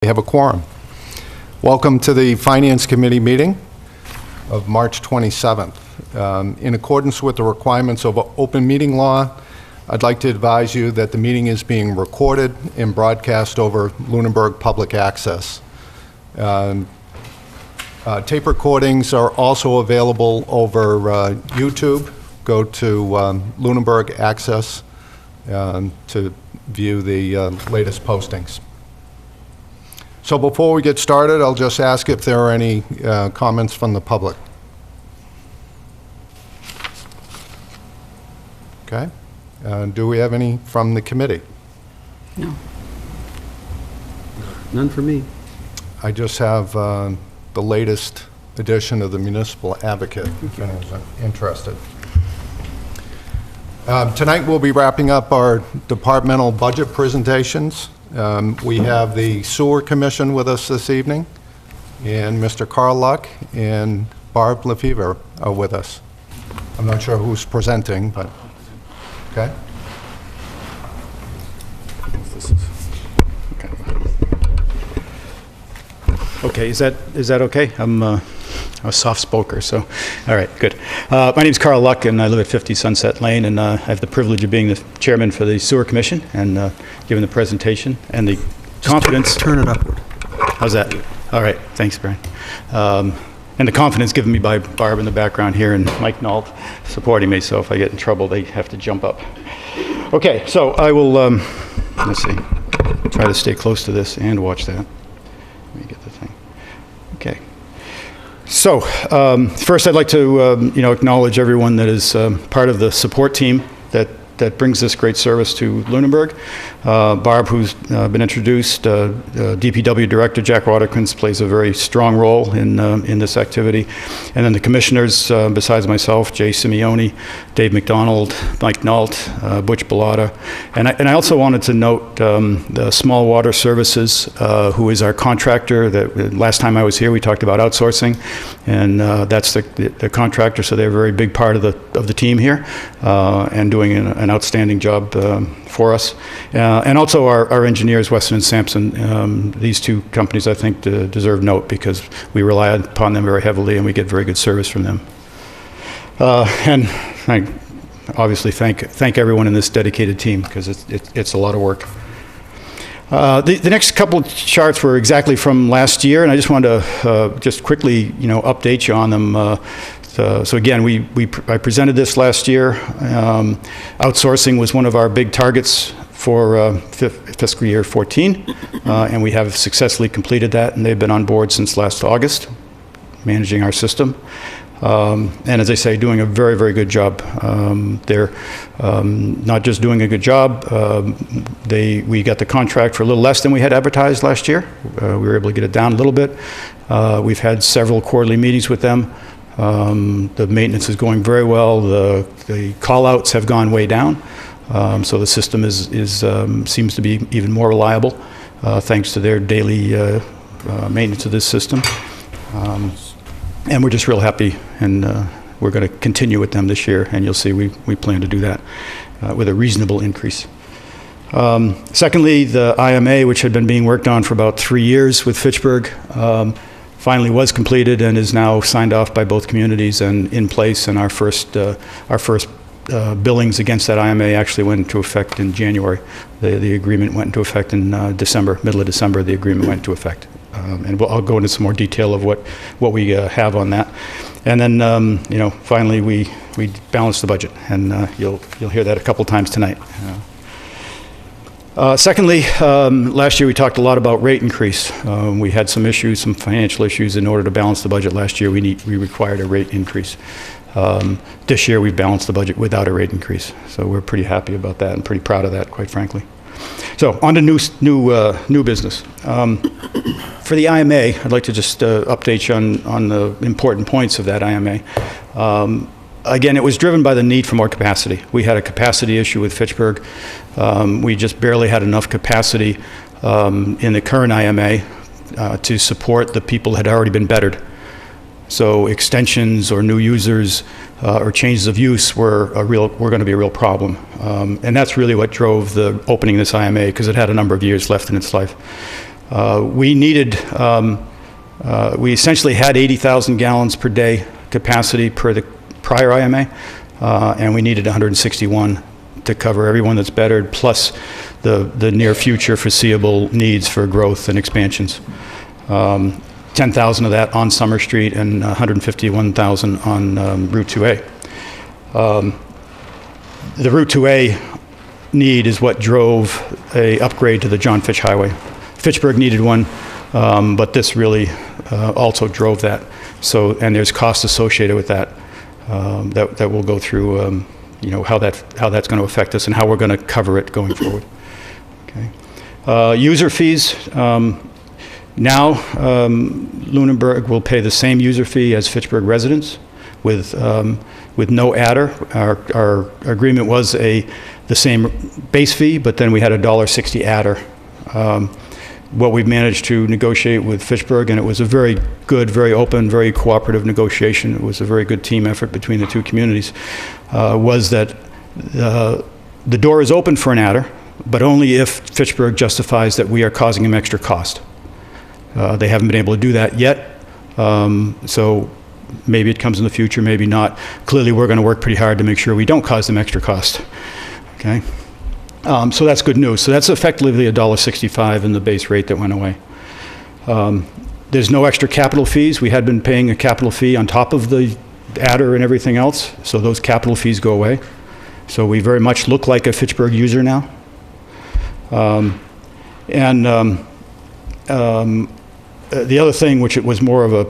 We have a quorum. Welcome to the Finance Committee meeting of March 27th. In accordance with the requirements of open meeting law, I'd like to advise you that the meeting is being recorded and broadcast over Lunenburg Public Access. Tape recordings are also available over YouTube. Go to Lunenburg Access to view the latest postings. So before we get started, I'll just ask if there are any comments from the public. Okay. Do we have any from the committee? No. None for me. I just have the latest edition of the Municipal Advocate, if anyone's interested. Tonight we'll be wrapping up our departmental budget presentations. We have the Sewer Commission with us this evening, and Mr. Carl Luck and Barb Lefevre are with us. I'm not sure who's presenting, but okay. Okay, is that okay? I'm a soft spoker, so all right, good. My name is Carl Luck, and I live at 50 Sunset Lane, and I have the privilege of being the chairman for the Sewer Commission and giving the presentation and the confidence. Turn it upward. How's that? All right, thanks, Brian. And the confidence given me by Barb in the background here and Mike Nault supporting me, so if I get in trouble, they have to jump up. Okay, so I will, let's see, try to stay close to this and watch that. Let me get the thing. Okay. So, first I'd like to, acknowledge everyone that is part of the support team that brings this great service to Lunenburg. Barb, who's been introduced, DPW Director Jack Waterkins plays a very strong role in this activity. And then the commissioners, besides myself, Jay Simeone, Dave McDonald, Mike Nault, Butch Bellotta. And I also wanted to note the Small Water Services, who is our contractor. That last time I was here, we talked about outsourcing, and that's the contractor, so they're a very big part of the team here, and doing an outstanding job for us. And also our engineers, Weston and Sampson. These two companies, I think, deserve note because we rely upon them very heavily and we get very good service from them. And I obviously thank everyone in this dedicated team because it's a lot of work. The next couple charts were exactly from last year, and I just wanted to just quickly, update you on them. So again, I presented this last year. Outsourcing was one of our big targets for fiscal year 14, and we have successfully completed that, and they've been on board since last August, managing our system. And as I say, doing a very, very good job. They're not just doing a good job, we got the contract for a little less than we had advertised last year. We were able to get it down a little bit. We've had several quarterly meetings with them. The maintenance is going very well. The call-outs have gone way down. So the system seems to be even more reliable thanks to their daily maintenance of this system. And we're just real happy, and we're going to continue with them this year, and you'll see we plan to do that with a reasonable increase. Secondly, the IMA, which had been being worked on for about 3 years with Fitchburg, finally was completed and is now signed off by both communities and in place, and our first billings against that IMA actually went into effect in January. The agreement went into effect in December, middle of December, the agreement went into effect. And I'll go into some more detail of what we have on that. And then, finally, we balanced the budget, and you'll hear that a couple times tonight. Secondly, last year we talked a lot about rate increase. We had some financial issues. In order to balance the budget last year, we required a rate increase. This year we've balanced the budget without a rate increase. So we're pretty happy about that and pretty proud of that, quite frankly. So on to new business. For the IMA, I'd like to just update you on the important points of that IMA. Again, it was driven by the need for more capacity. We had a capacity issue with Fitchburg. We just barely had enough capacity in the current IMA to support the people that had already been bettered. So extensions or new users or changes of use were going to be a real problem. And that's really what drove the opening of this IMA, because it had a number of years left in its life. We needed, we essentially had 80,000 gallons per day capacity per the prior IMA, and we needed 161 to cover everyone that's bettered, plus the near future foreseeable needs for growth and expansions. 10,000 of that on Summer Street and 151,000 on Route 2A. The Route 2A need is what drove a upgrade to the John Fitch Highway. Fitchburg needed one, but this really also drove that. So, and there's costs associated with that that we'll go through. You know, how that's going to affect us and how we're going to cover it going forward. Okay. User fees. Now, Lunenburg will pay the same user fee as Fitchburg residents with no adder. Our agreement was the same base fee, but then we had a $1.60 adder. What we've managed to negotiate with Fitchburg, and it was a very good, very open, very cooperative negotiation. It was a very good team effort between the two communities, was that the door is open for an adder, but only if Fitchburg justifies that we are causing them extra cost. They haven't been able to do that yet, so maybe it comes in the future, maybe not. Clearly, we're going to work pretty hard to make sure we don't cause them extra cost. Okay. So that's good news. So that's effectively $1.65 in the base rate that went away. There's no extra capital fees. We had been paying a capital fee on top of the adder and everything else, so those capital fees go away. So we very much look like a Fitchburg user now. The other thing, which it was more of a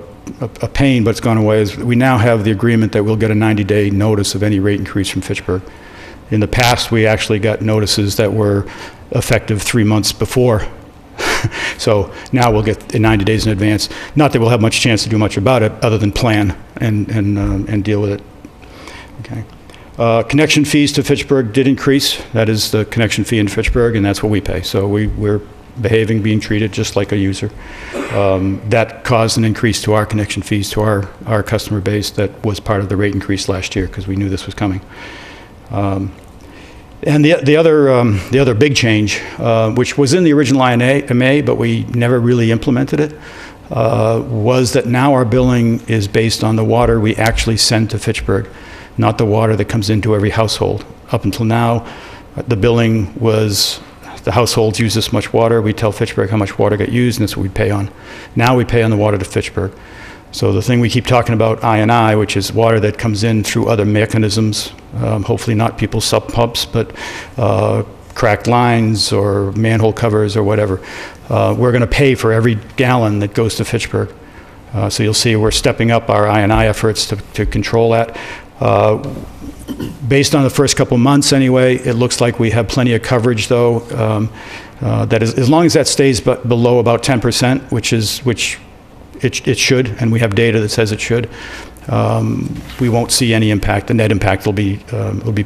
pain, but it's gone away, is we now have the agreement that we'll get a 90-day notice of any rate increase from Fitchburg. In the past, we actually got notices that were effective 3 months before. So now we'll get 90 days in advance. Not that we'll have much chance to do much about it, other than plan and deal with it. Okay. Connection fees to Fitchburg did increase. That is the connection fee in Fitchburg, and that's what we pay. So we're behaving, being treated just like a user. That caused an increase to our connection fees to our customer base that was part of the rate increase last year, because we knew this was coming. And the other big change, which was in the original IMA, but we never really implemented it, was that now our billing is based on the water we actually send to Fitchburg, not the water that comes into every household. Up until now, the billing was the households use this much water. We tell Fitchburg how much water got used, and that's what we pay on. Now we pay on the water to Fitchburg. So the thing we keep talking about, I&I, which is water that comes in through other mechanisms, hopefully not people's sump pumps, but cracked lines or manhole covers or whatever. We're going to pay for every gallon that goes to Fitchburg. So you'll see we're stepping up our I&I efforts to control that. Based on the first couple months anyway, it looks like we have plenty of coverage though. That is, as long as that stays below about 10%, which it should, and we have data that says it should, we won't see any impact. The net impact will be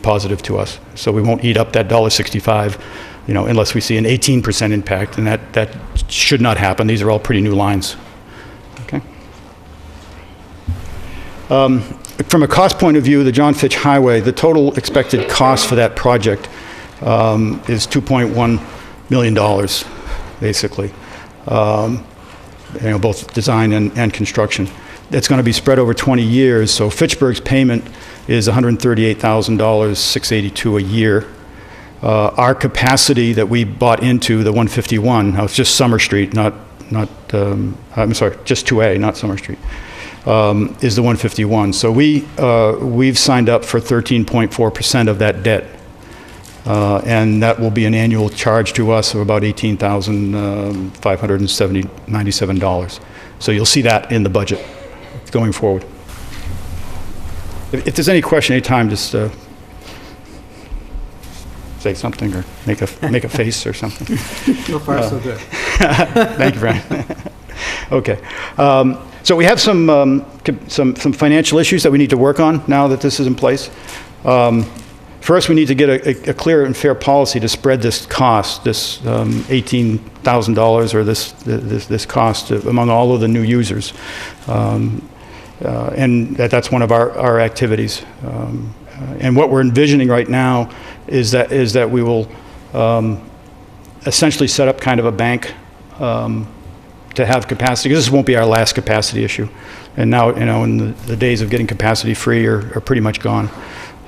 positive to us. So we won't eat up that $1.65, unless we see an 18% impact, and that should not happen. These are all pretty new lines. Okay. From a cost point of view, the John Fitch Highway, the total expected cost for that project is $2.1 million, basically. Both design and construction. It's going to be spread over 20 years, so Fitchburg's payment is $138,682 a year. Our capacity that we bought into, the 151, now it's just Summer Street, just 2A, not Summer Street, is the 151. So we've signed up for 13.4% of that debt. And that will be an annual charge to us of about $18,597. So you'll see that in the budget going forward. If there's any question anytime, just say something or make a face or something. So far, so good. Thank you, Brian. Okay. So we have some financial issues that we need to work on now that this is in place. First, we need to get a clear and fair policy to spread this cost, this $18,000 or this cost among all of the new users, and that's one of our activities. And what we're envisioning right now is that we will essentially set up kind of a bank to have capacity, because this won't be our last capacity issue. And now, in the days of getting capacity free are pretty much gone.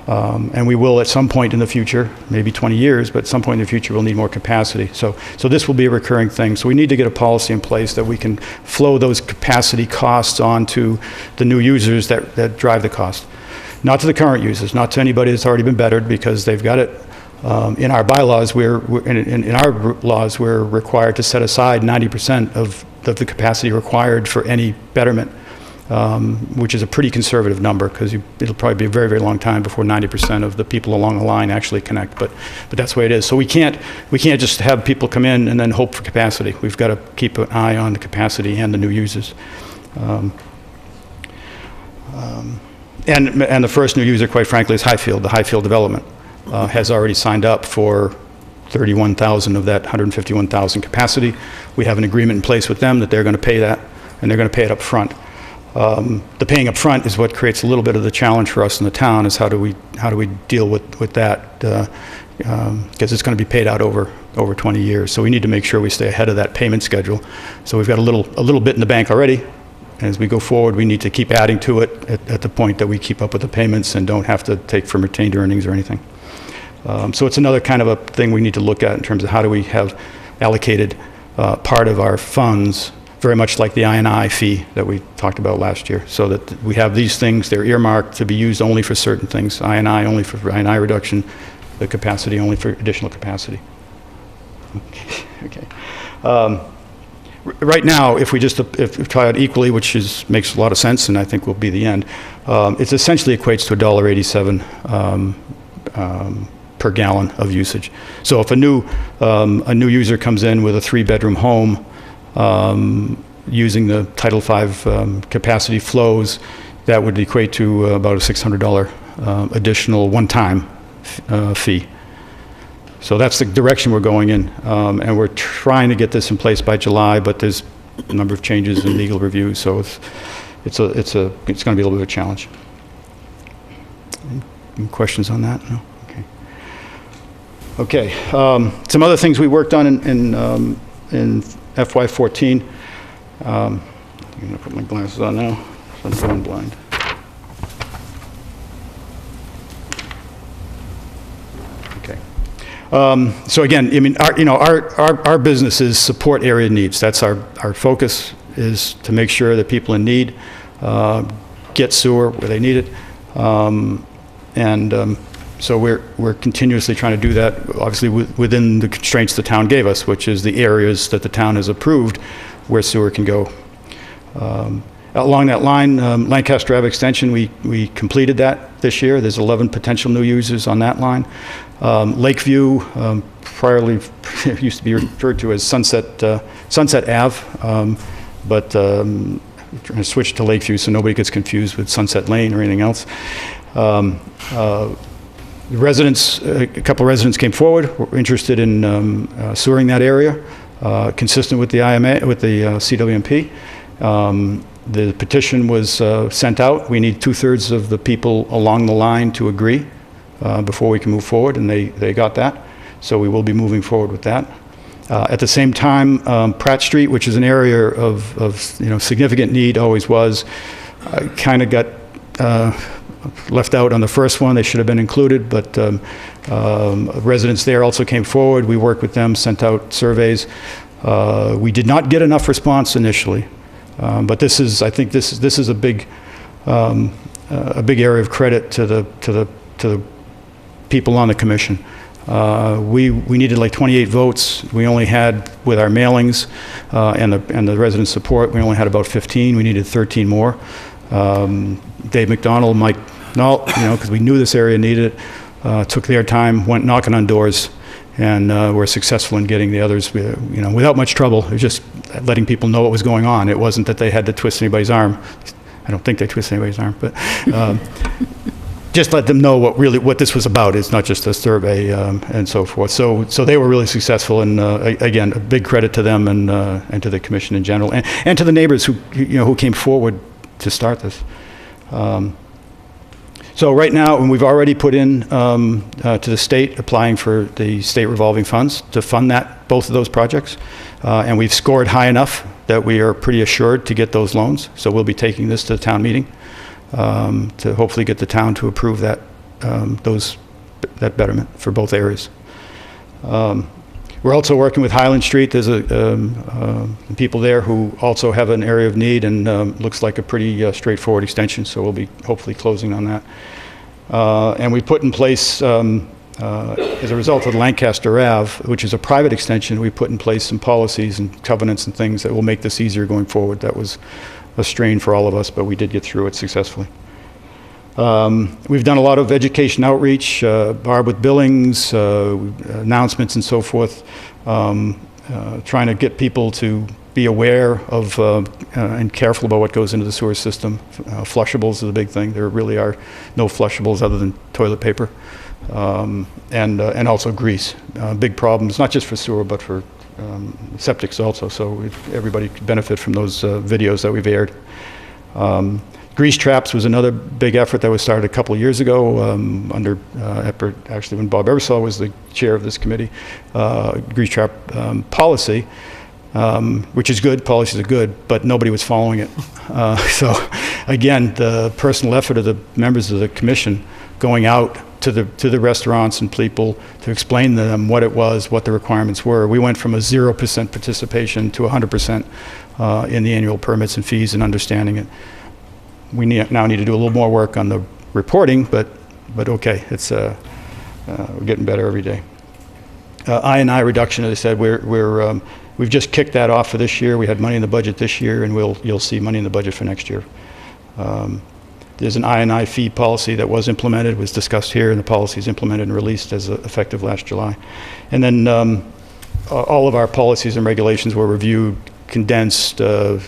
And we will at some point in the future, maybe 20 years, but at some point in the future we'll need more capacity. So this will be a recurring thing. So we need to get a policy in place that we can flow those capacity costs onto the new users that drive the cost. Not to the current users, not to anybody that's already been bettered, because they've got it. In our bylaws, in our laws, we're required to set aside 90% of the capacity required for any betterment, which is a pretty conservative number, because it'll probably be a very, very long time before 90% of the people along the line actually connect. But that's the way it is. So we can't just have people come in and then hope for capacity. We've got to keep an eye on the capacity and the new users. And the first new user, quite frankly, is Highfield. The Highfield development has already signed up for 31,000 of that 151,000 capacity. We have an agreement in place with them that they're going to pay that, and they're going to pay it up front. The paying up front is what creates a little bit of the challenge for us in the town, is how do we deal with that, because it's going to be paid out over 20 years. So we need to make sure we stay ahead of that payment schedule. So we've got a little bit in the bank already. As we go forward, we need to keep adding to it at the point that we keep up with the payments and don't have to take from retained earnings or anything. So it's another kind of a thing we need to look at in terms of how do we have allocated part of our funds, very much like the I&I fee that we talked about last year, so that we have these things, they're earmarked to be used only for certain things. I&I only for I&I reduction, the capacity only for additional capacity. Okay. Right now, if we try it equally, which makes a lot of sense, and I think will be the end, it essentially equates to $1.87 per gallon of usage. So if a new user comes in with a 3-bedroom home using the Title V capacity flows, that would equate to about a $600 additional one-time fee. So that's the direction we're going in, and we're trying to get this in place by July, but there's a number of changes in legal review, so it's going to be a little bit of a challenge. Any questions on that? No? Okay. Some other things we worked on in FY14. I'm going to put my glasses on now, so I'm going blind. So again, I mean, our businesses support area needs. That's our focus, is to make sure that people in need get sewer where they need it, so we're continuously trying to do that, obviously within the constraints the town gave us, which is the areas that the town has approved where sewer can go. Along that line, Lancaster Ave extension, we completed that this year. There's 11 potential new users on that line. Lakeview, priorly used to be referred to as Sunset Ave, but trying to switch to Lakeview so nobody gets confused with Sunset Lane or anything else. Residents, a couple of residents came forward, were interested in sewering that area, consistent with the IMA, with the CWMP. The petition was sent out. We need 2/3 of the people along the line to agree before we can move forward, and they got that. So we will be moving forward with that. At the same time, Pratt Street, which is an area of significant need, always was, kind of got left out on the first one. They should have been included, but residents there also came forward. We worked with them, sent out surveys. We did not get enough response initially, but I think this is a big area of credit to the people on the commission. We needed like 28 votes. We only had, with our mailings and the resident support, we only had about 15. We needed 13 more. Dave McDonald, Mike Nault, because we knew this area needed it, took their time, went knocking on doors, and were successful in getting the others, without much trouble. It was just letting people know what was going on. It wasn't that they had to twist anybody's arm. I don't think they twisted anybody's arm, but just let them know what this was about. It's not just a survey and so forth. So they were really successful, and again, a big credit to them and to the commission in general, and to the neighbors who came forward to start this. So right now, and we've already put in to the state, applying for the state revolving funds to fund both of those projects. And we've scored high enough that we are pretty assured to get those loans. So we'll be taking this to the town meeting to hopefully get the town to approve that betterment for both areas. We're also working with Highland Street. There's people there who also have an area of need, and looks like a pretty straightforward extension, so we'll be hopefully closing on that. And we put in place, as a result of the Lancaster Ave, which is a private extension, we put in place some policies and covenants and things that will make this easier going forward. That was a strain for all of us, but we did get through it successfully. We've done a lot of education outreach, Barb with Billings, announcements and so forth, trying to get people to be aware of and careful about what goes into the sewer system. Flushables is a big thing. There really are no flushables other than toilet paper, and also grease. Big problems, not just for sewer, but for septics also. So everybody could benefit from those videos that we've aired. Grease traps was another big effort that was started a couple of years ago actually when Bob Ebersol was the chair of this committee. Grease trap policy, which is good, policies are good, but nobody was following it. So again, the personal effort of the members of the commission going out to the restaurants and people to explain to them what it was, what the requirements were. We went from a 0% participation to 100% in the annual permits and fees and understanding it. We now need to do a little more work on the reporting, but okay, it's we're getting better every day. I&I reduction, as I said, we've just kicked that off for this year. We had money in the budget this year, and you'll see money in the budget for next year. There's an I&I fee policy that was implemented, was discussed here, and the policy is implemented and released as effective last July. And then all of our policies and regulations were reviewed, condensed,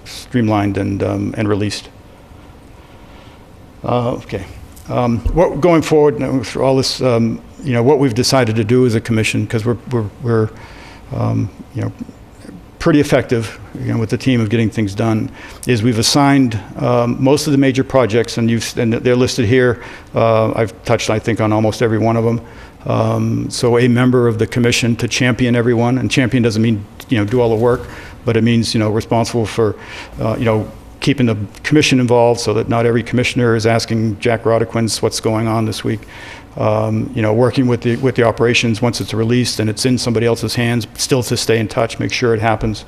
streamlined, and released. Okay. Going forward for all this, what we've decided to do as a commission, because we're pretty effective, with the team of getting things done, is we've assigned most of the major projects, and they're listed here. I've touched, I think, on almost every one of them. So a member of the commission to champion everyone, and champion doesn't mean do all the work, but it means responsible for keeping the commission involved, so that not every commissioner is asking Jack Rodequins what's going on this week. Working with the operations once it's released and it's in somebody else's hands, still to stay in touch, make sure it happens.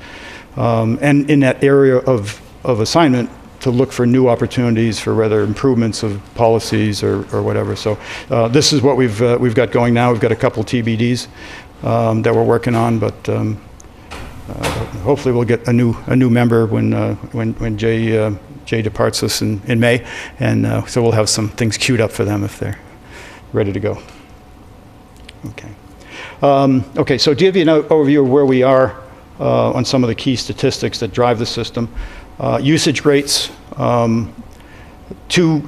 And in that area of assignment, to look for new opportunities for whether improvements of policies or whatever. So this is what we've got going now. We've got a couple TBDs that we're working on, but hopefully we'll get a new member when Jay departs us in May, and so we'll have some things queued up for them if they're ready to go. Okay. Okay. So to give you an overview of where we are on some of the key statistics that drive the system, usage rates. So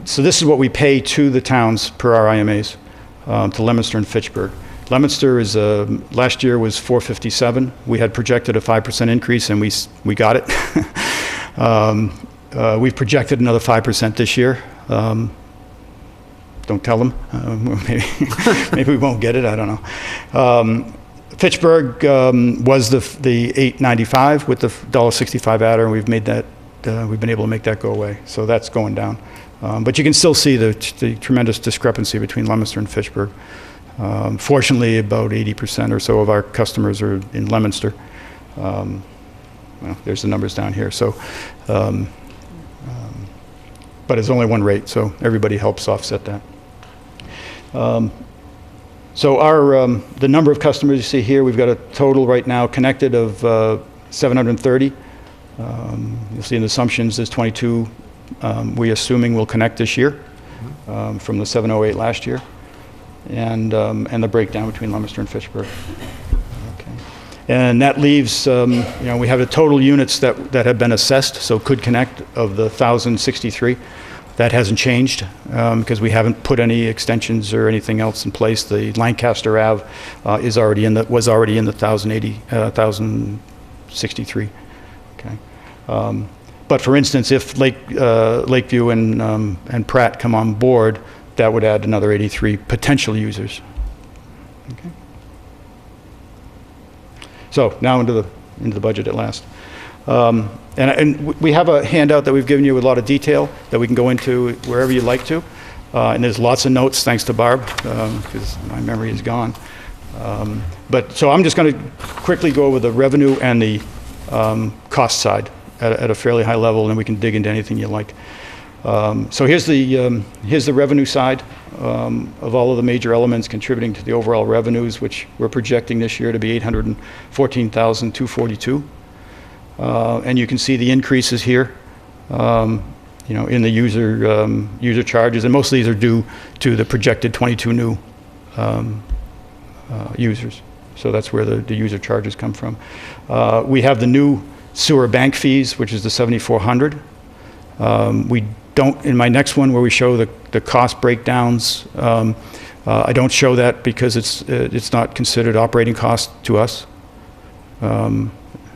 this is what we pay to the towns per our IMAs, to Leominster and Fitchburg. Leominster is last year was 457. We had projected a 5% increase, and we got it. We've projected another 5% this year. Don't tell them. Maybe we won't get it. I don't know. Fitchburg was the 895 with the $1.65 adder, and we've made that. We've been able to make that go away. So that's going down. But you can still see the tremendous discrepancy between Leominster and Fitchburg. Fortunately, about 80% or so of our customers are in Leominster. Well, there's the numbers down here. So, but it's only one rate, so everybody helps offset that. So the number of customers you see here, we've got a total right now connected of 730. You'll see in the assumptions there's 22 we assuming will connect this year from the 708 last year, and the breakdown between Leominster and Fitchburg. Okay. And that leaves, we have the total units that have been assessed, so could connect of the 1,063. That hasn't changed because we haven't put any extensions or anything else in place. The Lancaster Ave was already in the 1,063. Okay. But for instance, if Lakeview and Pratt come on board, that would add another 83 potential users. Okay. So now into the budget at last. And we have a handout that we've given you with a lot of detail that we can go into wherever you'd like to. And there's lots of notes, thanks to Barb, because my memory is gone. So I'm just going to quickly go over the revenue and the cost side at a fairly high level, and then we can dig into anything you like. So here's the revenue side of all of the major elements contributing to the overall revenues, which we're projecting this year to be $814,242. And you can see the increases here, in the user charges, and most of these are due to the projected 22 new users. So that's where the user charges come from. We have the new sewer bank fees, which is the $7,400. We don't, in my next one where we show the cost breakdowns, I don't show that because it's not considered operating cost to us.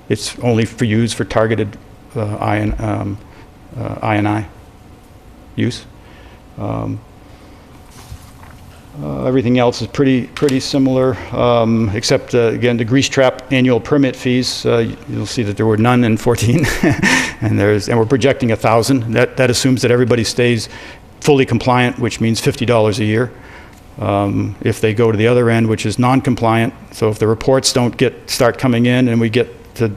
It's only used for targeted I&I use. Everything else is pretty similar, except again the grease trap annual permit fees. You'll see that there were none in 14, and we're projecting 1,000. That assumes that everybody stays fully compliant, which means $50 a year. If they go to the other end, which is non-compliant, so if the reports don't start coming in and we get to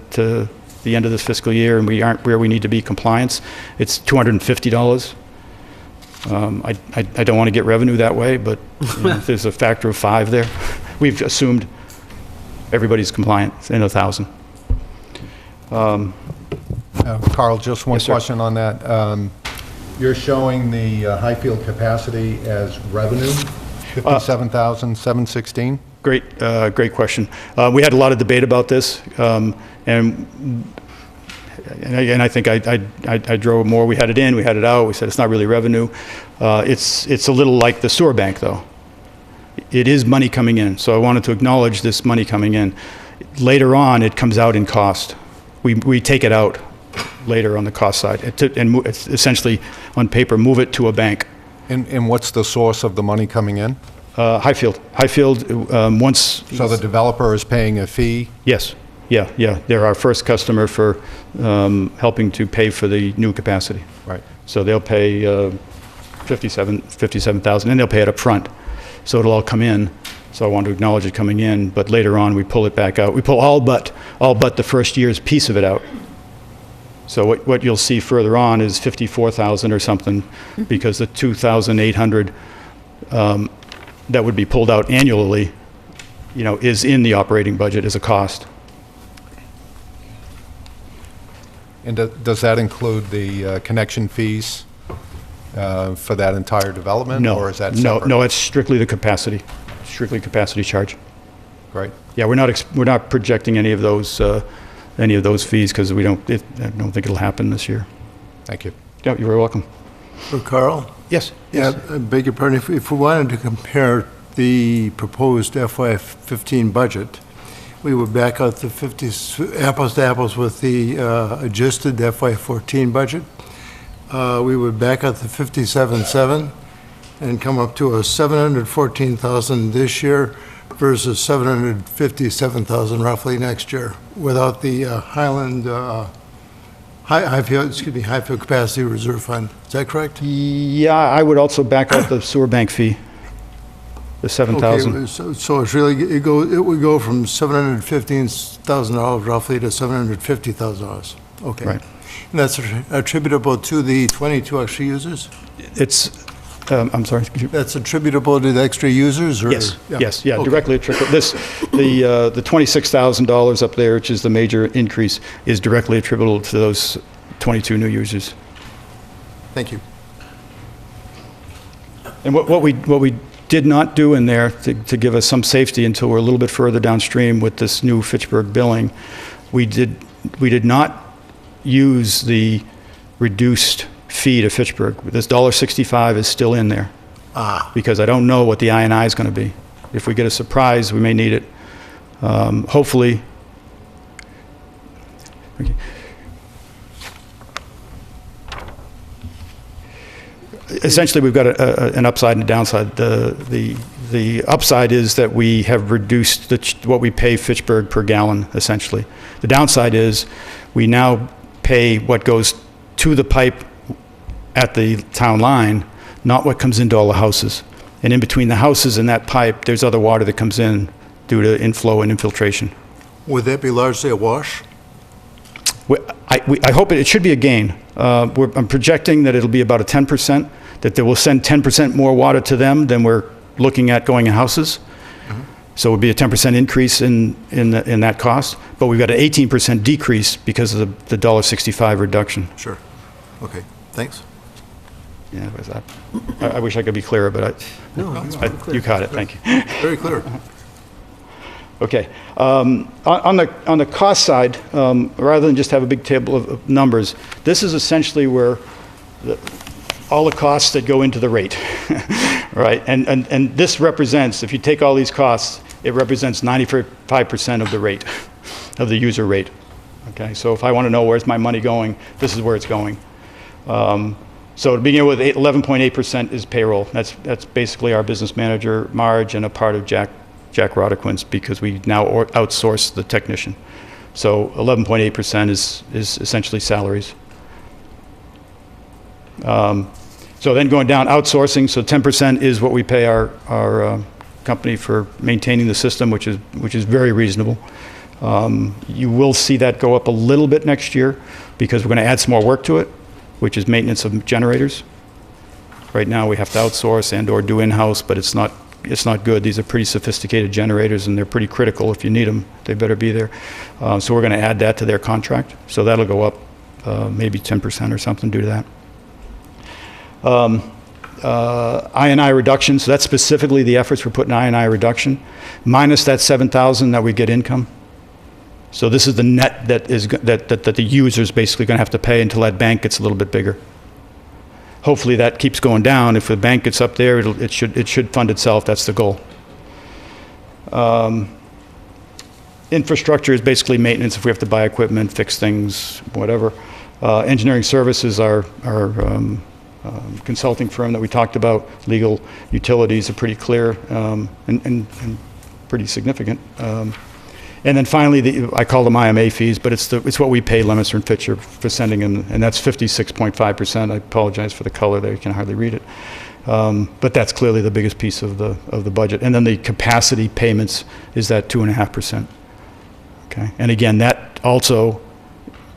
the end of this fiscal year and we aren't where we need to be compliance, it's $250. I don't want to get revenue that way, but if there's a factor of 5 there, we've assumed everybody's compliant in 1,000. Carl, just one Yes, sir. question on that. You're showing the Highfield capacity as revenue, 57,716? Great question. We had a lot of debate about this, and I think I drove more. We had it in, we had it out. We said it's not really revenue. It's a little like the sewer bank, though. It is money coming in, so I wanted to acknowledge this money coming in. Later on, it comes out in cost. We take it out later on the cost side, and it's essentially on paper move it to a bank. And what's the source of the money coming in? Highfield, once... So the developer is paying a fee? Yes. Yeah. They're our first customer for helping to pay for the new capacity. Right. So they'll pay $57,000, and they'll pay it up front. So it'll all come in. So I want to acknowledge it coming in, but later on we pull it back out. We pull all but the first year's piece of it out. So what you'll see further on is $54,000 or something, because the $2,800 that would be pulled out annually, is in the operating budget as a cost. And does that include the connection fees for that entire development? No. Or is that separate? No, it's strictly the capacity charge. Great. Yeah, we're not projecting any of those fees because I don't think it'll happen this year. Thank you. Yeah, you're very welcome. For Carl? Yes. Yeah, I beg your pardon. If we wanted to compare the proposed FY15 budget, we would back out the apples to apples with the adjusted FY14 budget. We would back out the 57.7 and come up to a 714,000 this year versus 757,000 roughly next year without the Highfield Capacity Reserve Fund. Is that correct? Yeah, I would also back out the sewer bank fee, the 7,000. Okay, so it's really, it would go from $715,000 roughly to $750,000. Okay. Right. And that's attributable to the 22 extra users? It's, I'm sorry. Could you? That's attributable to the extra users? Or? Yes. Yes. Yeah. Okay. Directly attributable. The $26,000 up there, which is the major increase, is directly attributable to those 22 new users. Thank you. And what we did not do in there to give us some safety until we're a little bit further downstream with this new Fitchburg billing, we did not use the reduced fee to Fitchburg. This $1.65 is still in there. Because I don't know what the I&I is going to be. If we get a surprise, we may need it. Hopefully. Okay. essentially, we've got an upside and a downside. The upside is that we have reduced what we pay Fitchburg per gallon, essentially. The downside is we now pay what goes to the pipe at the town line, not what comes into all the houses. And in between the houses and that pipe, there's other water that comes in due to inflow and infiltration. Would that be largely a wash? I hope it should be a gain. I'm projecting that it'll be about a 10%, that they will send 10% more water to them than we're looking at going in houses. So it would be a 10% increase in that cost, but we've got an 18% decrease because of the $1.65 reduction. Sure. Okay, thanks. Yeah, I wish I could be clearer, but you caught it. Thank you. Very clear. Okay. On the cost side, rather than just have a big table of numbers, this is essentially where all the costs that go into the rate, right? And this represents, if you take all these costs, it represents 95% of the rate, of the user rate. Okay, so if I want to know where's my money going, this is where it's going. So to begin with, 11.8% is payroll. That's basically our business manager, Marge, and a part of Jack Rodequin's, because we now outsource the technician. So 11.8% is essentially salaries. So then going down, outsourcing, so 10% is what we pay our company for maintaining the system, which is very reasonable. You will see that go up a little bit next year because we're going to add some more work to it, which is maintenance of generators. Right now we have to outsource and or do in-house, but it's not good. These are pretty sophisticated generators and they're pretty critical. If you need them, they better be there. So we're going to add that to their contract. So that'll go up maybe 10% or something due to that. I&I reduction, so that's specifically the efforts we're putting I&I reduction, minus that $7,000 that we get income. So this is the net that the user's basically going to have to pay until that bank gets a little bit bigger. Hopefully that keeps going down. If the bank gets up there, it should fund itself. That's the goal. Infrastructure is basically maintenance. If we have to buy equipment, fix things, whatever. Engineering services are consulting firm that we talked about. Legal utilities are pretty clear and pretty significant. And then finally, I call them IMA fees, but it's what we pay Lemonster and Fitch for sending them, and that's 56.5%. I apologize for the color there; you can hardly read it. But that's clearly the biggest piece of the budget. And then the capacity payments is that 2.5%. Okay, and again, that also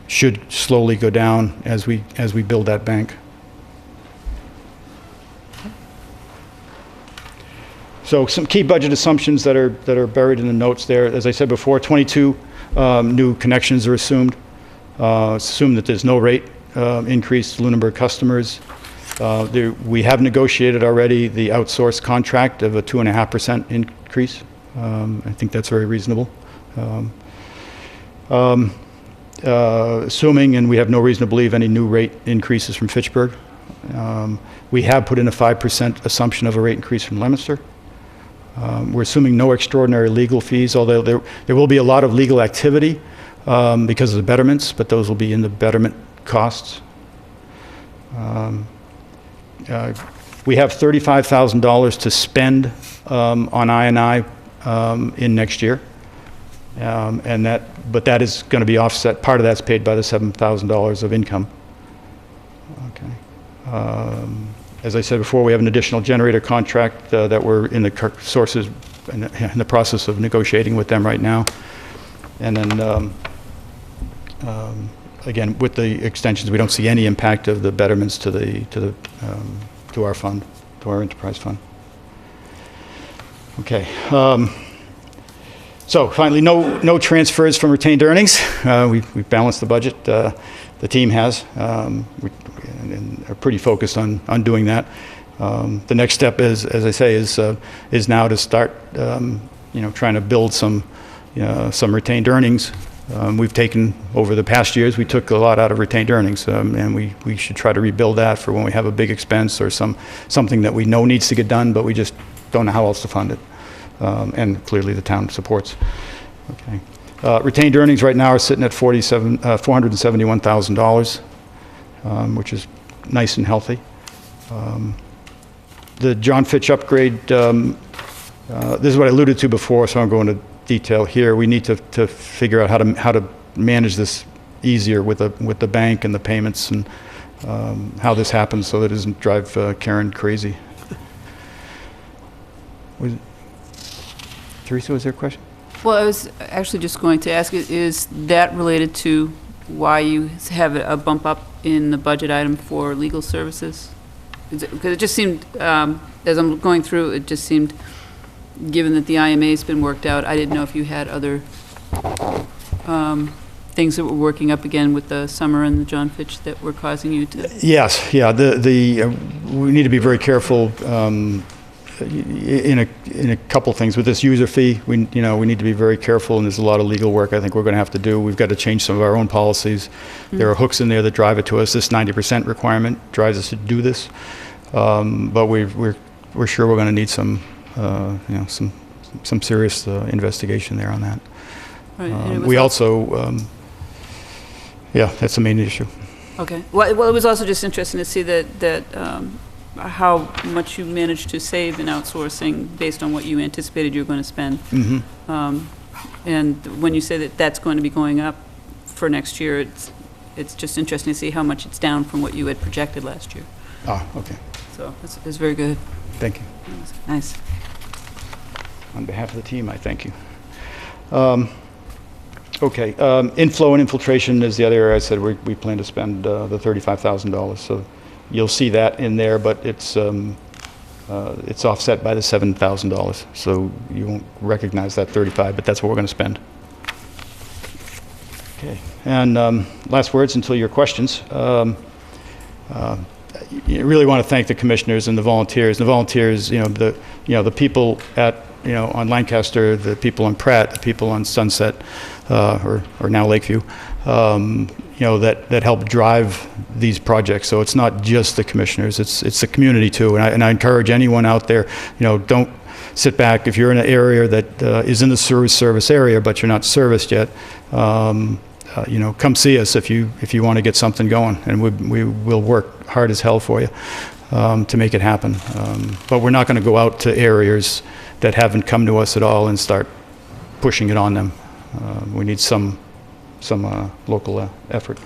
should slowly go down as we build that bank. So some key budget assumptions that are buried in the notes there. As I said before, 22 new connections are assumed. Assume that there's no rate increase to Lunenburg customers. We have negotiated already the outsourced contract of a 2.5% increase. I think that's very reasonable. Assuming, and we have no reason to believe any new rate increases from Fitchburg. We have put in a 5% assumption of a rate increase from Lemonster. We're assuming no extraordinary legal fees, although there will be a lot of legal activity because of the betterments, but those will be in the betterment costs. We have $35,000 to spend on I&I in next year, but that is going to be offset. Part of that's paid by the $7,000 of income. Okay. As I said before, we have an additional generator contract that we're in the process of negotiating with them right now. And then, again, with the extensions, we don't see any impact of the betterments to our fund, to our enterprise fund. Okay. So finally, no transfers from retained earnings. We've balanced the budget. The team has. And are pretty focused on doing that. The next step is, as I say, is now to start, trying to build some retained earnings. We've taken over the past years. We took a lot out of retained earnings, and we should try to rebuild that for when we have a big expense or something that we know needs to get done, but we just don't know how else to fund it. And clearly, the town supports. Okay. Retained earnings right now are sitting at $471,000. Which is nice and healthy. The John Fitch upgrade, this is what I alluded to before, so I won't go into detail here. We need to figure out how to manage this easier with the bank and the payments, and how this happens so that it doesn't drive Karen crazy. Teresa, was there a question? Well, I was actually just going to ask, is that related to why you have a bump up in the budget item for legal services? Because it just seemed, as I'm going through, it just seemed, given that the IMA's been worked out, I didn't know if you had other things that were working up again with the summer and the John Fitch that were causing you to... Yes, yeah. We need to be very careful in a couple things with this user fee. We need to be very careful, and there's a lot of legal work I think we're going to have to do. We've got to change some of our own policies. There are hooks in there that drive it to us. This 90% requirement drives us to do this, but we're sure we're going to need some serious investigation there on that. Right, we also, that's the main issue. Okay. Well, it was also just interesting to see that how much you managed to save in outsourcing based on what you anticipated you were going to spend. Mm-hmm. And when you say that that's going to be going up for next year, it's just interesting to see how much it's down from what you had projected last year. Ah, okay. So it's very good. Thank you. Nice. On behalf of the team, I thank you. Okay, inflow and infiltration is the other area I said we plan to spend the $35,000. So you'll see that in there, but it's offset by the $7,000. So you won't recognize that 35, but that's what we're going to spend. Okay, and last words until your questions. You really want to thank the commissioners and the volunteers. The volunteers, the people at on Lancaster, the people on Pratt, the people on Sunset, or now Lakeview, that help drive these projects. So it's not just the commissioners; it's the community too. And I encourage anyone out there, don't sit back. If you're in an area that is in the service area, but you're not serviced yet, come see us if you want to get something going, and we will work hard as hell for you to make it happen. But we're not going to go out to areas that haven't come to us at all and start pushing it on them. We need some local effort.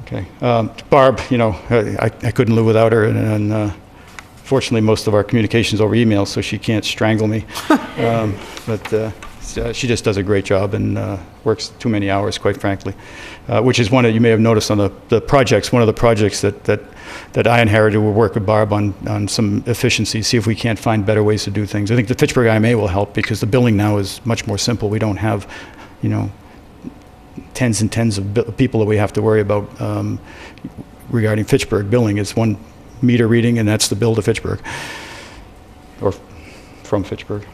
Okay, Barb, I couldn't live without her, and fortunately most of our communication's over email, so she can't strangle me. But she just does a great job and works too many hours, quite frankly, which is one that you may have noticed on the projects. One of the projects that I inherited, we'll work with Barb on some efficiency, see if we can't find better ways to do things. I think the Fitchburg IMA will help because the billing now is much more simple. We don't have, tens and tens of people that we have to worry about regarding Fitchburg billing. It's one meter reading, and that's the bill to Fitchburg, or from Fitchburg.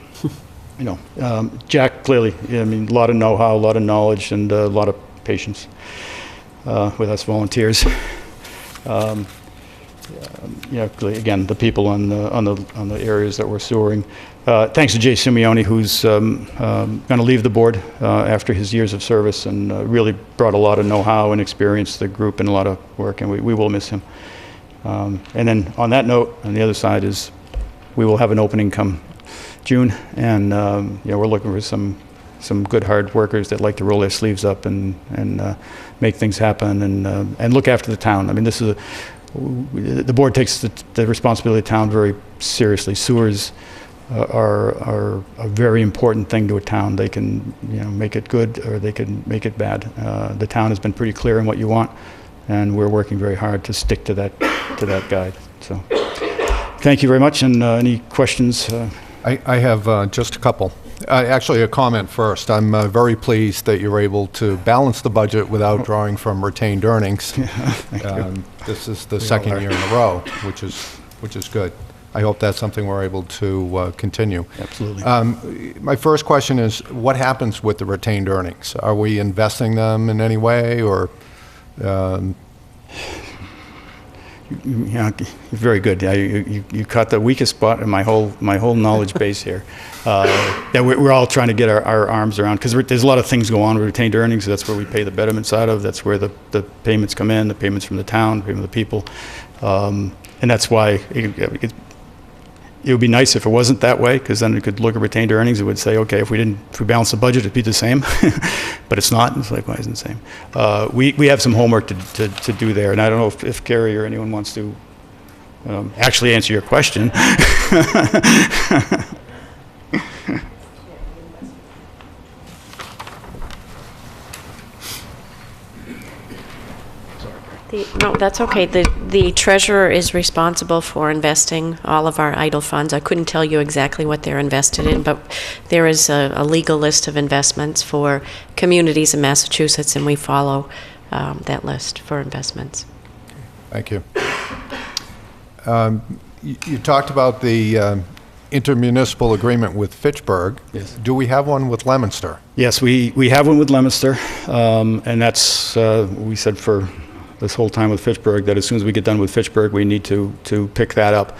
Jack, clearly, a lot of know-how, a lot of knowledge, and a lot of patience with us volunteers. Again, the people on the areas that we're sewering. Thanks to Jay Simeone, who's going to leave the board after his years of service, and really brought a lot of know-how and experience to the group and a lot of work, and we will miss him. And then on that note, on the other side is we will have an opening come June, and we're looking for some good hard workers that like to roll their sleeves up and make things happen and look after the town. This is the board takes the responsibility of the town very seriously. Sewers are a very important thing to a town. They can make it good or they can make it bad. The town has been pretty clear in what you want, and we're working very hard to stick to that guide. So thank you very much. And any questions? I have just a couple. Actually, a comment first. I'm very pleased that you're able to balance the budget without drawing from retained earnings. Thank you. This is the second year in a row, which is good. I hope that's something we're able to continue. Absolutely. My first question is, what happens with the retained earnings? Are we investing them in any way, or? Yeah, very good. You caught the weakest spot in my whole knowledge base here. That we're all trying to get our arms around, because there's a lot of things go on with retained earnings. That's where we pay the betterments out of. That's where the payments come in, the payments from the town, the payment of the people. And that's why it would be nice if it wasn't that way, because then we could look at retained earnings. It would say, okay, if we balance the budget, it'd be the same. But it's not. It's like, why isn't it the same? We have some homework to do there. And I don't know if Carrie or anyone wants to actually answer your question. No, that's okay. The treasurer is responsible for investing all of our idle funds. I couldn't tell you exactly what they're invested in, but there is a legal list of investments for communities in Massachusetts, and we follow that list for investments. Thank you. You talked about the intermunicipal agreement with Fitchburg. Yes. Do we have one with Leominster? Yes, we have one with Leominster, and that's, we said for this whole time with Fitchburg, that as soon as we get done with Fitchburg, we need to pick that up.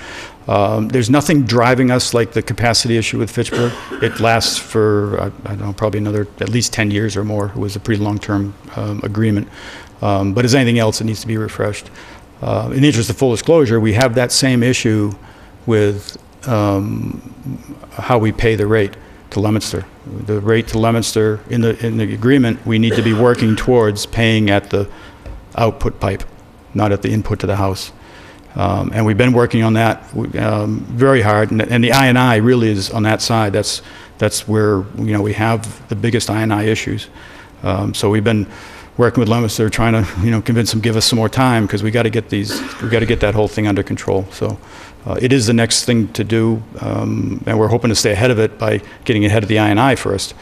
There's nothing driving us like the capacity issue with Fitchburg. It lasts for, I don't know, probably another at least 10 years or more. It was a pretty long-term agreement. But as anything else, it needs to be refreshed. In the interest of full disclosure, we have that same issue with how we pay the rate to Leominster. The rate to Leominster, in the agreement, we need to be working towards paying at the output pipe, not at the input to the house. And we've been working on that very hard, and the I&I really is on that side. That's where we have the biggest I&I issues. So we've been working with Leominster, trying to convince them, give us some more time, because we got to get that whole thing under control. So it is the next thing to do, and we're hoping to stay ahead of it by getting ahead of the I&I first.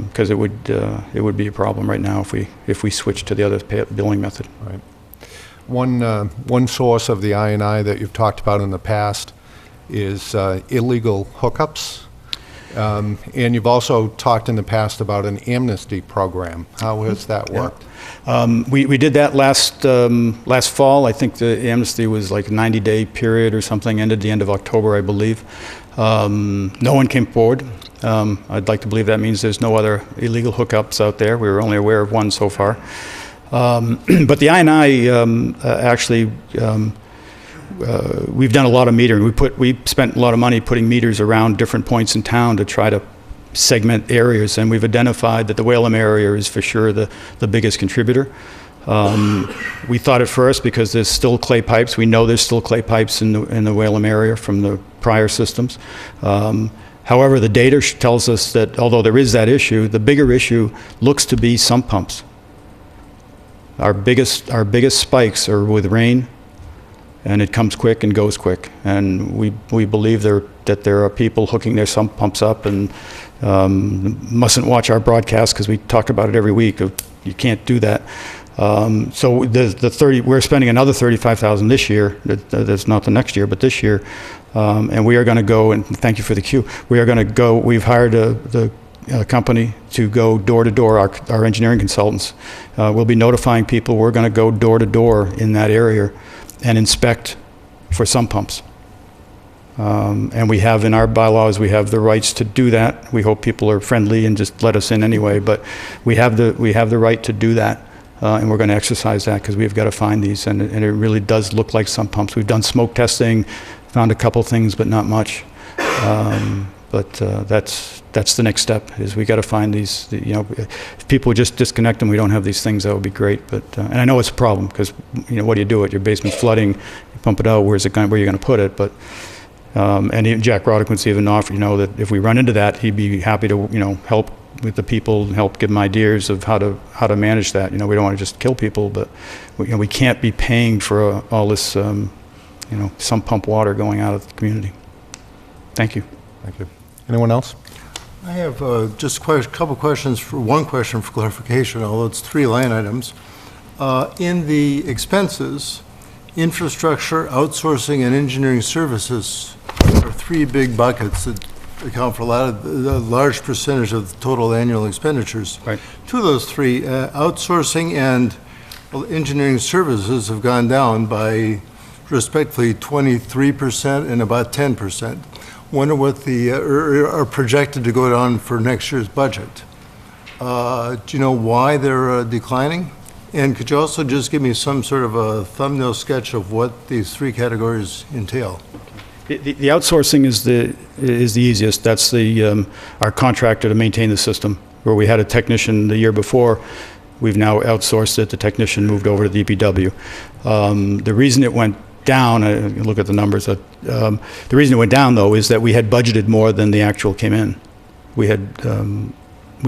Because it would be a problem right now if we switch to the other billing method. Right. One source of the I&I that you've talked about in the past is illegal hookups, and you've also talked in the past about an amnesty program. How has that worked? We did that last fall. I think the amnesty was like a 90-day period or something. Ended the end of October, I believe. No one came forward. I'd like to believe that means there's no other illegal hookups out there. We were only aware of one so far. But the I&I actually, we've done a lot of metering. We spent a lot of money putting meters around different points in town to try to segment areas, and we've identified that the Whalum area is for sure the biggest contributor. We thought at first, because there's still clay pipes, we know there's still clay pipes in the Whalum area from the prior systems. However, the data tells us that although there is that issue, the bigger issue looks to be sump pumps. Our biggest spikes are with rain, and it comes quick and goes quick. And we believe that there are people hooking their sump pumps up, and mustn't watch our broadcast because we talk about it every week. You can't do that. So we're spending another $35,000 this year. That's not the next year, but this year. And we are going to go, and thank you for the cue, we are going to go, we've hired the company to go door to door, our engineering consultants. We'll be notifying people. We're going to go door to door in that area and inspect for sump pumps. And we have in our bylaws, we have the rights to do that. We hope people are friendly and just let us in anyway, but we have the right to do that. And we're going to exercise that because we've got to find these, and it really does look like sump pumps. We've done smoke testing, found a couple things, but not much. But that's the next step, is we got to find these. If people just disconnect them, we don't have these things, that would be great. But and I know it's a problem because what do you do? Your basement's flooding, you pump it out. Where are you going to put it? But and even Jack Roddick even offered, that if we run into that, he'd be happy to help with the people and help give them ideas of how to manage that. We don't want to just kill people, but we can't be paying for all this sump pump water going out of the community. Thank you. Thank you. Anyone else? I have just a couple questions. One question for clarification, although it's 3 line items. In the expenses, infrastructure, outsourcing, and engineering services are 3 big buckets that account for a large percentage of the total annual expenditures. Right. 2 of those 3, outsourcing and engineering services, have gone down by respectively 23% and about 10%. Wonder what are projected to go down for next year's budget. Do you know why they're declining? And could you also just give me some sort of a thumbnail sketch of what these three categories entail? The outsourcing is the easiest. That's our contractor to maintain the system, where we had a technician the year before. We've now outsourced it. The technician moved over to DPW. The reason it went down, look at the numbers, the reason it went down, though, is that we had budgeted more than the actual came in. We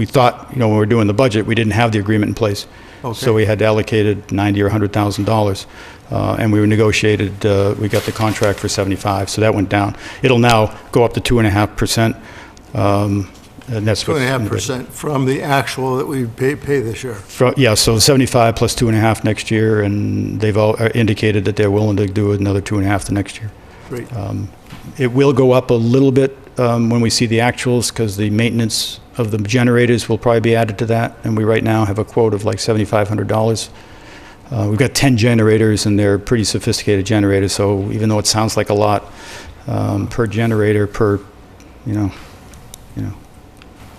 thought, when we were doing the budget, we didn't have the agreement in place. Okay. So we had allocated $90,000 or $100,000, and we negotiated, we got the contract for 75, so that went down. It'll now go up to 2.5%, and that's what's in the budget. 2.5% from the actual that we pay this year. Yeah, so 75 plus 2.5 next year, and they've all indicated that they're willing to do another 2.5 the next year. Great. It will go up a little bit when we see the actuals, because the maintenance of the generators will probably be added to that, and we right now have a quote of like $7,500. We've got 10 generators, and they're pretty sophisticated generators, so even though it sounds like a lot per generator, per,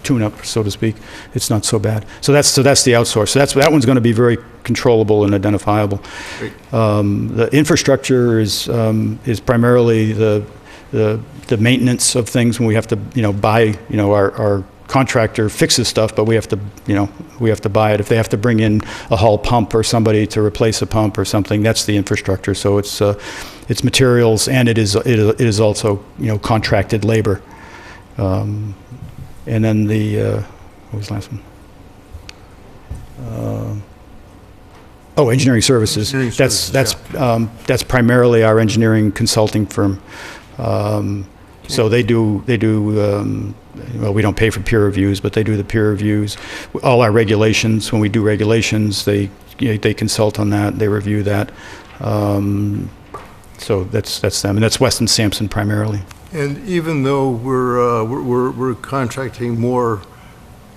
tune-up, so to speak, it's not so bad. So that's the outsource. So that one's going to be very controllable and identifiable. Great. The infrastructure is primarily the maintenance of things when we have to buy. Our contractor fixes stuff, but we have to buy it. If they have to bring in a hull pump or somebody to replace a pump or something, that's the infrastructure. So it's materials, and it is also contracted labor. And then what was the last one? Engineering services. Engineering services, That's primarily our engineering consulting firm. So they do. Well, we don't pay for peer reviews, but they do the peer reviews. All our regulations. When we do regulations, they consult on that. They review that. So that's them, and that's Weston Sampson primarily. And even though we're contracting more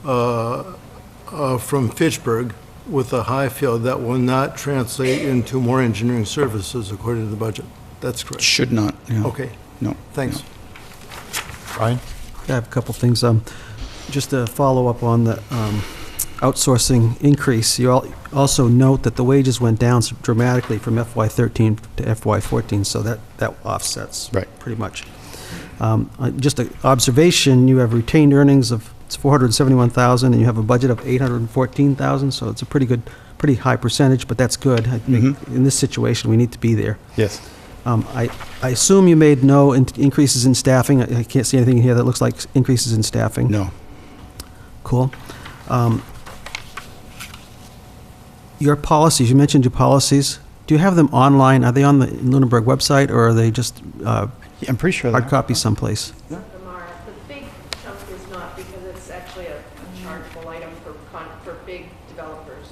from Fitchburg with the Highfield, that will not translate into more engineering services according to the budget. That's correct. Should not. Yeah. Okay. No. Thanks. Brian? I have a couple things. Just to follow up on the outsourcing increase, you also note that the wages went down dramatically from FY13 to FY14, so that offsets pretty much. Just an observation, you have retained earnings of $471,000, and you have a budget of $814,000, so it's a pretty high percentage, but that's good. I think in this situation, we need to be there. Yes. I assume you made no increases in staffing. I can't see anything here that looks like increases in staffing. No. Cool. Your policies, you mentioned your policies. Do you have them online? Are they on the Lunenburg website, or are they just I'm pretty sure hard copy someplace? Some of them are. The big chunk is not, because it's actually a chargeable item for big developers.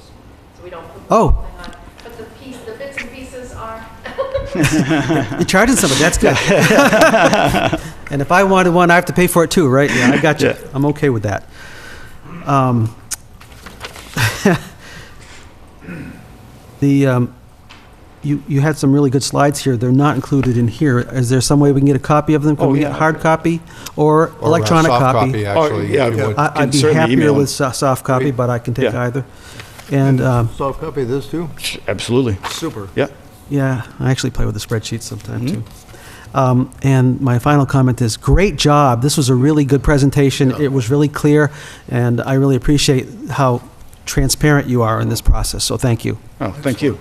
So we don't put Oh. on. But the bits and pieces are. You're charging somebody, that's good. And if I wanted one, I have to pay for it too, right? Yeah, I got you. Yeah. I'm okay with that. You had some really good slides here. They're not included in here. Is there some way we can get a copy of them? Can we get hard copy or electronic soft copy? actually, yeah, if you would. I'd be certainly happier email with soft copy, but I can take Yeah. either. And Soft copy of this too? Absolutely. Super. Yeah. yeah, I actually play with the spreadsheets sometimes too. And my final comment is, great job. This was a really good presentation. It was really clear, and I really appreciate how transparent you are in this process, so thank you. Oh, thank you.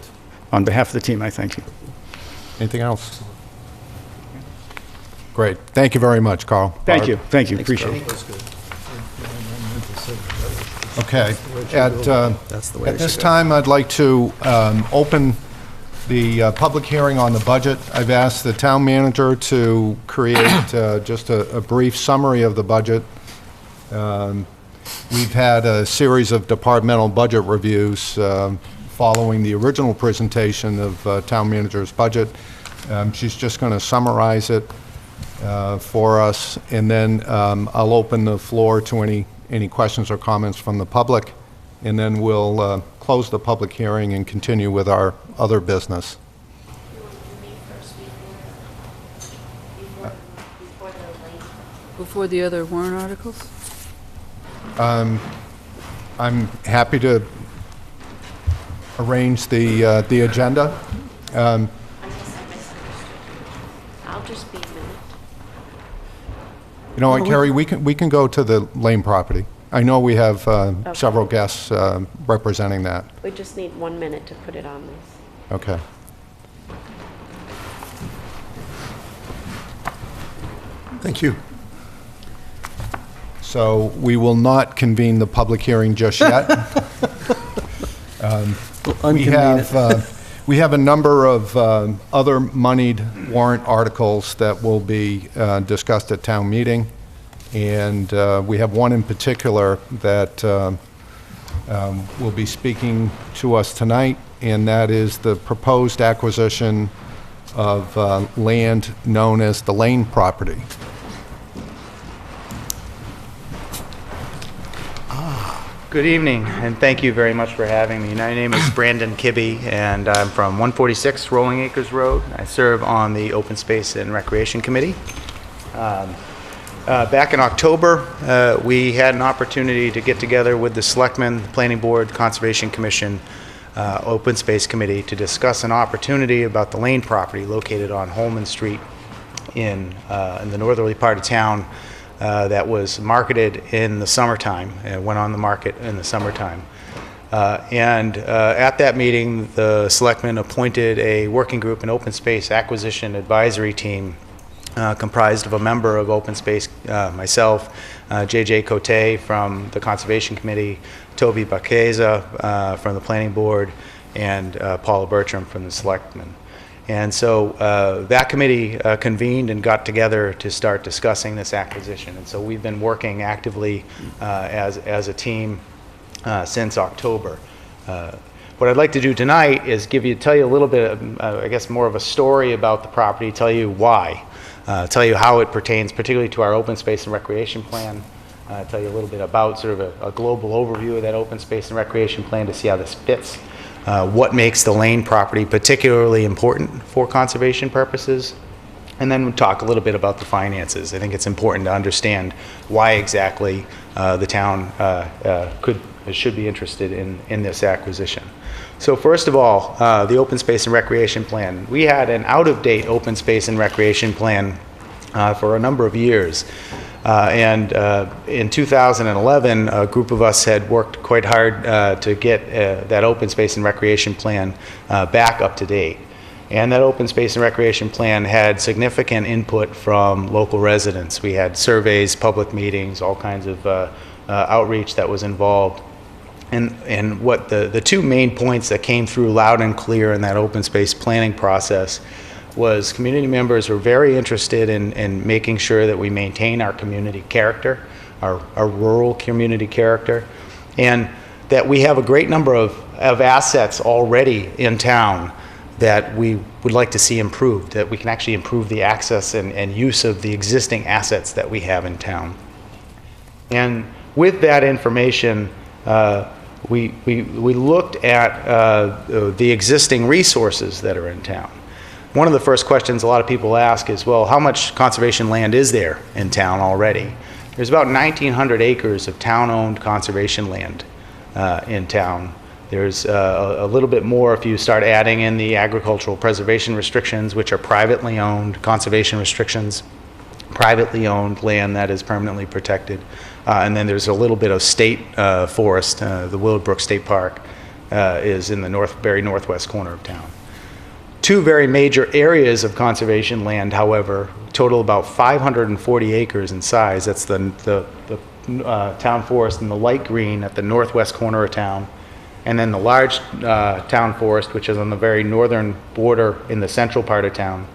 On behalf of the team, I thank you. Anything else? Great. Thank you very much, Carl. Thank you. Thank you. Appreciate it. Okay. That's the way At it this should go. time, I'd like to open the public hearing on the budget. I've asked the town manager to create just a brief summary of the budget. We've had a series of departmental budget reviews following the original presentation of town manager's budget. She's just going to summarize it for us, and then I'll open the floor to any questions or comments from the public, and then we'll close the public hearing and continue with our other business. Before the other warrant articles? I'm happy to arrange the agenda. I'll just be a minute. You know what, Carrie, we can go to the Lane property. I know we have several guests representing that. We just need 1 minute to put it on this. Okay. Thank you. So we will not convene the public hearing just yet. We have a number of other moneyed warrant articles that will be discussed at town meeting, and we have one in particular that will be speaking to us tonight, and that is the proposed acquisition of land known as the Lane property. Good evening, and thank you very much for having me. My name is Brandon Kibbe, and I'm from 146 Rolling Acres Road. I serve on the Open Space and Recreation Committee. Back in October, we had an opportunity to get together with the Selectmen, the Planning Board, Conservation Commission, Open Space Committee to discuss an opportunity about the Lane property located on Holman Street in the northerly part of town. That was marketed in the summertime, and went on the market in the summertime. At that meeting, the selectmen appointed a working group, an open space acquisition advisory team comprised of a member of Open Space, myself, J.J. Cote from the Conservation Committee, Toby Baqueza from the Planning Board, and Paula Bertram from the Selectmen. And so that committee convened and got together to start discussing this acquisition. And so we've been working actively as a team since October. What I'd like to do tonight is tell you a little bit, I guess, more of a story about the property, tell you why, tell you how it pertains particularly to our open space and recreation plan, tell you a little bit about sort of a global overview of that open space and recreation plan to see how this fits. What makes the Lane property particularly important for conservation purposes, and then we'll talk a little bit about the finances. I think it's important to understand why exactly the town should be interested in this acquisition. So first of all, the open space and recreation plan. We had an out-of-date open space and recreation plan for a number of years. In 2011, a group of us had worked quite hard to get that open space and recreation plan back up to date. And that open space and recreation plan had significant input from local residents. We had surveys, public meetings, all kinds of outreach that was involved. And what the two main points that came through loud and clear in that open space planning process was community members were very interested in making sure that we maintain our community character, our rural community character, and that we have a great number of assets already in town that we would like to see improved, that we can actually improve the access and use of the existing assets that we have in town. And with that information, we looked at the existing resources that are in town. One of the first questions a lot of people ask is, well, how much conservation land is there in town already? There's about 1,900 acres of town-owned conservation land in town. There's a little bit more if you start adding in the agricultural preservation restrictions, which are privately owned conservation restrictions, privately owned land that is permanently protected. And then there's a little bit of state forest. The Willowbrook State Park is in the very northwest corner of town. Two very major areas of conservation land, however, total about 540 acres in size. That's the town forest in the light green at the northwest corner of town, and then the large town forest, which is on the very northern border in the central part of town,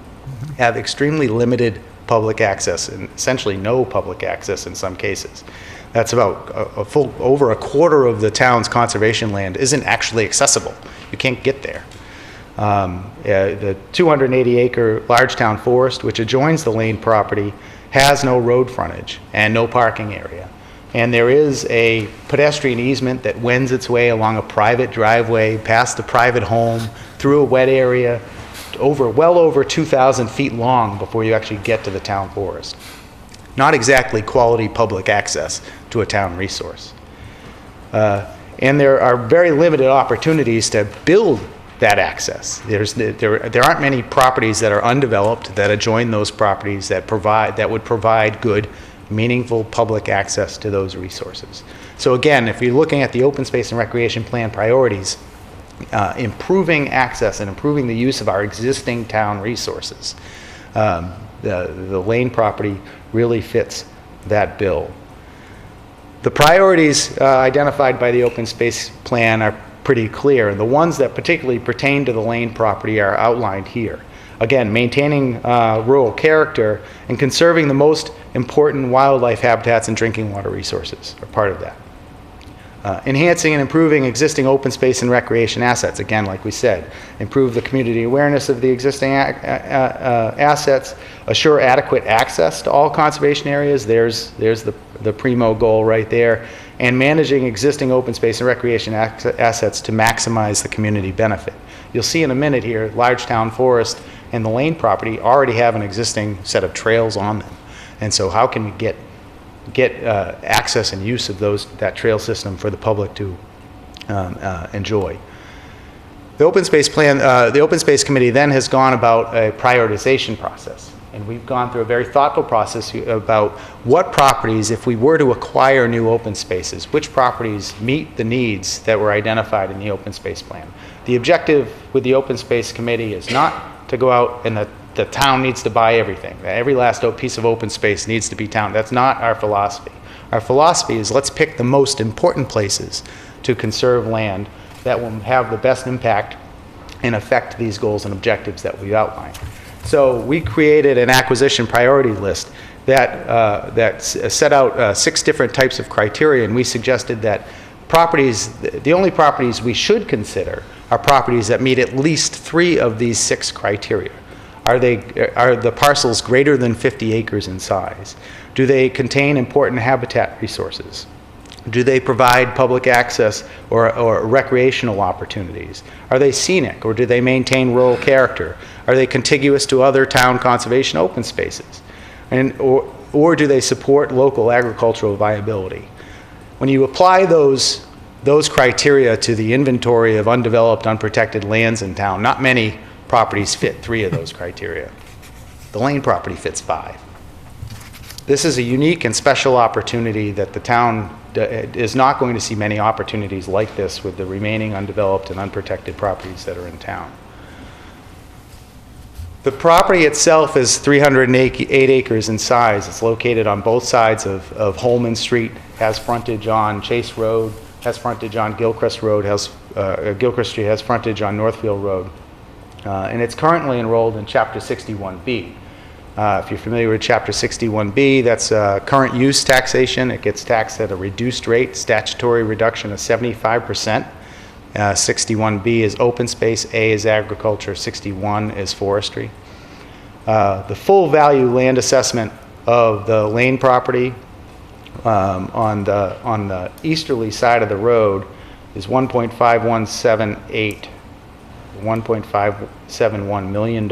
have extremely limited public access, and essentially no public access in some cases. That's about over a quarter of the town's conservation land isn't actually accessible. You can't get there. The 280-acre large town forest, which adjoins the Lane property, has no road frontage and no parking area. And there is a pedestrian easement that wends its way along a private driveway, past the private home, through a wet area, well over 2,000 feet long before you actually get to the town forest. Not exactly quality public access to a town resource. And there are very limited opportunities to build that access. There aren't many properties that are undeveloped that adjoin those properties that would provide good, meaningful public access to those resources. So again, if you're looking at the open space and recreation plan priorities, improving access and improving the use of our existing town resources, the Lane property really fits that bill. The priorities identified by the open space plan are pretty clear, and the ones that particularly pertain to the Lane property are outlined here. Again, maintaining rural character and conserving the most important wildlife habitats and drinking water resources are part of that. Enhancing and improving existing open space and recreation assets. Again, like we said, improve the community awareness of the existing assets, assure adequate access to all conservation areas. There's the primo goal right there. And managing existing open space and recreation assets to maximize the community benefit. You'll see in a minute here, Large Town Forest and the Lane property already have an existing set of trails on them. And so how can we get access and use of that trail system for the public to enjoy? The open space plan, the open space committee then has gone about a prioritization process. And we've gone through a very thoughtful process about what properties, if we were to acquire new open spaces, which properties meet the needs that were identified in the open space plan. The objective with the open space committee is not to go out and the town needs to buy everything. Every last piece of open space needs to be town. That's not our philosophy. Our philosophy is let's pick the most important places to conserve land that will have the best impact and affect these goals and objectives that we outlined. So we created an acquisition priority list that set out 6 different types of criteria, and we suggested that the only properties we should consider are properties that meet at least 3 of these 6 criteria. Are the parcels greater than 50 acres in size? Do they contain important habitat resources? Do they provide public access or recreational opportunities? Are they scenic, or do they maintain rural character? Are they contiguous to other town conservation open spaces? Or do they support local agricultural viability? When you apply those criteria to the inventory of undeveloped, unprotected lands in town, not many properties fit 3 of those criteria. The Lane property fits 5. This is a unique and special opportunity that the town is not going to see many opportunities like this with the remaining undeveloped and unprotected properties that are in town. The property itself is 308 acres in size. It's located on both sides of Holman Street, has frontage on Chase Road, has frontage on Gilchrist Road, Gilchrist Street has frontage on Northfield Road. And it's currently enrolled in Chapter 61B. If you're familiar with Chapter 61B, that's current use taxation. It gets taxed at a reduced rate, statutory reduction of 75%. 61B is open space, A is agriculture, 61 is forestry. The full value land assessment of the Lane property on the easterly side of the road is $1.571 million.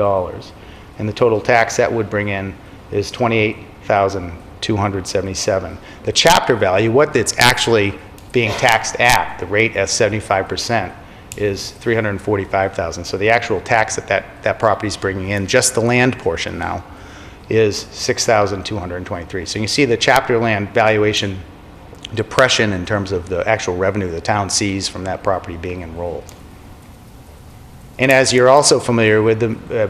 And the total tax that would bring in is $28,277. The chapter value, what it's actually being taxed at, the rate as 75%, is $345,000. So the actual tax that property is bringing in, just the land portion now, is $6,223. So you see the chapter land valuation depression in terms of the actual revenue the town sees from that property being enrolled. And as you're also familiar with,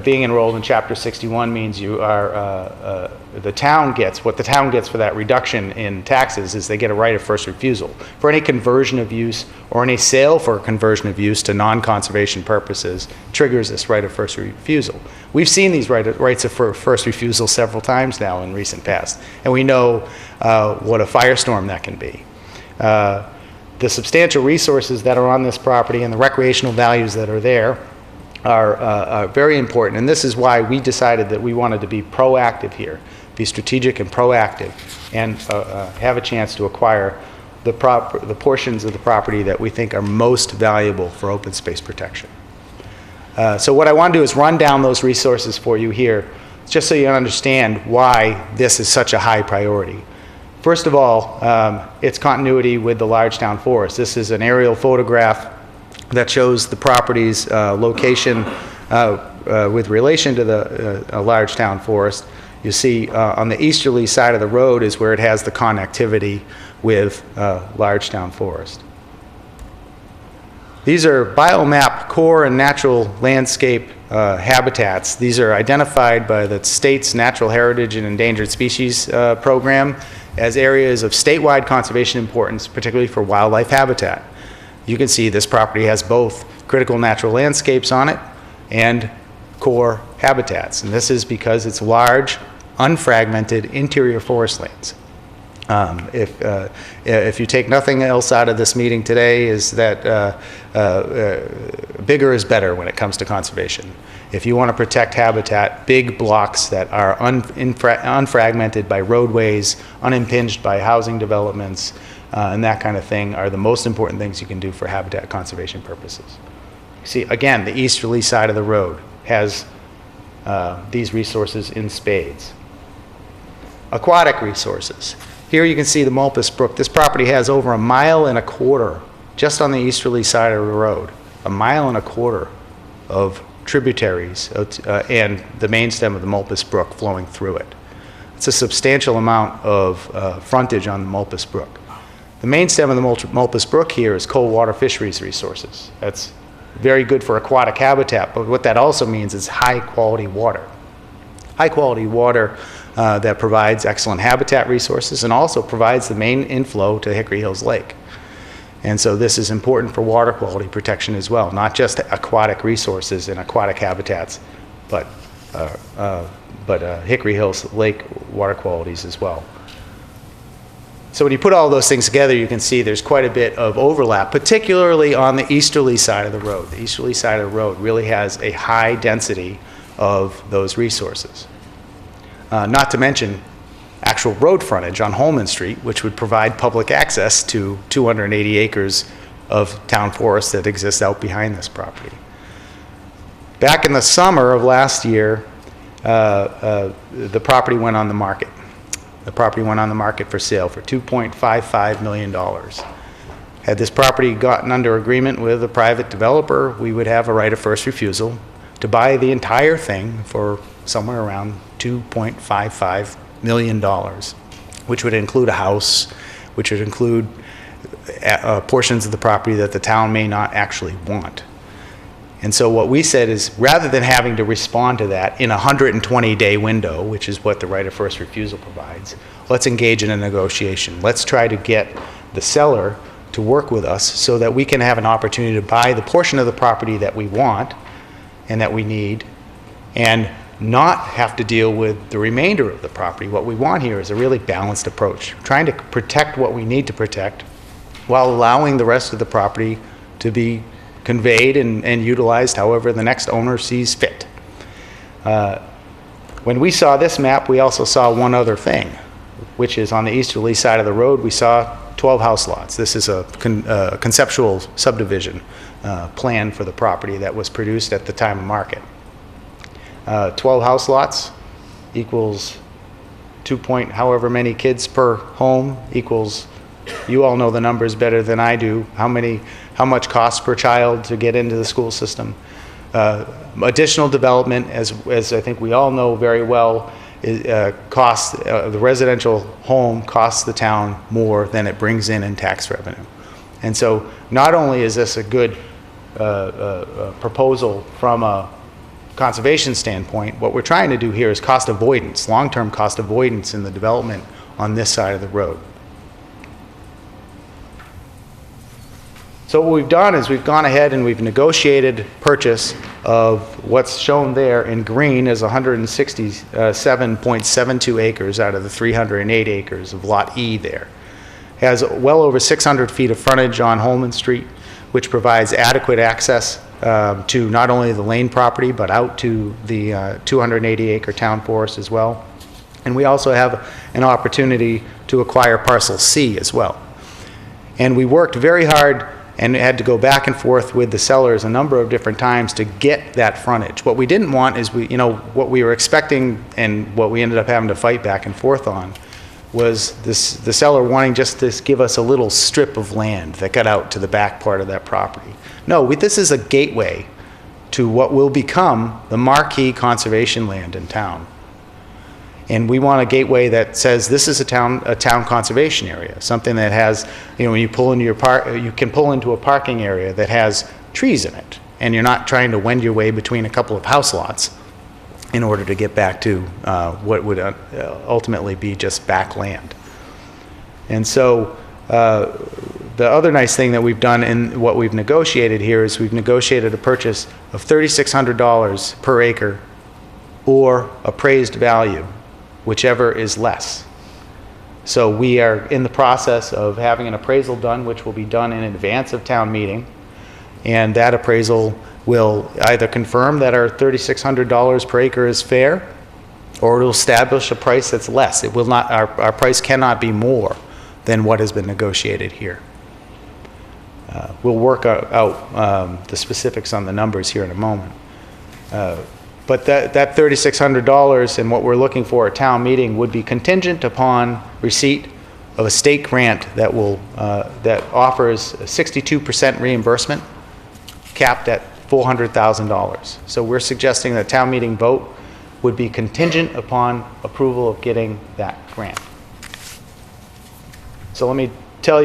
being enrolled in Chapter 61 means you are, the town gets, what the town gets for that reduction in taxes is they get a right of first refusal. For any conversion of use or any sale for a conversion of use to non-conservation purposes triggers this right of first refusal. We've seen these rights of first refusal several times now in recent past, and we know what a firestorm that can be. The substantial resources that are on this property and the recreational values that are there are very important, and this is why we decided that we wanted to be proactive here, be strategic and proactive, and have a chance to acquire the portions of the property that we think are most valuable for open space protection. So what I want to do is run down those resources for you here, just so you understand why this is such a high priority. First of all, its continuity with the Large-Town Forest. This is an aerial photograph that shows the property's location with relation to the Large-Town Forest. You see on the easterly side of the road is where it has the connectivity with Large-Town Forest. These are biomap core and natural landscape habitats. These are identified by the state's Natural Heritage and Endangered Species Program as areas of statewide conservation importance, particularly for wildlife habitat. You can see this property has both critical natural landscapes on it and core habitats. And this is because it's large, unfragmented interior forest lands. If you take nothing else out of this meeting today, is that bigger is better when it comes to conservation. If you want to protect habitat, big blocks that are unfragmented by roadways, unimpinged by housing developments, and that kind of thing are the most important things you can do for habitat conservation purposes. See, again, the easterly side of the road has these resources in spades. Aquatic resources. Here you can see the Mulpus Brook. This property has over 1.25 miles just on the easterly side of the road. 1.25 miles of tributaries and the main stem of the Mulpus Brook flowing through it. It's a substantial amount of frontage on the Mulpus Brook. The main stem of the Mulpus Brook here is cold water fisheries resources. That's very good for aquatic habitat, but what that also means is high quality water. High quality water that provides excellent habitat resources and also provides the main inflow to Hickory Hills Lake. And so this is important for water quality protection as well, not just aquatic resources and aquatic habitats, but Hickory Hills Lake water qualities as well. So when you put all those things together, you can see there's quite a bit of overlap, particularly on the easterly side of the road. The easterly side of the road really has a high density of those resources. Not to mention actual road frontage on Holman Street, which would provide public access to 280 acres of town forest that exists out behind this property. Back in the summer of last year, the property went on the market. The property went on the market for sale for $2.55 million. Had this property gotten under agreement with a private developer, we would have a right of first refusal to buy the entire thing for somewhere around $2.55 million, which would include a house, which would include portions of the property that the town may not actually want. And so what we said is, rather than having to respond to that in a 120-day window, which is what the right of first refusal provides, let's engage in a negotiation. Let's try to get the seller to work with us so that we can have an opportunity to buy the portion of the property that we want and that we need, and not have to deal with the remainder of the property. What we want here is a really balanced approach, trying to protect what we need to protect while allowing the rest of the property to be conveyed and utilized however the next owner sees fit. When we saw this map, we also saw one other thing, which is on the easterly side of the road, we saw 12 house lots. This is a conceptual subdivision plan for the property that was produced at the time of market. 12 house lots equals 2 point however many kids per home equals, you all know the numbers better than I do, how much cost per child to get into the school system. Additional development, as I think we all know very well, the residential home costs the town more than it brings in tax revenue. And so not only is this a good proposal from a conservation standpoint, what we're trying to do here is cost avoidance, long-term cost avoidance in the development on this side of the road. So what we've done is we've gone ahead and we've negotiated purchase of what's shown there in green as 167.72 acres out of the 308 acres of Lot E there. It has well over 600 feet of frontage on Holman Street, which provides adequate access to not only the Lane property, but out to the 280-acre town forest as well. And we also have an opportunity to acquire parcel C as well. And we worked very hard and had to go back and forth with the sellers a number of different times to get that frontage. What we didn't want is what we were expecting and what we ended up having to fight back and forth on was the seller wanting just to give us a little strip of land that got out to the back part of that property. No, this is a gateway to what will become the marquee conservation land in town. And we want a gateway that says this is a town conservation area, something that has, when you pull into you can pull into a parking area that has trees in it, and you're not trying to wend your way between a couple of house lots in order to get back to what would ultimately be just back land. And so the other nice thing that we've done and what we've negotiated here is we've negotiated a purchase of $3,600 per acre or appraised value, whichever is less. So we are in the process of having an appraisal done, which will be done in advance of town meeting, and that appraisal will either confirm that our $3,600 per acre is fair, or it will establish a price that's less. It will not. Our price cannot be more than what has been negotiated here. We'll work out the specifics on the numbers here in a moment. But that $3,600 and what we're looking for at town meeting would be contingent upon receipt of a state grant that will that offers a 62% reimbursement, capped at $400,000. So we're suggesting that town meeting vote would be contingent upon approval of getting that grant. So let me show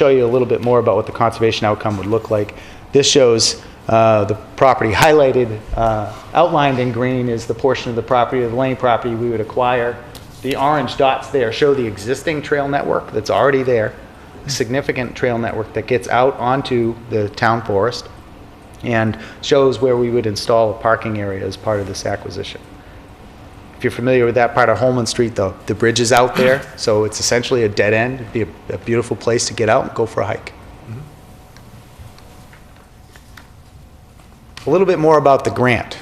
you a little bit more about what the conservation outcome would look like. This shows the property highlighted, outlined in green is the portion of the property, the Lane property we would acquire. The orange dots there show the existing trail network that's already there, a significant trail network that gets out onto the town forest, and shows where we would install a parking area as part of this acquisition. If you're familiar with that part of Holman Street, the bridge is out there, so it's essentially a dead end. It'd be a beautiful place to get out and go for a hike. A little bit more about the grant.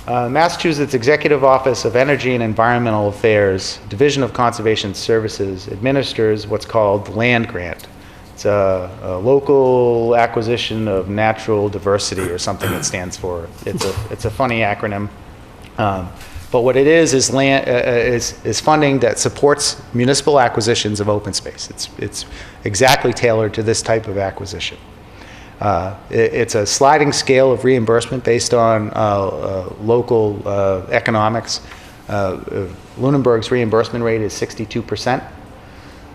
Massachusetts Executive Office of Energy and Environmental Affairs, Division of Conservation Services, administers what's called the land grant. It's a local acquisition of natural diversity, or something it stands for. It's a funny acronym. But what it is land is funding that supports municipal acquisitions of open space. It's exactly tailored to this type of acquisition. It's a sliding scale of reimbursement based on local economics. Lunenburg's reimbursement rate is 62%.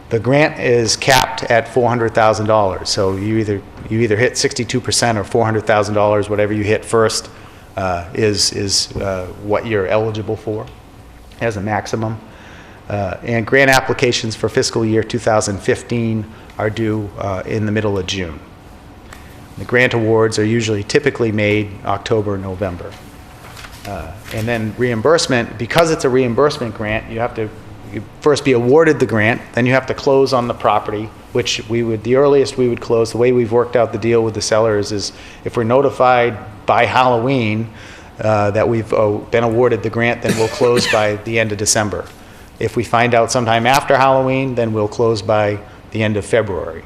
The grant is capped at $400,000. So you either hit 62% or $400,000, whatever you hit first is what you're eligible for as a maximum. And grant applications for fiscal year 2015 are due in the middle of June. The grant awards are typically made October, November. And then reimbursement, because it's a reimbursement grant, you first be awarded the grant, then you have to close on the property, which the earliest we would close, the way we've worked out the deal with the sellers is if we're notified by Halloween that we've been awarded the grant, then we'll close by the end of December. If we find out sometime after Halloween, then we'll close by the end of February.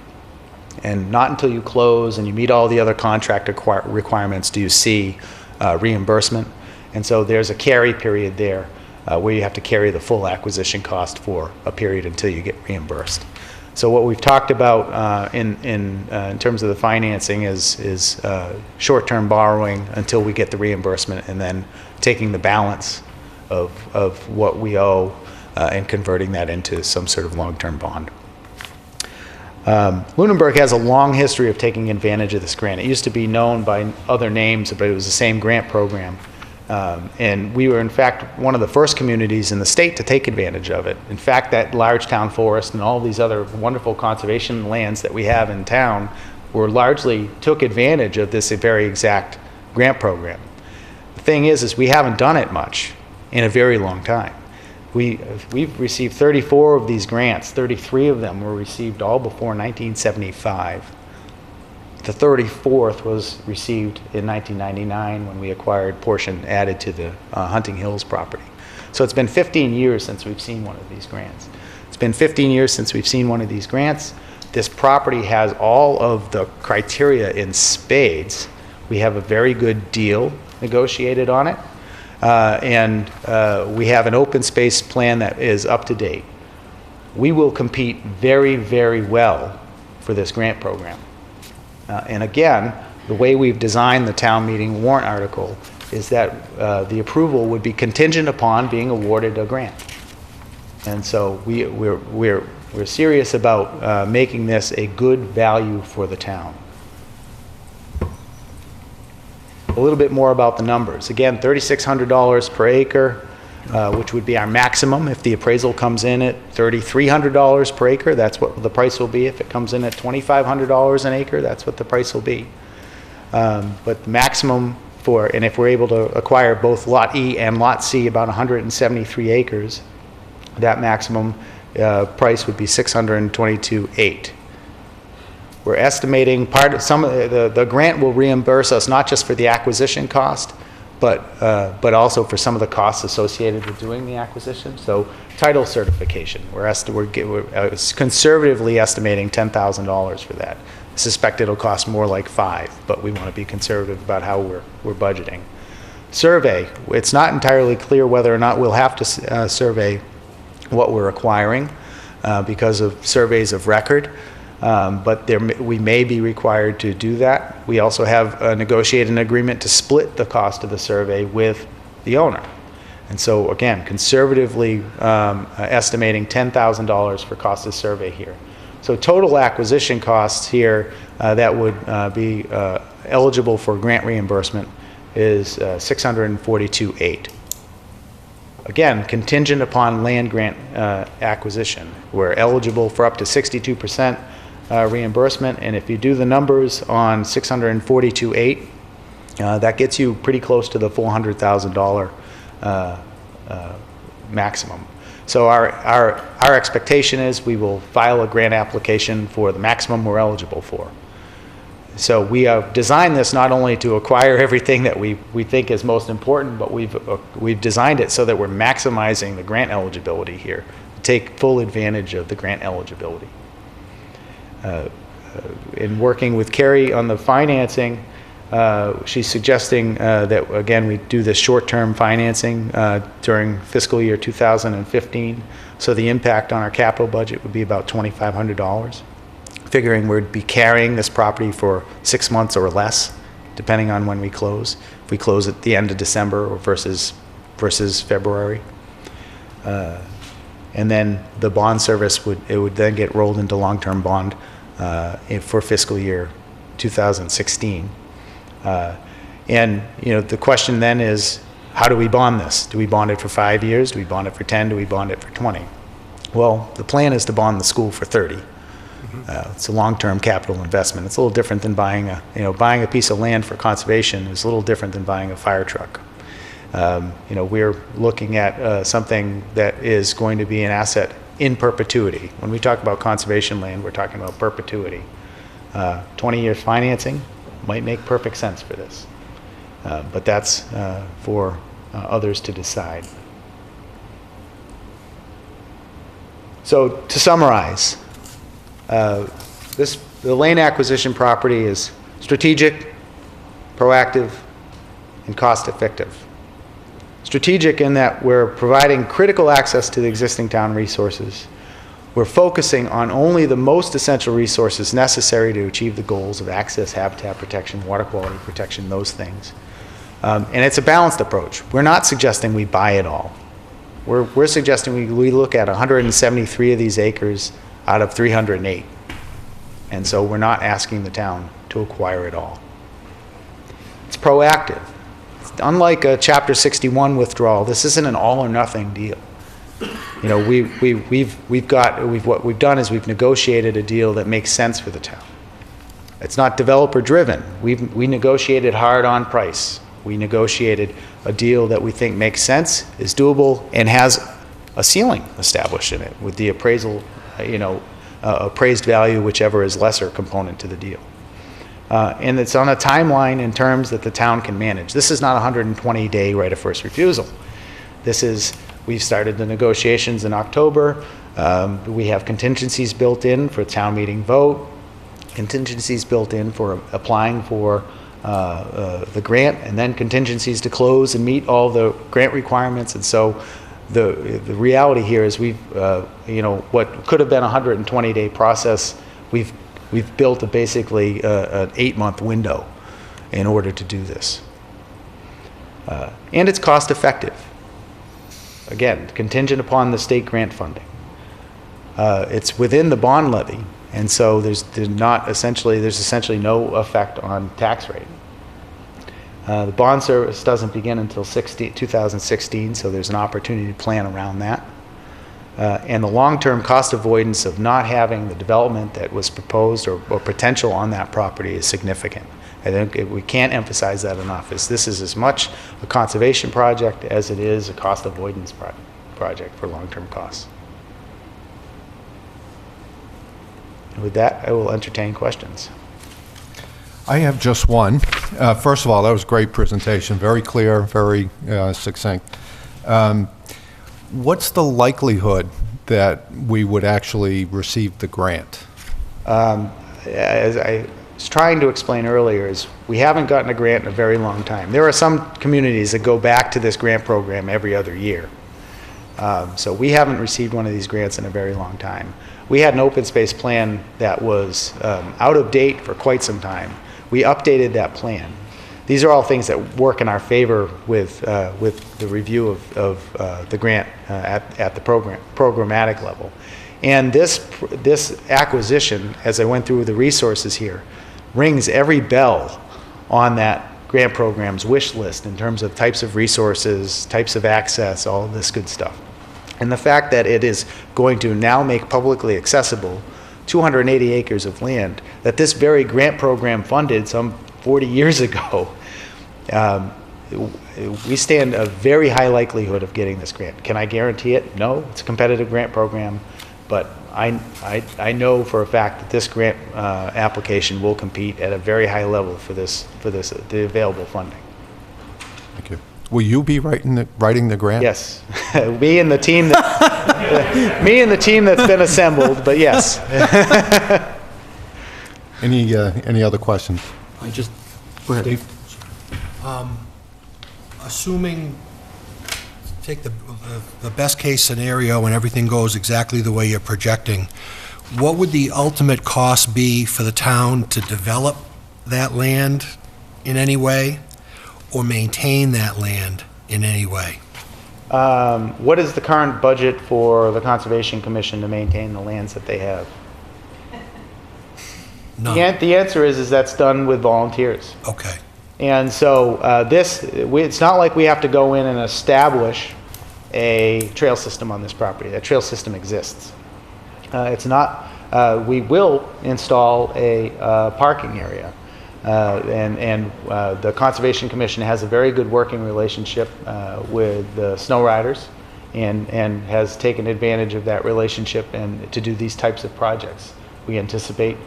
And not until you close and you meet all the other contract requirements do you see reimbursement. And so there's a carry period there where you have to carry the full acquisition cost for a period until you get reimbursed. So what we've talked about in terms of the financing is short-term borrowing until we get the reimbursement, and then taking the balance of what we owe and converting that into some sort of long-term bond. Lunenburg has a long history of taking advantage of this grant. It used to be known by other names, but it was the same grant program. And we were, in fact, one of the first communities in the state to take advantage of it. In fact, that large town forest and all these other wonderful conservation lands that we have in town largely took advantage of this very exact grant program. The thing is we haven't done it much in a very long time. We've received 34 of these grants. 33 of them were received all before 1975. The 34th was received in 1999 when we acquired portion added to the Hunting Hills property. So it's been 15 years since we've seen one of these grants. It's been 15 years since we've seen one of these grants. This property has all of the criteria in spades. We have a very good deal negotiated on it. and we have an open space plan that is up to date, we will compete very, very well for this grant program. And again, the way we've designed the town meeting warrant article is that the approval would be contingent upon being awarded a grant. And so we're serious about making this a good value for the town. A little bit more about the numbers. Again, $3,600 per acre, which would be our maximum. If the appraisal comes in at $3,300 per acre, that's what the price will be. If it comes in at $2,500 an acre, that's what the price will be. But the maximum and if we're able to acquire both Lot E and Lot C, about 173 acres, that maximum price would be $622,800. We're estimating the grant will reimburse us not just for the acquisition cost, but also for some of the costs associated with doing the acquisition. So title certification, we're conservatively estimating $10,000 for that. I suspect it'll cost more like $5,000, but we want to be conservative about how we're budgeting. Survey, it's not entirely clear whether or not we'll have to survey what we're acquiring because of surveys of record, but we may be required to do that. We also have negotiated an agreement to split the cost of the survey with the owner. And so again, conservatively estimating $10,000 for cost of survey here. So total acquisition costs here that would be eligible for grant reimbursement is $642,800. Again, contingent upon land grant acquisition. We're eligible for up to 62% reimbursement, and if you do the numbers on $642,800, that gets you pretty close to the $400,000 maximum. So our expectation is we will file a grant application for the maximum we're eligible for. So we have designed this not only to acquire everything that we think is most important, but we've designed it so that we're maximizing the grant eligibility here, to take full advantage of the grant eligibility. In working with Carrie on the financing, she's suggesting that, again, we do this short-term financing during fiscal year 2015. So the impact on our capital budget would be about $2,500. Figuring we'd be carrying this property for 6 months or less, depending on when we close. If we close at the end of December or versus February. And then the bond service would then get rolled into long-term bond for fiscal year 2016. And the question then is, how do we bond this? Do we bond it for 5 years? Do we bond it for 10? Do we bond it for 20? Well, the plan is to bond the school for 30. It's a long-term capital investment. It's a little different than buying a piece of land for conservation is a little different than buying a fire truck. We're looking at something that is going to be an asset in perpetuity. When we talk about conservation land, we're talking about perpetuity. 20 years financing might make perfect sense for this, but that's for others to decide. So to summarize, the Lane acquisition property is strategic, proactive, and cost-effective. Strategic in that we're providing critical access to the existing town resources. We're focusing on only the most essential resources necessary to achieve the goals of access, habitat protection, water quality protection, those things. And it's a balanced approach. We're not suggesting we buy it all. We're suggesting we look at 173 of these acres out of 308. And so we're not asking the town to acquire it all. It's proactive. Unlike a Chapter 61 withdrawal, this isn't an all or nothing deal. What we've done is we've negotiated a deal that makes sense for the town. It's not developer driven. We negotiated hard on price. We negotiated a deal that we think makes sense, is doable, and has a ceiling established in it with the appraisal, appraised value, whichever is lesser component to the deal. And it's on a timeline in terms that the town can manage. This is not a 120-day right of first refusal. We've started the negotiations in October. We have contingencies built in for a town meeting vote, contingencies built in for applying for the grant, and then contingencies to close and meet all the grant requirements. And so the reality here is we've, what could have been a 120-day process, we've built basically an 8-month window in order to do this. And it's cost effective. Again, contingent upon the state grant funding. It's within the bond levy, and so there's essentially no effect on tax rate. The bond service doesn't begin until 2016, so there's an opportunity to plan around that. And the long-term cost avoidance of not having the development that was proposed or potential on that property is significant. I think we can't emphasize that enough. This is as much a conservation project as it is a cost avoidance project for long-term costs. And with that, I will entertain questions. I have just one. First of all, that was a great presentation, very clear, very succinct. What's the likelihood that we would actually receive the grant? As I was trying to explain earlier, is we haven't gotten a grant in a very long time. There are some communities that go back to this grant program every other year. So we haven't received one of these grants in a very long time. We had an open space plan that was out of date for quite some time. We updated that plan. These are all things that work in our favor with the review of the grant at the programmatic level. And this acquisition, as I went through the resources here, rings every bell on that grant program's wish list in terms of types of resources, types of access, all of this good stuff. And the fact that it is going to now make publicly accessible 280 acres of land that this very grant program funded some 40 years ago, we stand a very high likelihood of getting this grant. Can I guarantee it? No, it's a competitive grant program, but I know for a fact that this grant application will compete at a very high level for the available funding. Thank you. Will you be writing the grant? Yes, me and the team that's been assembled. But yes. Any other questions? Go ahead. Steve? Assuming, take the best case scenario and everything goes exactly the way you're projecting, what would the ultimate cost be for the town to develop that land in any way or maintain that land in any way? What is the current budget for the Conservation Commission to maintain the lands that they have? None. The answer is that's done with volunteers. Okay. And so it's not like we have to go in and establish a trail system on this property. That trail system exists. It's not. We will install a parking area, and the Conservation Commission has a very good working relationship with the snow riders, and has taken advantage of that relationship and to do these types of projects. We anticipate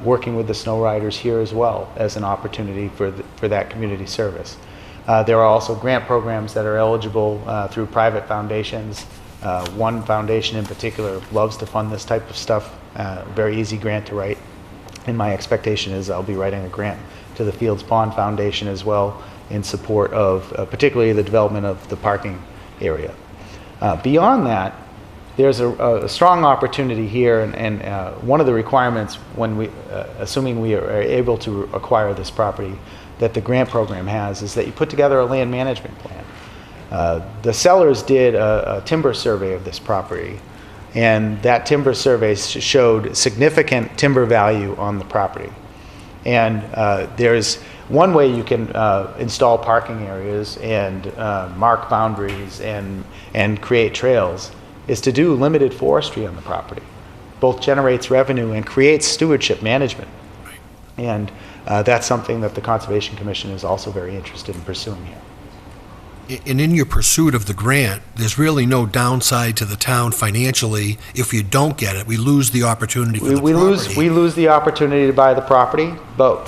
working with the snow riders here as well as an opportunity for that community service. There are also grant programs that are eligible through private foundations. One foundation in particular loves to fund this type of stuff. Very easy grant to write. And my expectation is I'll be writing a grant to the Fields Pond Foundation as well in support of particularly the development of the parking area. Beyond that, there's a strong opportunity here, and one of the requirements when assuming we are able to acquire this property that the grant program has is that you put together a land management plan. The sellers did a timber survey of this property, and that timber survey showed significant timber value on the property. And there's one way you can install parking areas and mark boundaries and create trails is to do limited forestry on the property. Both generates revenue and creates stewardship management. And that's something that the Conservation Commission is also very interested in pursuing here. And in your pursuit of the grant, there's really no downside to the town financially. If you don't get it, we lose the opportunity for the property. We lose the opportunity to buy the property, but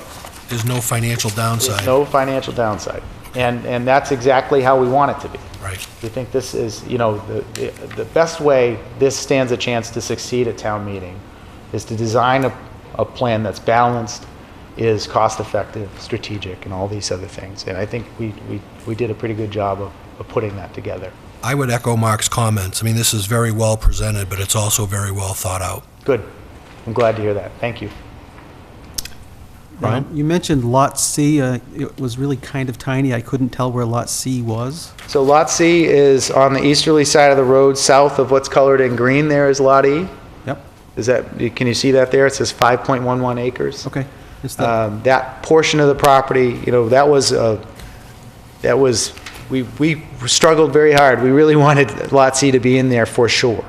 There's no financial downside. there's no financial downside. And that's exactly how we want it to be. Right. We think this is, the best way this stands a chance to succeed at town meeting is to design a plan that's balanced, is cost-effective, strategic, and all these other things. And I think we did a pretty good job of putting that together. I would echo Mark's comments. I mean, this is very well presented, but it's also very well thought out. Good. I'm glad to hear that. Thank you. Brian? You mentioned Lot C. It was really kind of tiny. I couldn't tell where Lot C was. So Lot C is on the easterly side of the road, south of what's colored in green there is Lot E. Yep. Can you see that there? It says 5.11 acres. Okay. It's that. That portion of the property, we struggled very hard. We really wanted Lot C to be in there for sure.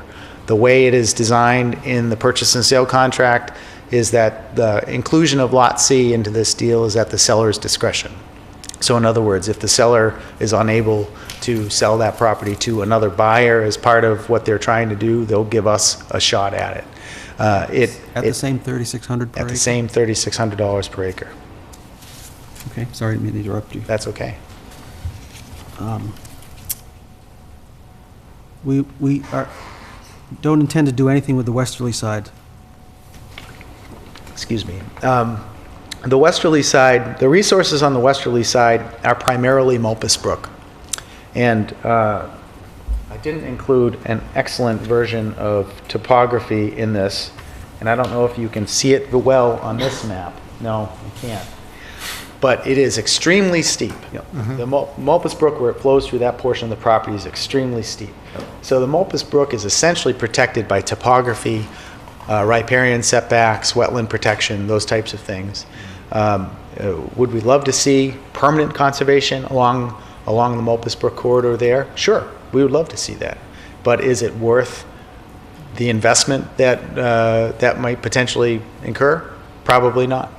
The way it is designed in the purchase and sale contract is that the inclusion of Lot C into this deal is at the seller's discretion. So in other words, if the seller is unable to sell that property to another buyer as part of what they're trying to do, they'll give us a shot at it. At the same $3,600 per acre? At the same $3,600 per acre. Okay, sorry, I didn't mean to interrupt you. That's okay. We don't intend to do anything with the westerly side. Excuse me. The westerly side, the resources on the westerly side are primarily Mulpus Brook. And I didn't include an excellent version of topography in this, and I don't know if you can see it well on this map. No, you can't. But it is extremely steep. The Mulpus Brook, where it flows through that portion of the property, is extremely steep. So the Mulpus Brook is essentially protected by topography, riparian setbacks, wetland protection, those types of things. Would we love to see permanent conservation along the Mulpus Brook corridor there? Sure, we would love to see that. But is it worth the investment that that might potentially incur? Probably not.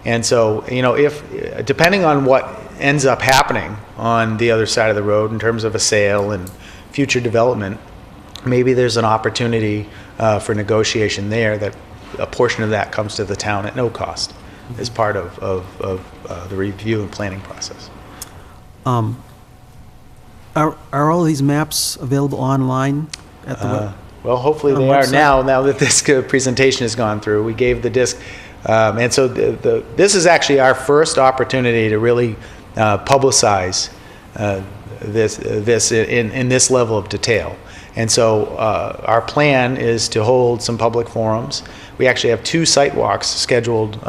And so, if depending on what ends up happening on the other side of the road in terms of a sale and future development, maybe there's an opportunity for negotiation there that a portion of that comes to the town at no cost as part of the review and planning process. Are all these maps available online at the web? Well, hopefully On they the are website? now that this presentation has gone through. We gave the disc, and so this is actually our first opportunity to really publicize this in this level of detail. And so our plan is to hold some public forums. We actually have 2 site walks scheduled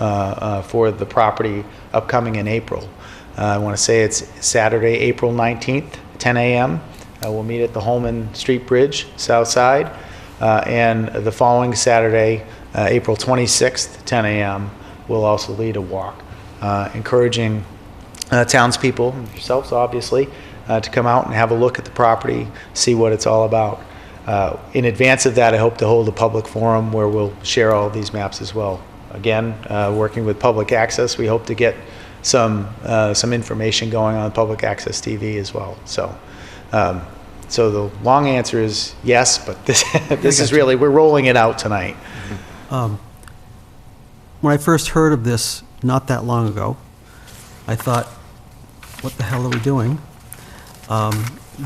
for the property upcoming in April. I want to say it's Saturday, April 19th, 10 a.m. We'll meet at the Holman Street Bridge, south side. And the following Saturday, April 26th, 10 a.m., we'll also lead a walk, encouraging townspeople, yourselves obviously, to come out and have a look at the property, see what it's all about. In advance of that, I hope to hold a public forum where we'll share all of these maps as well. Again, working with public access, we hope to get some information going on public access TV as well. So the long answer is yes, but this is really, we're rolling it out tonight. When I first heard of this not that long ago, I thought, what the hell are we doing?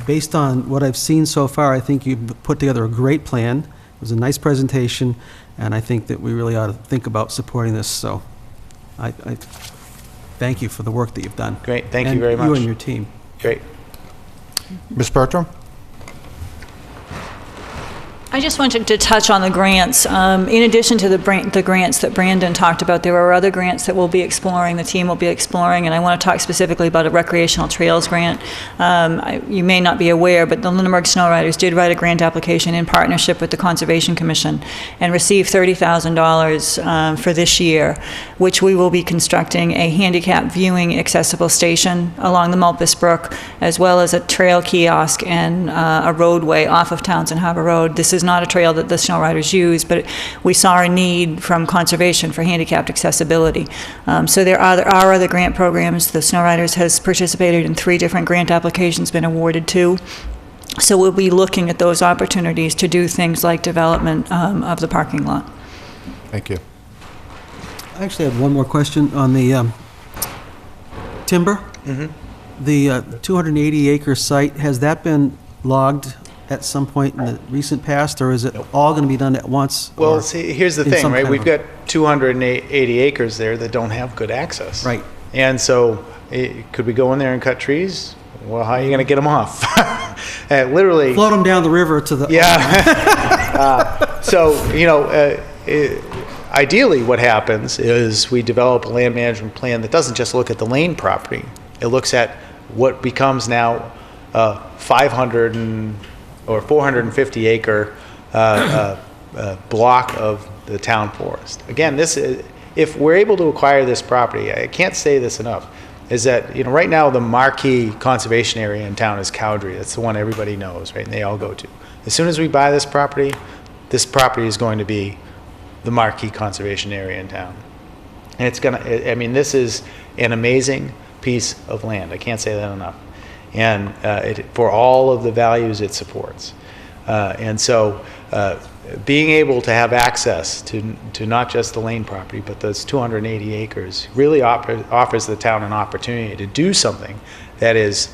Based on what I've seen so far, I think you've put together a great plan. It was a nice presentation, and I think that we really ought to think about supporting this. So I thank you for the work that you've done. Great, thank you very much. You and your team. Great. Ms. Bertram? I just wanted to touch on the grants. In addition to the grants that Brandon talked about, there are other grants that we'll be exploring, the team will be exploring, and I want to talk specifically about a recreational trails grant. You may not be aware, but the Lunenburg Snow Riders did write a grant application in partnership with the Conservation Commission and received $30,000 for this year, which we will be constructing a handicap viewing accessible station along the Mulpus Brook, as well as a trail kiosk and a roadway off of Townsend Harbor Road. This is not a trail that the snow riders use, but we saw a need from conservation for handicapped accessibility. So there are other grant programs. The snow riders has participated in 3 different grant applications, been awarded 2. So we'll be looking at those opportunities to do things like development of the parking lot. Thank you. I actually have one more question on the timber. The 280-acre site, has that been logged at some point in the recent past, or is it all going to be done at once? Well, or see, here's the in thing, some right? kind We've of got 280 acres there that don't have good access. Right. And so, could we go in there and cut trees? Well, how are you going to get them off? Literally. Float them down the river to the... Yeah. So, ideally what happens is we develop a land management plan that doesn't just look at the Lane property. It looks at what becomes now 500 or 450 acre block of the town forest. Again, this is, if we're able to acquire this property, I can't say this enough, is that, right now the marquee conservation area in town is Cowdrey. That's the one everybody knows, right? And they all go to. As soon as we buy this property is going to be the marquee conservation area in town. And it's gonna, this is an amazing piece of land. I can't say that enough. And for all of the values it supports. And so being able to have access to not just the Lane property, but those 280 acres really offers the town an opportunity to do something that is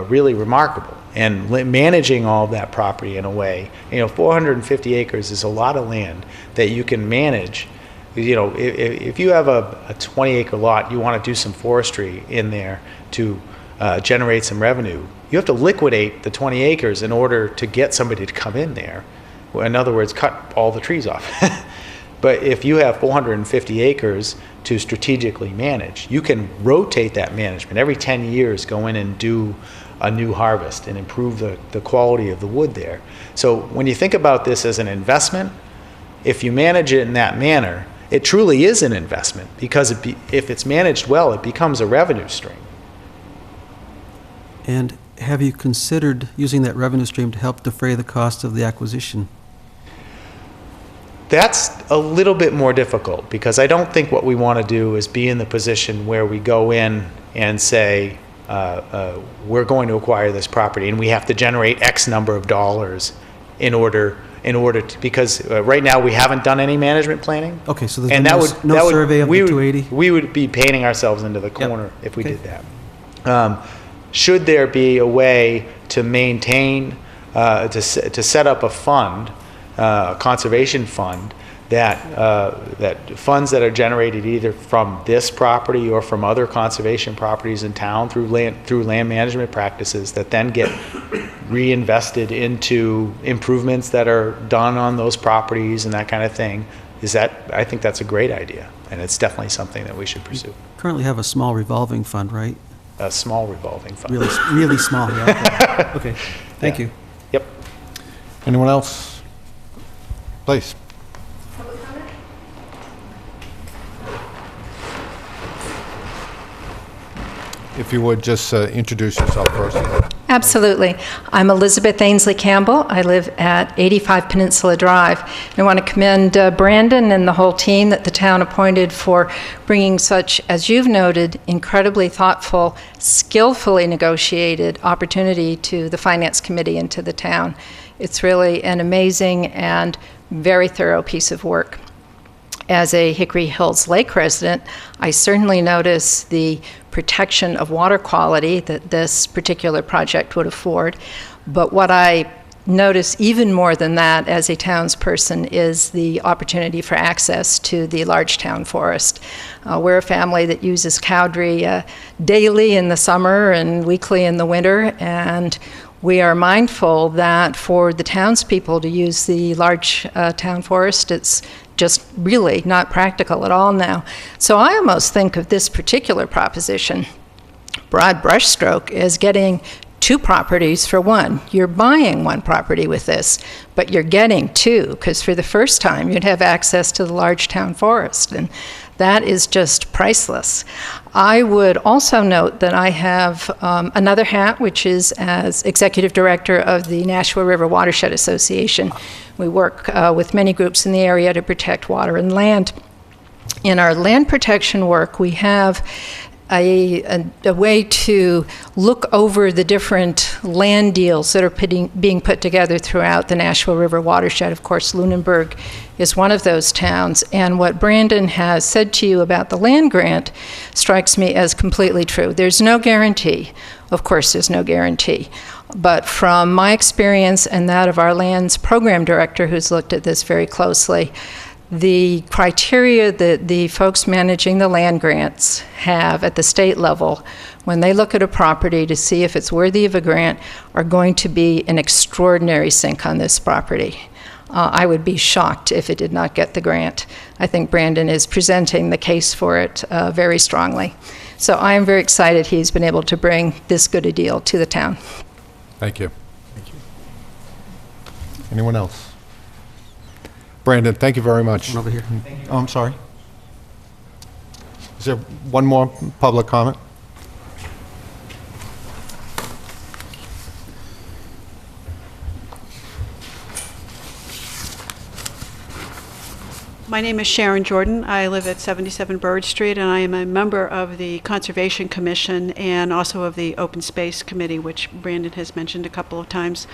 really remarkable. And managing all of that property in a way, 450 acres is a lot of land that you can manage. If you have a 20-acre lot, you want to do some forestry in there to generate some revenue. You have to liquidate the 20 acres in order to get somebody to come in there. In other words, cut all the trees off. But if you have 450 acres to strategically manage, you can rotate that management. Every 10 years, go in and do a new harvest and improve the quality of the wood there. So when you think about this as an investment, if you manage it in that manner, it truly is an investment, because if it's managed well, it becomes a revenue stream. And have you considered using that revenue stream to help defray the cost of the acquisition? That's a little bit more difficult, because I don't think what we want to do is be in the position where we go in and say, we're going to acquire this property and we have to generate X number of dollars in order to, because right now we haven't done any management planning. Okay, so there's and no that survey of the 280? We would be painting ourselves into the corner if we Okay. did that. Should there be a way to maintain, to set up a fund, a conservation fund, that funds that are generated either from this property or from other conservation properties in town through land management practices that then get reinvested into improvements that are done on those properties and that kind of thing, I think that's a great idea, and it's definitely something that we should pursue. Currently have a small revolving fund, right? A small revolving fund. Really small, yeah. Okay, thank you. Yep. Anyone else? Please. If you would, just introduce yourself first. Absolutely. I'm Elizabeth Ainsley Campbell. I live at 85 Peninsula Drive. I want to commend Brandon and the whole team that the town appointed for bringing such, as you've noted, incredibly thoughtful, skillfully negotiated opportunity to the Finance Committee and to the town. It's really an amazing and very thorough piece of work. As a Hickory Hills Lake resident, I certainly notice the protection of water quality that this particular project would afford. But what I notice even more than that as a townsperson is the opportunity for access to the large town forest. We're a family that uses Cowdrey daily in the summer and weekly in the winter, and we are mindful that for the townspeople to use the large town forest, it's just really not practical at all now. So I almost think of this particular proposition, broad brushstroke, as getting two properties for one. You're buying one property with this, but you're getting two, because for the first time you'd have access to the large town forest, and that is just priceless. I would also note that I have another hat, which is as Executive Director of the Nashua River Watershed Association. We work with many groups in the area to protect water and land. In our land protection work, we have a way to look over the different land deals that are being put together throughout the Nashua River watershed. Of course, Lunenburg is one of those towns, and what Brandon has said to you about the land grant strikes me as completely true. There's no guarantee Of course, there's no guarantee. But from my experience and that of our lands program director, who's looked at this very closely, the criteria that the folks managing the land grants have at the state level when they look at a property to see if it's worthy of a grant are going to be an extraordinary sink on this property. I would be shocked if it did not get the grant. I think Brandon is presenting the case for it very strongly. So I am very excited he's been able to bring this good a deal to the town. Thank you. Anyone else? Brandon, thank you very much. Over here. Oh, I'm sorry. Is there one more public comment? My name is Sharon Jordan. I live at 77 Bird Street, and I am a member of the Conservation Commission and also of the Open Space Committee, which Brandon has mentioned a couple of times.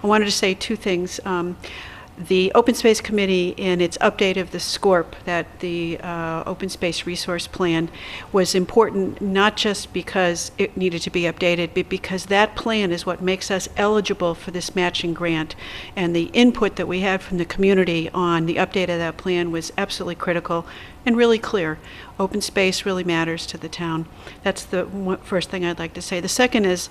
I wanted to say two things. The Open Space Committee, in its update of the SCORP, that the Open Space Resource Plan, was important not just because it needed to be updated, but because that plan is what makes us eligible for this matching grant. And the input that we had from the community on the update of that plan was absolutely critical and really clear. Open space really matters to the town. That's the first thing I'd like to say. The second is,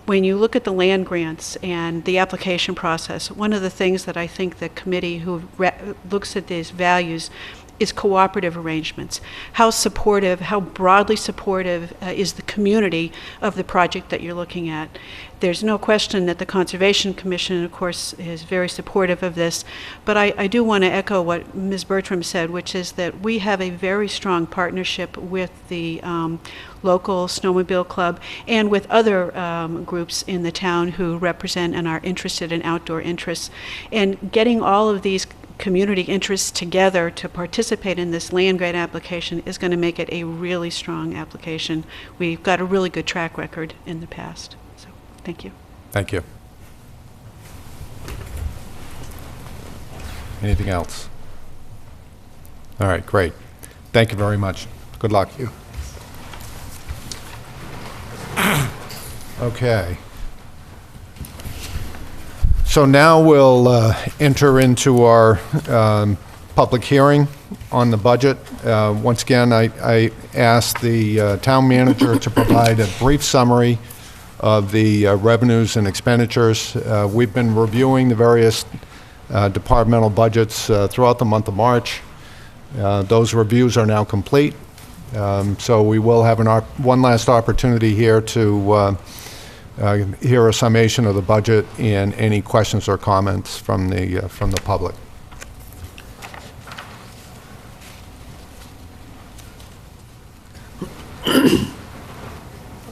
when you look at the land grants and the application process, one of the things that I think the committee who looks at these values is cooperative arrangements. How supportive, how broadly supportive is the community of the project that you're looking at? There's no question that the Conservation Commission, of course, is very supportive of this, but I do want to echo what Ms. Bertram said, which is that we have a very strong partnership with the local snowmobile club and with other groups in the town who represent and are interested in outdoor interests. And getting all of these community interests together to participate in this land grant application is going to make it a really strong application. We've got a really good track record in the past. So, thank you. Thank you. Anything else? All right, great. Thank you very much. Good luck. Thank you. Okay. So now we'll enter into our public hearing on the budget. Once again, I asked the town manager to provide a brief summary of the revenues and expenditures. We've been reviewing the various departmental budgets throughout the month of March. Those reviews are now complete. So we will have one last opportunity here to hear a summation of the budget and any questions or comments from the public.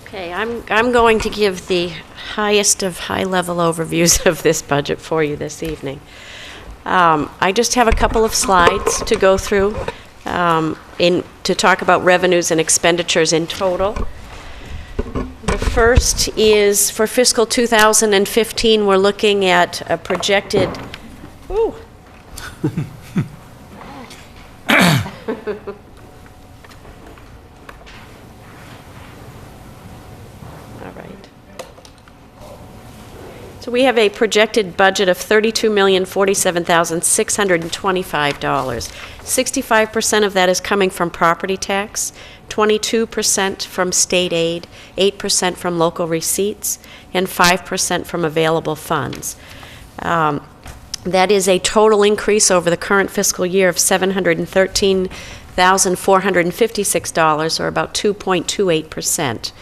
Okay, I'm going to give the highest of high-level overviews of this budget for you this evening. I just have a couple of slides to go through to talk about revenues and expenditures in total. The first is for fiscal 2015, we're looking at a projected, ooh. All right. So we have a projected budget of $32,047,625. 65% of that is coming from property tax, 22% from state aid, 8% from local receipts, and 5% from available funds. That is a total increase over the current fiscal year of $713,456, or about 2.28%.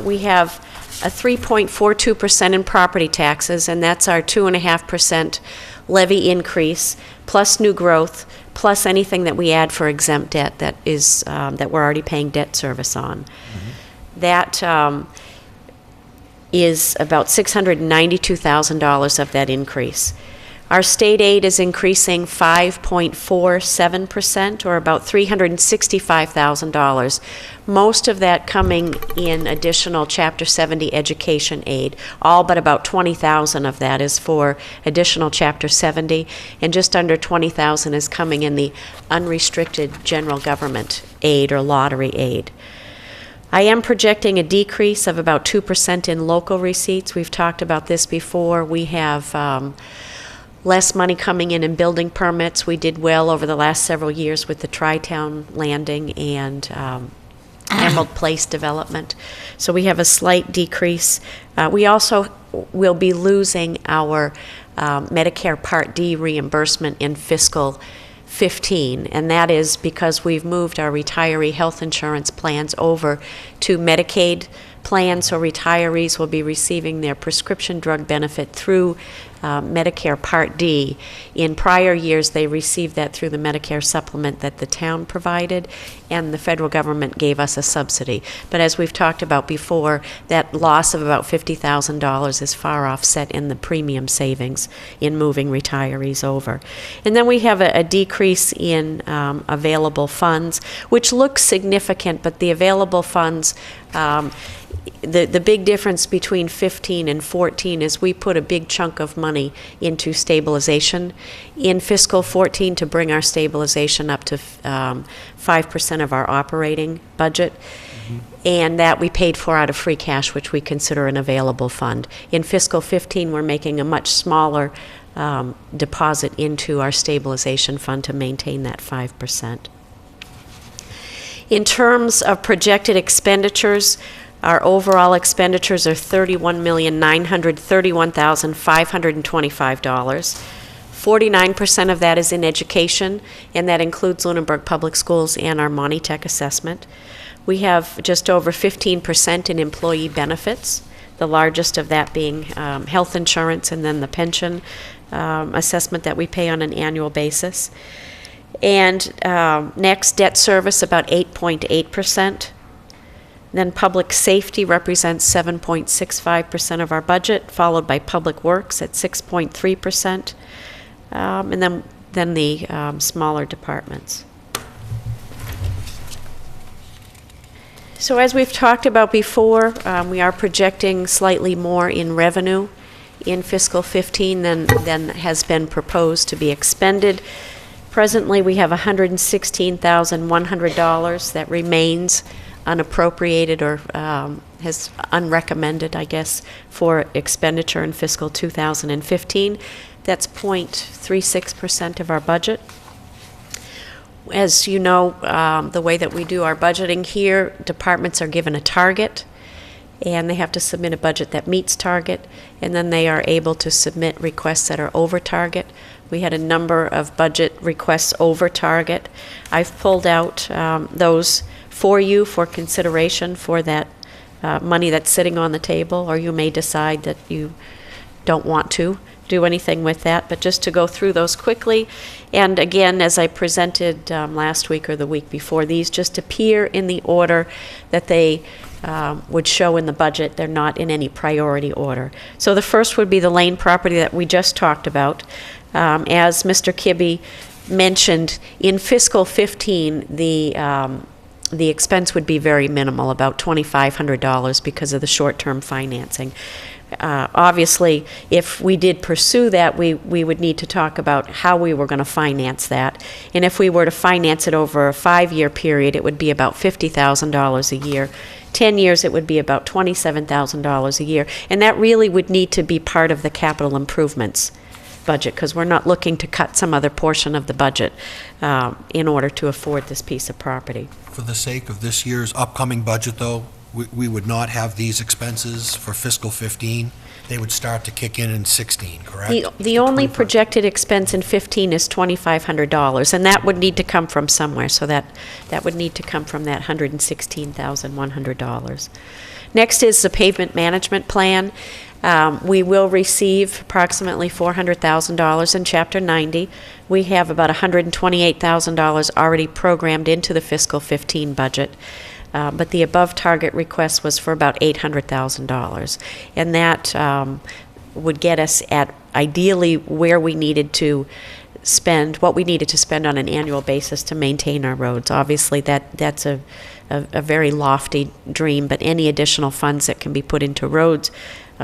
We have a 3.42% in property taxes, and that's our 2.5% levy increase, plus new growth, plus anything that we add for exempt debt that is that we're already paying debt service on. Mm-hmm. That is about $692,000 of that increase. Our state aid is increasing 5.47%, or about $365,000. Most of that coming in additional Chapter 70 education aid. All but about $20,000 of that is for additional Chapter 70, and just under $20,000 is coming in the unrestricted general government aid or lottery aid. I am projecting a decrease of about 2% in local receipts. We've talked about this before. We have less money coming in building permits. We did well over the last several years with the Tri-Town landing and Emerald Place development. So we have a slight decrease. We also will be losing our Medicare Part D reimbursement in fiscal 15, and that is because we've moved our retiree health insurance plans over to Medicaid plans, so retirees will be receiving their prescription drug benefit through Medicare Part D. In prior years, they received that through the Medicare supplement that the town provided, and the federal government gave us a subsidy. But as we've talked about before, that loss of about $50,000 is far offset in the premium savings in moving retirees over. And then we have a decrease in available funds, which looks significant, but the available funds, the big difference between 15 and 14 is we put a big chunk of money into stabilization in fiscal 14 to bring our stabilization up to 5% of our operating budget. And that we paid for out of free cash, which we consider an available fund. In fiscal 15, we're making a much smaller deposit into our stabilization fund to maintain that 5%. In terms of projected expenditures, our overall expenditures are $31,931,525. 49% of that is in education, and that includes Lunenburg Public Schools and our Monty-Tech assessment. We have just over 15% in employee benefits, the largest of that being health insurance and then the pension assessment that we pay on an annual basis. And next, debt service, about 8.8%. Then public safety represents 7.65% of our budget, followed by public works at 6.3%, and then the smaller departments. So as we've talked about before, we are projecting slightly more in revenue in fiscal 15 than has been proposed to be expended. Presently, we have $116,100 that remains unappropriated or has unrecommended, I guess, for expenditure in fiscal 2015. That's 0.36% of our budget. As you know, the way that we do our budgeting here, departments are given a target, and they have to submit a budget that meets target, and then they are able to submit requests that are over target. We had a number of budget requests over target. I've pulled out those for you for consideration for that money that's sitting on the table, or you may decide that you don't want to do anything with that, but just to go through those quickly. And again, as I presented last week or the week before, these just appear in the order that they would show in the budget. They're not in any priority order. So the first would be the Lane property that we just talked about. As Mr. Kibbe mentioned, in fiscal 15, the expense would be very minimal, about $2,500 because of the short-term financing. Obviously, if we did pursue that, we would need to talk about how we were going to finance that. And if we were to finance it over a 5-year period, it would be about $50,000 a year. 10 years, it would be about $27,000 a year. And that really would need to be part of the capital improvements budget, because we're not looking to cut some other portion of the budget in order to afford this piece of property. For the sake of this year's upcoming budget, though, we would not have these expenses for fiscal 15. They would start to kick in 16, correct? The only projected expense in 15 is $2,500, and that would need to come from somewhere, so that would need to come from that $116,100. Next is the pavement management plan. We will receive approximately $400,000 in Chapter 90. We have about $128,000 already programmed into the fiscal 15 budget. But the above target request was for about $800,000. And that would get us at ideally where we needed to spend, what we needed to spend on an annual basis to maintain our roads. Obviously, that's a very lofty dream, but any additional funds that can be put into roads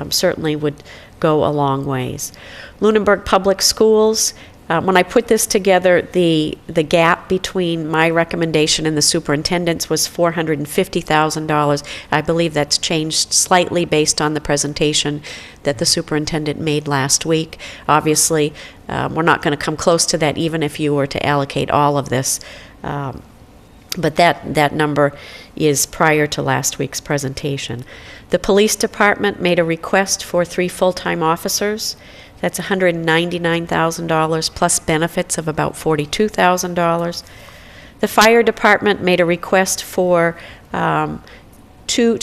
certainly would go a long ways. Lunenburg Public Schools, When I put this together, the gap between my recommendation and the superintendent's was $450,000. I believe that's changed slightly based on the presentation that the superintendent made last week. Obviously, we're not going to come close to that even if you were to allocate all of this. But that number is prior to last week's presentation. The police department made a request for 3 full-time officers. That's $199,000 plus benefits of about $42,000. The fire department made a request for to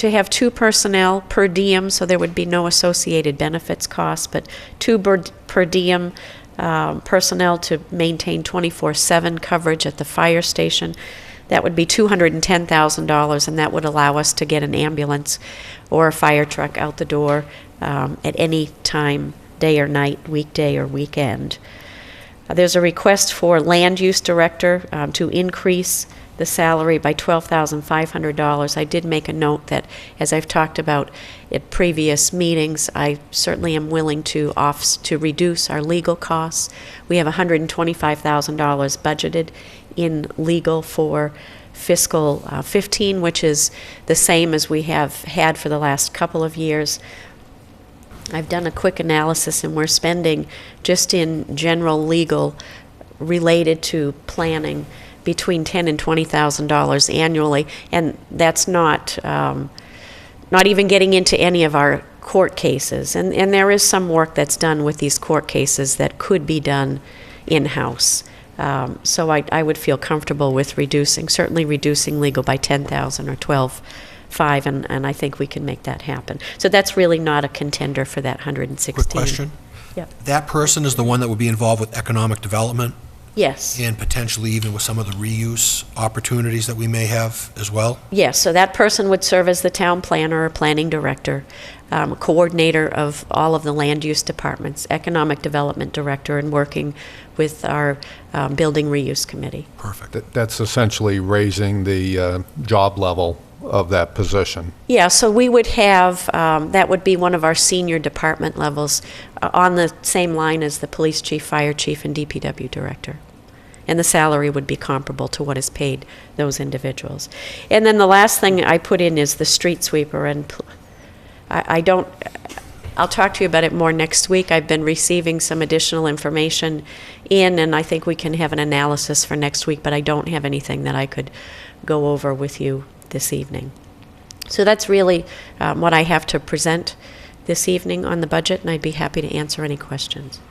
have 2 personnel per diem, so there would be no associated benefits costs, but 2 per diem personnel to maintain 24/7 coverage at the fire station. That would be $210,000, and that would allow us to get an ambulance or a fire truck out the door at any time, day or night, weekday or weekend. There's a request for land use director to increase the salary by $12,500. I did make a note that, as I've talked about at previous meetings, I certainly am willing to reduce our legal costs. We have $125,000 budgeted in legal for fiscal 15, which is the same as we have had for the last couple of years. I've done a quick analysis, and we're spending just in general legal related to planning between $10,000 and $20,000 annually, and that's not even getting into any of our court cases. And there is some work that's done with these court cases that could be done in-house. So I would feel comfortable with certainly reducing legal by $10,000 or $12,500, and I think we can make that happen. So that's really not a contender for that 116. Quick question. Yep. That person is the one that would be involved with economic development Yes. and potentially even with some of the reuse opportunities that we may have as well? Yes, so that person would serve as the town planner or planning director, coordinator of all of the land use departments, economic development director, and working with our building reuse committee. Perfect. That's essentially raising the job level of that position. Yeah, so we would have, that would be one of our senior department levels on the same line as the police chief, fire chief, and DPW director. And the salary would be comparable to what is paid those individuals. And then the last thing I put in is the street sweeper, and I'll talk to you about it more next week. I've been receiving some additional information in, and I think we can have an analysis for next week, but I don't have anything that I could go over with you this evening. So that's really what I have to present this evening on the budget, and I'd be happy to answer any questions.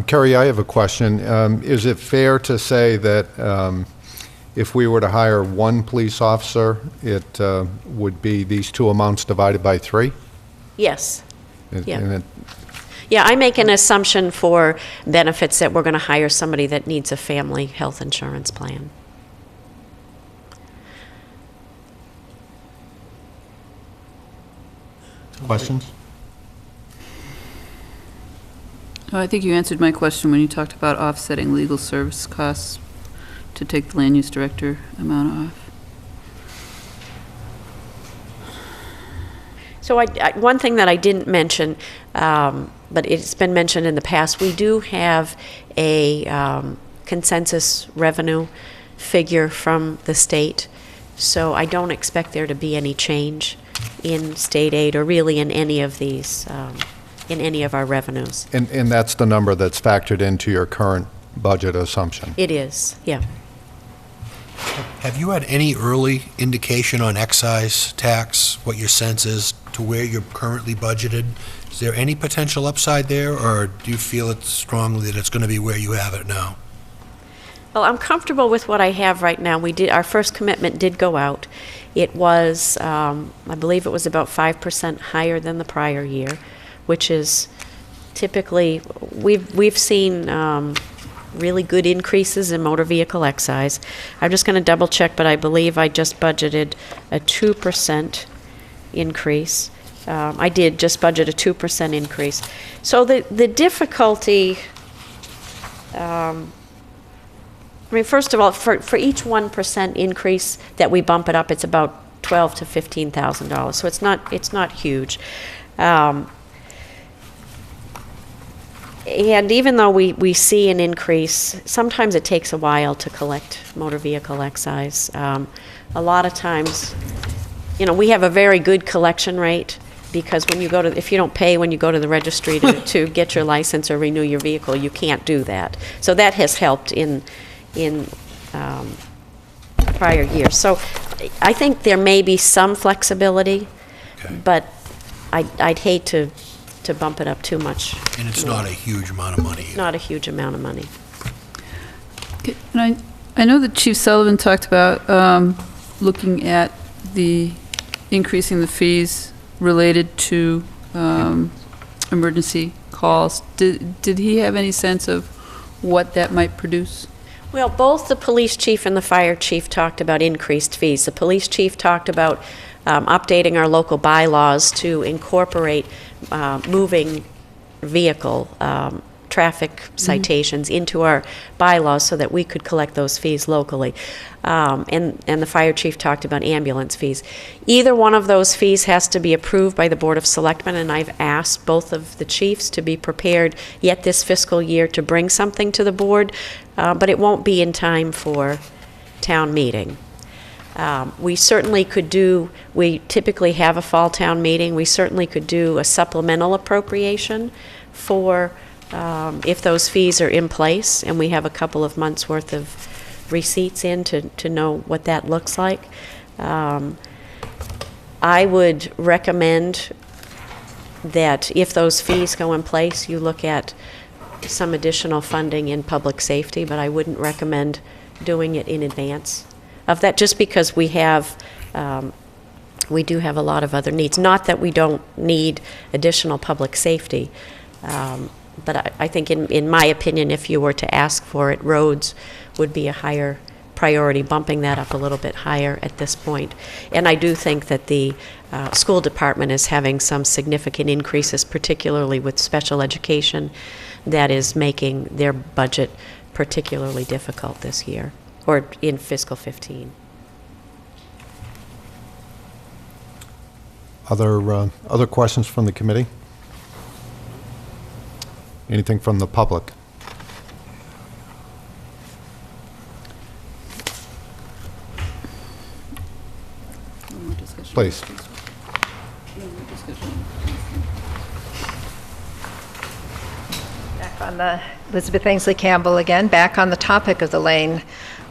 Kerry, I have a question. Is it fair to say that if we were to hire one police officer, it would be these two amounts divided by 3? Yes. Yeah. And Yeah, I make an assumption for benefits that we're going to hire somebody that needs a family health insurance plan. Questions? Oh, I think you answered my question when you talked about offsetting legal service costs to take the land use director amount off. So one thing that I didn't mention, but it's been mentioned in the past, we do have a consensus revenue figure from the state, so I don't expect there to be any change in state aid or really in any of these, in any of our revenues. And that's the number that's factored into your current budget assumption? It is, yeah. Have you had any early indication on excise tax, what your sense is to where you're currently budgeted? Is there any potential upside there, or do you feel it strongly that it's going to be where you have it now? Well, I'm comfortable with what I have right now. Our first commitment did go out. It was, I believe it was about 5% higher than the prior year, which is typically, we've seen really good increases in motor vehicle excise. I'm just going to double check, but I believe I just budgeted a 2% increase. I did just budget a 2% increase. So the difficulty, I mean, first of all, for each 1% increase that we bump it up, it's about $12,000 to $15,000. So it's not huge. And even though we see an increase, sometimes it takes a while to collect motor vehicle excise. A lot of times, we have a very good collection rate, because when you go to, if you don't pay when you go to the registry to get your license or renew your vehicle, you can't do that. So that has helped in prior years. So I think there may be some flexibility, Okay. but I'd hate to bump it up too much. And it's not a huge amount of money. Not a huge amount of money. Okay, and I know that Chief Sullivan talked about looking at increasing the fees related to emergency calls. Did he have any sense of what that might produce? Well, both the police chief and the fire chief talked about increased fees. The police chief talked about updating our local bylaws to incorporate moving vehicle traffic citations into our bylaws so that we could collect those fees locally. And the fire chief talked about ambulance fees. Either one of those fees has to be approved by the Board of Selectmen, and I've asked both of the chiefs to be prepared yet this fiscal year to bring something to the board, but it won't be in time for town meeting. We certainly could we typically have a fall town meeting, we certainly could do a supplemental appropriation for if those fees are in place and we have a couple of months' worth of receipts in to know what that looks like. I would recommend that if those fees go in place, you look at some additional funding in public safety, but I wouldn't recommend doing it in advance of that, just because we do have a lot of other needs. Not that we don't need additional public safety, but I think in my opinion, if you were to ask for it, roads would be a higher priority, bumping that up a little bit higher at this point. And I do think that the school department is having some significant increases, particularly with special education, that is making their budget particularly difficult this year, or in fiscal 15. Other questions from the committee? Anything from the public? Please. Back on the, Elizabeth Ainsley Campbell again, back on the topic of the lane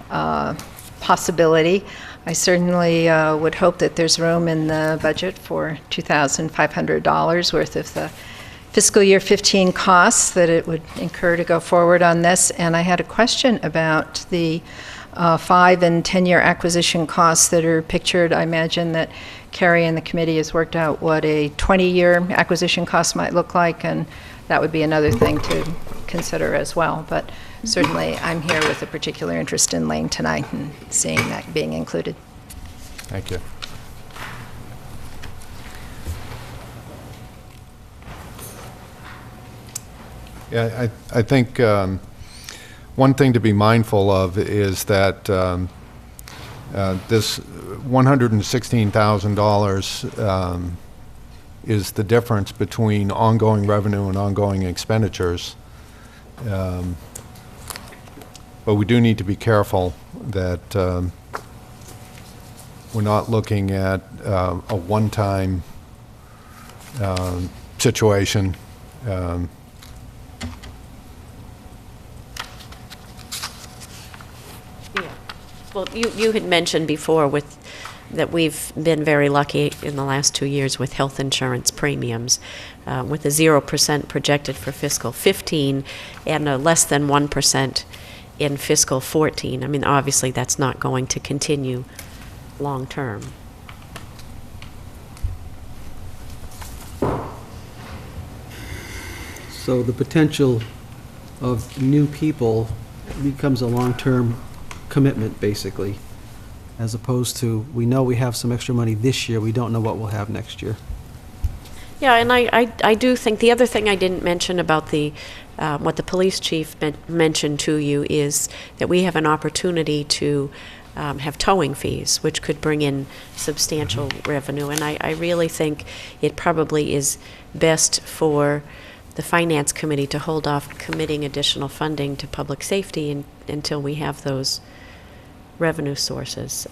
possibility. I certainly would hope that there's room in the budget for $2,500 worth of the fiscal year 15 costs that it would incur to go forward on this. And I had a question about the 5 and 10-year acquisition costs that are pictured. I imagine that Carrie and the committee has worked out what a 20-year acquisition cost might look like, and that would be another thing to consider as well. But certainly I'm here with a particular interest in Lane tonight and seeing that being included. Thank you. Yeah, I think one thing to be mindful of is that this $116,000 is the difference between ongoing revenue and ongoing expenditures. But we do need to be careful that we're not looking at a one-time situation. Well, you had mentioned before that we've been very lucky in the last 2 years with health insurance premiums, with a 0% projected for fiscal 15 and a less than 1% in fiscal 14. I mean, obviously, that's not going to continue long term. So the potential of new people becomes a long-term commitment, basically, as opposed to, we know we have some extra money this year, we don't know what we'll have next year. Yeah, and I do think the other thing I didn't mention about what the police chief mentioned to you is that we have an opportunity to have towing fees, which could bring in substantial revenue. And I really think it probably is best for the Finance Committee to hold off committing additional funding to public safety until we have those revenue sources.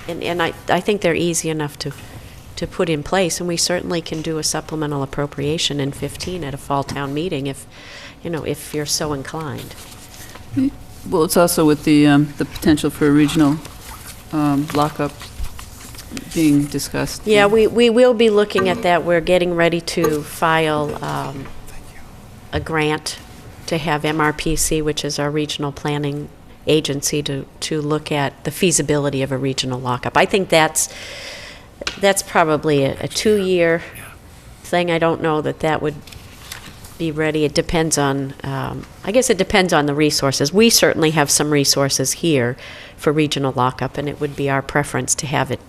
And I think they're easy enough to put in place, and we certainly can do a supplemental appropriation in 15 at a fall town meeting if you're so inclined. Well, it's also with the potential for a regional lockup being discussed. Yeah, we will be looking at that. We're getting ready to file a grant to have MRPC, which is our regional planning agency, to look at the feasibility of a regional lockup. I think that's probably a 2-year thing. I don't know that would be ready. It depends on, I guess it depends on the resources. We certainly have some resources here for regional lockup, and it would be our preference to have it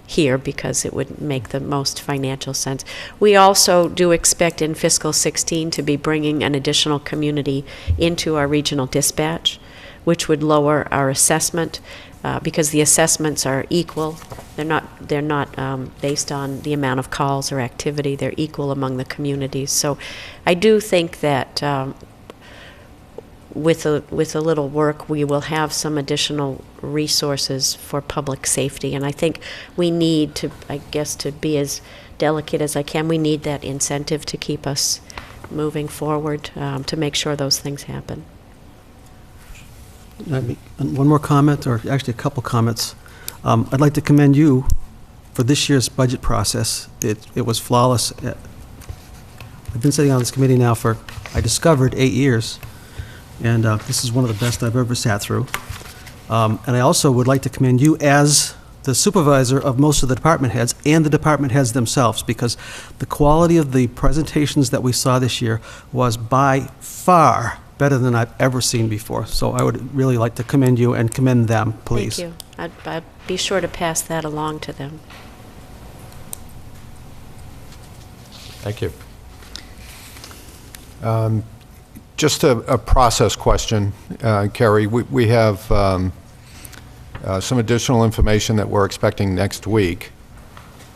here because it would make the most financial sense. We also do expect in fiscal 16 to be bringing an additional community into our regional dispatch, which would lower our assessment because the assessments are equal. They're not based on the amount of calls or activity. They're equal among the communities. So I do think that with a little work, we will have some additional resources for public safety. And I think we need to, I guess, to be as delicate as I can, we need that incentive to keep us moving forward to make sure those things happen. One more comment, or actually a couple comments. I'd like to commend you for this year's budget process. It was flawless. I've been sitting on this committee now for, I discovered, 8 years, and this is one of the best I've ever sat through. And I also would like to commend you as the supervisor of most of the department heads and the department heads themselves, because the quality of the presentations that we saw this year was by far better than I've ever seen before. So I would really like to commend you and commend them, please. Thank you. I'd be sure to pass that along to them. Thank you. Just a process question, Carrie. We have some additional information that we're expecting next week.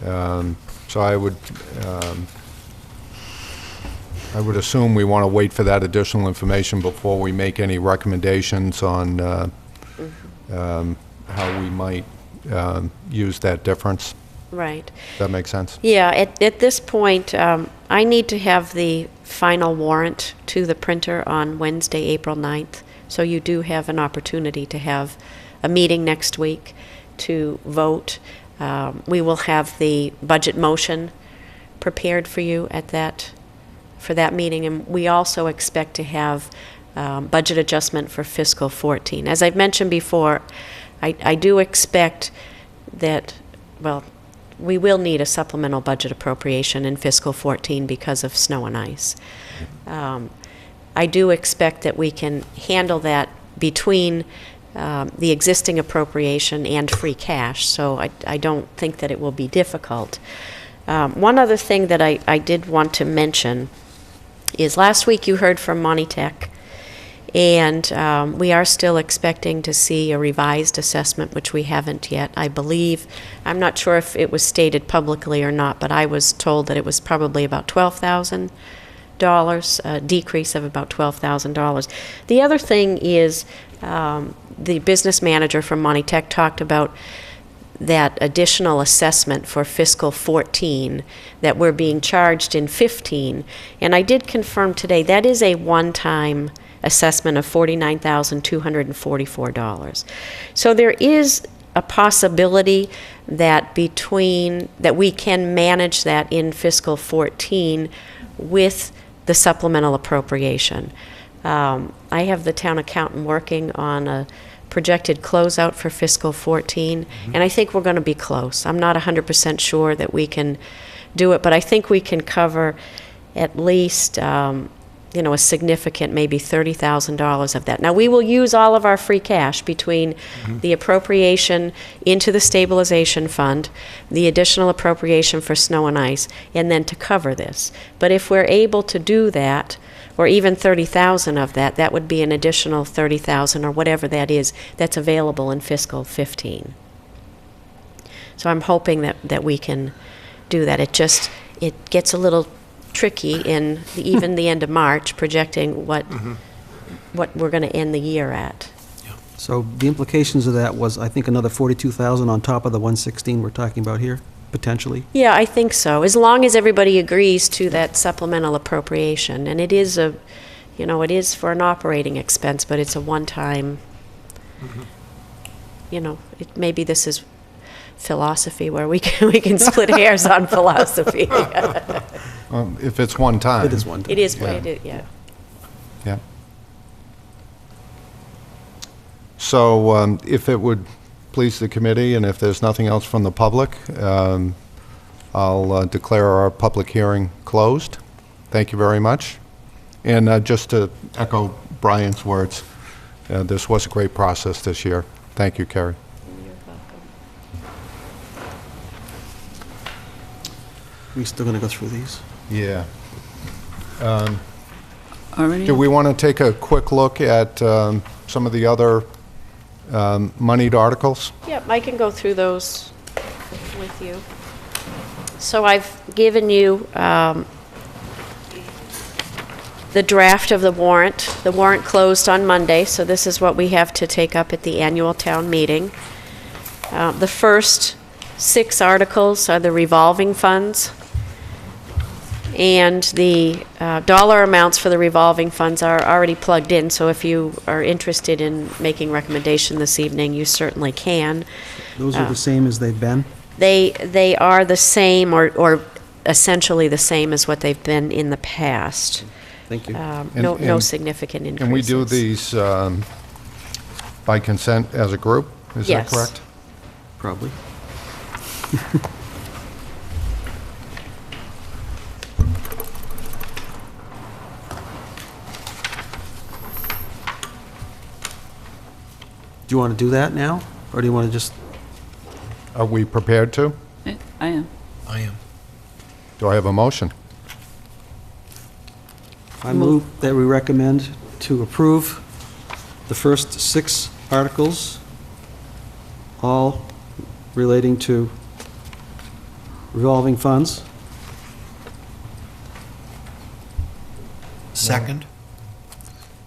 So I would assume we want to wait for that additional information before we make any recommendations on how we might use that difference. Right. Does that make sense? Yeah, at this point, I need to have the final warrant to the printer on Wednesday, April 9th. So you do have an opportunity to have a meeting next week to vote. We will have the budget motion prepared for you for that meeting, and we also expect to have budget adjustment for fiscal 14. As I've mentioned before, I do expect that, well, we will need a supplemental budget appropriation in fiscal 14 because of snow and ice. I do expect that we can handle that between the existing appropriation and free cash, so I don't think that it will be difficult. One other thing that I did want to mention is last week you heard from Monitech, and we are still expecting to see a revised assessment, which we haven't yet, I believe. I'm not sure if it was stated publicly or not, but I was told that it was probably about $12,000, a decrease of about $12,000. The other thing is the business manager from Monitech talked about that additional assessment for fiscal 14 that we're being charged in 15. And I did confirm today that is a one-time assessment of $49,244. So there is a possibility that we can manage that in fiscal 14 with the supplemental appropriation. I have the town accountant working on a projected closeout for fiscal 14, and I think we're going to be close. I'm not 100% sure that we can do it, but I think we can cover at least a significant, maybe $30,000 of that. Now, we will use all of our free cash between the appropriation into the stabilization fund, the additional appropriation for snow and ice, and then to cover this. But if we're able to do that, or even 30,000 of that, that would be an additional 30,000 or whatever that is that's available in fiscal 15. So I'm hoping that we can do that. It gets a little tricky in even the end of March, projecting what we're going to end the year at. So the implications of that was, I think, another 42,000 on top of the 116 we're talking about here, potentially? Yeah, I think so, as long as everybody agrees to that supplemental appropriation. And it is it is for an operating expense, but it's a one-time, maybe this is philosophy where we can split hairs on philosophy. If it's one time. It is one time. It is, Yeah. So if it would please the committee, and if there's nothing else from the public, I'll declare our public hearing closed. Thank you very much. And just to echo Brian's words, this was a great process this year. Thank you, Carrie. We still going to go through these? Yeah. Already? Do we want to take a quick look at some of the other moneyed articles? Yep, I can go through those with you. So I've given you the draft of the warrant. The warrant closed on Monday, so this is what we have to take up at the annual town meeting. The first 6 articles are the revolving funds, and the dollar amounts for the revolving funds are already plugged in, so if you are interested in making recommendation this evening, you certainly can. Those are the same as they've been? They are the same, or essentially the same as what they've been in the past. Thank you. No significant increases. And we do these by consent as a group? Is that Yes. correct? Probably. Do you want to do that now, or do you want to just, Are we prepared to? I am. I am. Do I have a motion? I move that we recommend to approve the first 6 articles, all relating to revolving funds? Second?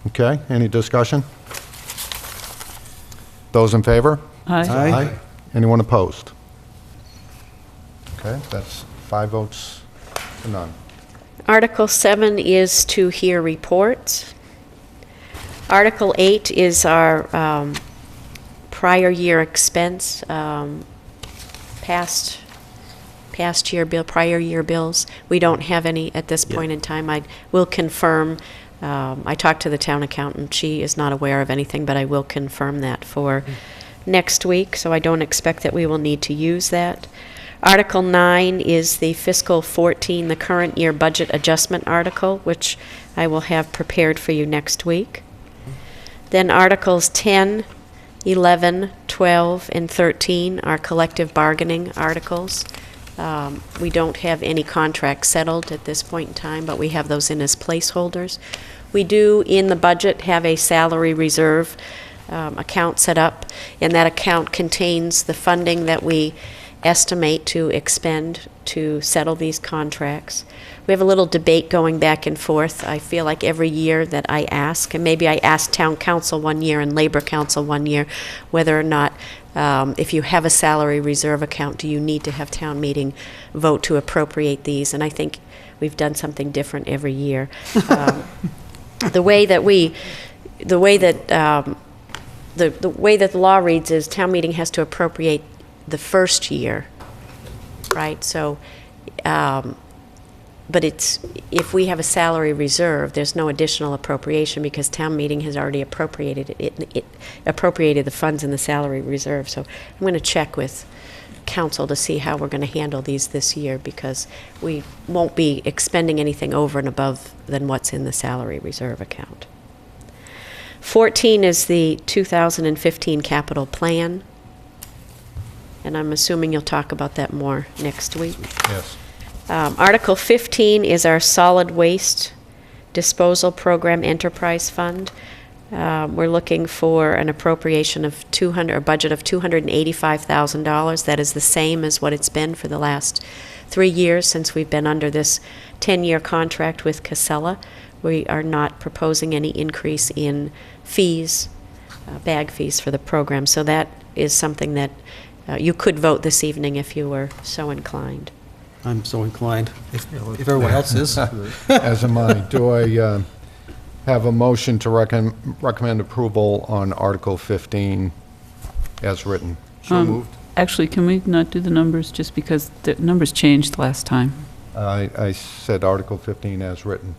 Okay, any discussion? Those in favor? Aye. Anyone opposed? Okay, that's 5 votes to none. Article 7 is to hear reports. Article 8 is our prior year expense, past year bill, prior year bills. We don't have any at this point in time. I will confirm. I talked to the town accountant. She is not aware of anything, but I will confirm that for next week, so I don't expect that we will need to use that. Article 9 is the fiscal 14, the current year budget adjustment article, which I will have prepared for you next week. Then Articles 10, 11, 12, and 13 are collective bargaining articles. We don't have any contracts settled at this point in time, but we have those in as placeholders. We do, in the budget, have a salary reserve account set up, and that account contains the funding that we estimate to expend to settle these contracts. We have a little debate going back and forth. I feel like every year that I ask, and maybe I asked town council one year and labor council one year, whether or not if you have a salary reserve account, do you need to have town meeting vote to appropriate these? And I think we've done something different every year. The way that the law reads is town meeting has to appropriate the first year, right? So, but if we have a salary reserve, there's no additional appropriation because town meeting has already appropriated it appropriated the funds in the salary reserve. So I'm going to check with council to see how we're going to handle these this year, because we won't be expending anything over and above than what's in the salary reserve account. 14 is the 2015 capital plan, and I'm assuming you'll talk about that more next week. Yes. Article 15 is our solid waste disposal program enterprise fund. We're looking for an appropriation of a budget of $285,000. That is the same as what it's been for the last 3 years since we've been under this 10-year contract with Casella. We are not proposing any increase in fees, bag fees for the program. So that is something that you could vote this evening if you were so inclined. I'm so inclined, if everyone else is. As am I. Do I have a motion to recommend approval on Article 15 as written? So moved. Actually, can we not do the numbers, just because the numbers changed last time? I said Article 15 as written.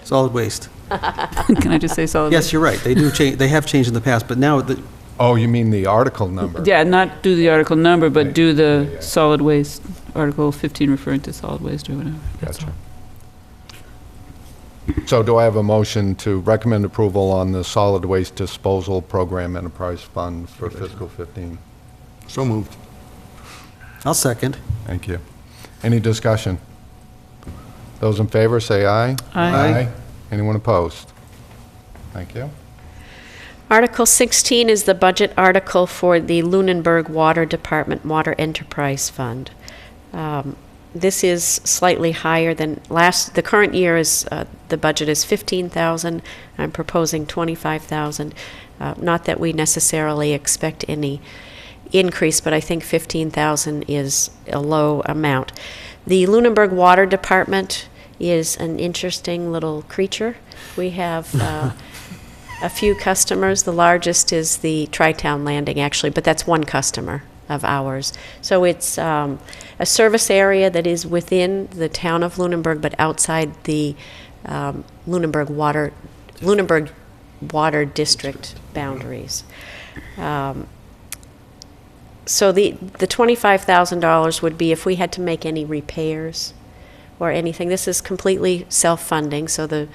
Solid waste. Can I just say solid? Yes, you're right. They do change, they have changed in the past, but now, Oh, you mean the article number? Yeah, not do the article number, but do the solid waste, Article 15 referring to solid waste or whatever. That's Gotcha. So do I have a motion to recommend approval on the Solid Waste Disposal Program Enterprise Fund for fiscal 15? So moved. I'll second. Thank you. Any discussion? Those in favor, say aye. Aye. Anyone opposed? Thank you. Article 16 is the budget article for the Lunenburg Water Department Water Enterprise Fund. This is slightly higher than the current year is, the budget is $15,000. I'm proposing $25,000. Not that we necessarily expect any increase, but I think $15,000 is a low amount. The Lunenburg Water Department is an interesting little creature. We have a few customers. The largest is the Tri-Town Landing, actually, but that's one customer of ours. So it's a service area that is within the town of Lunenburg, but outside the Lunenburg Water District boundaries. So the $25,000 would be if we had to make any repairs or anything. This is completely self-funding, so the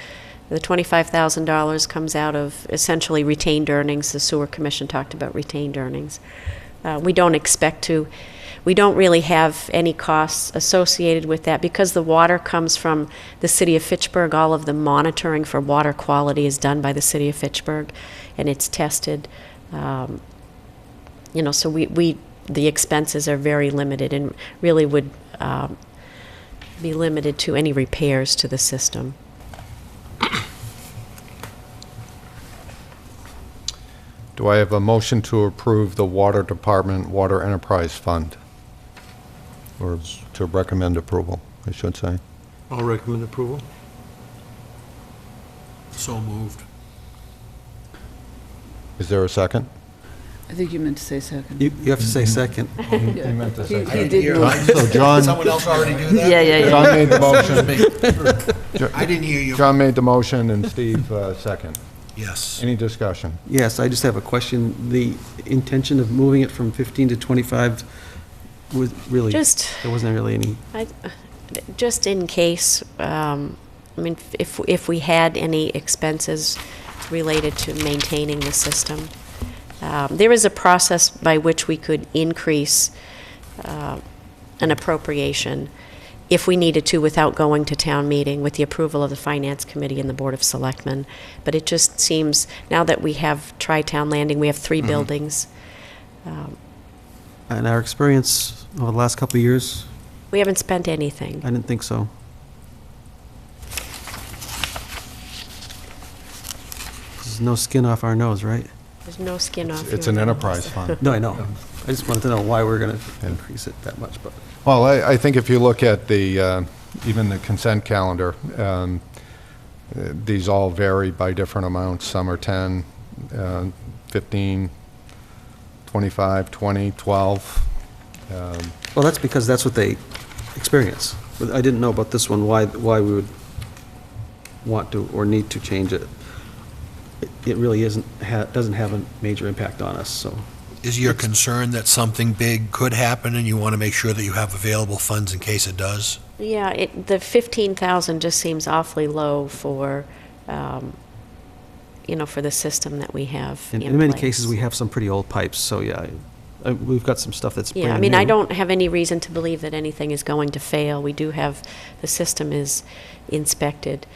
$25,000 comes out of essentially retained earnings. The Sewer Commission talked about retained earnings. We don't really have any costs associated with that because the water comes from the city of Fitchburg. All of the monitoring for water quality is done by the city of Fitchburg, and it's tested. So the expenses are very limited and really would be limited to any repairs to the system. Do I have a motion to approve the Water Department Water Enterprise Fund? Or to recommend approval, I should say. I'll recommend approval. So moved. Is there a second? I think you meant to say second. You have to say second. He meant to say He second. did move. So John, Someone else already do that? Yeah. John made the motion. I didn't hear you. John made the motion and Steve second. Yes. Any discussion? Yes, I just have a question. The intention of moving it from 15 to 25 was really, there wasn't really any. Just in case, if we had any expenses related to maintaining the system. There is a process by which we could increase an appropriation if we needed to without going to town meeting with the approval of the Finance Committee and the Board of Selectmen. But it just seems, now that we have Tri-Town Landing, we have 3 buildings. In our experience over the last couple of years, We haven't spent anything. I didn't think so. There's no skin off our nose, right? There's no skin off. It's your an nose. enterprise fund. No, I know. I just wanted to know why we're going to increase it that much, but. Well, I think if you look at the, even the consent calendar, these all vary by different amounts. Some are 10, 15, 25, 20, 12. Well, that's because that's what they experience. But I didn't know about this one, why we would want to or need to change it. It really doesn't have a major impact on us, so. Is your concern that something big could happen and you want to make sure that you have available funds in case it does? Yeah, the 15,000 just seems awfully low for, for the system that we have In many place. cases, we have some pretty old pipes, so yeah, we've got some stuff that's brand new. Yeah, I mean, I don't have any reason to believe that anything is going to fail. We do have, the system is inspected.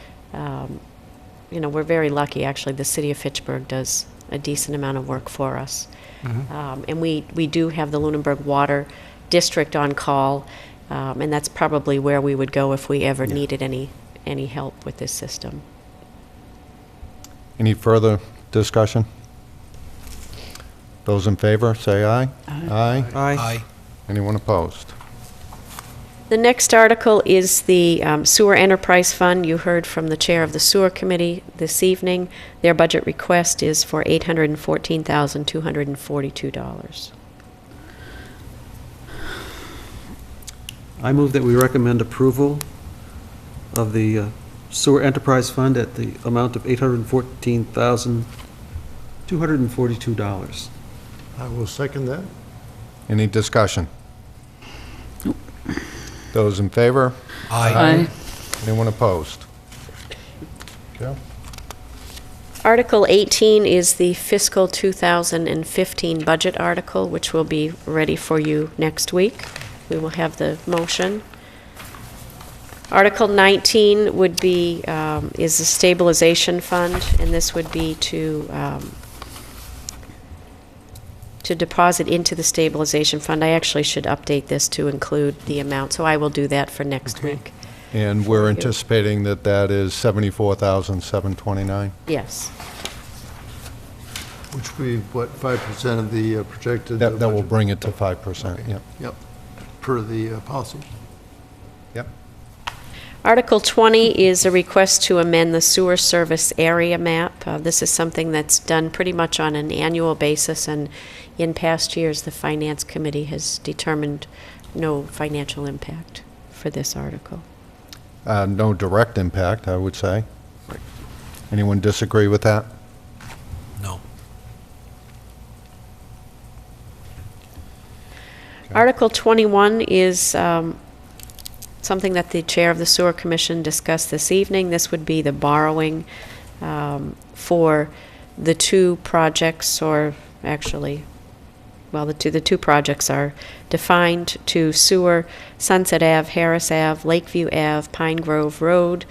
we're very lucky, actually. The city of Fitchburg does a decent amount of work for us. And we do have the Lunenburg Water District on call, and that's probably where we would go if we ever needed any help with this system. Any further discussion? Those in favor, say aye. Aye. Aye. Anyone opposed? The next article is the Sewer Enterprise Fund. You heard from the chair of the Sewer Committee this evening. Their budget request is for $814,242. I move that we recommend approval of the Sewer Enterprise Fund at the amount of $814,242. I will second that. Any discussion? Those in favor? Aye. Anyone opposed? Joe? Article 18 is the fiscal 2015 budget article, which will be ready for you next week. We will have the motion. Article 19 would be, is the stabilization fund, and this would be to deposit into the stabilization fund. I actually should update this to include the amount, so I will do that for next week. And we're anticipating that that is $74,729? Yes. Which we, what, 5% of the projected? That will budget? bring it to 5%, yep. Yep, per the policy. Yep. Article 20 is a request to amend the sewer service area map. This is something that's done pretty much on an annual basis, and in past years, the Finance Committee has determined no financial impact for this article. No direct impact, I would say. Anyone disagree with that? No. Article 21 is something that the chair of the Sewer Commission discussed this evening. This would be the borrowing for the two projects, or actually, well, the two projects are defined to sewer Sunset Ave, Harris Ave, Lakeview Ave, Pine Grove Road,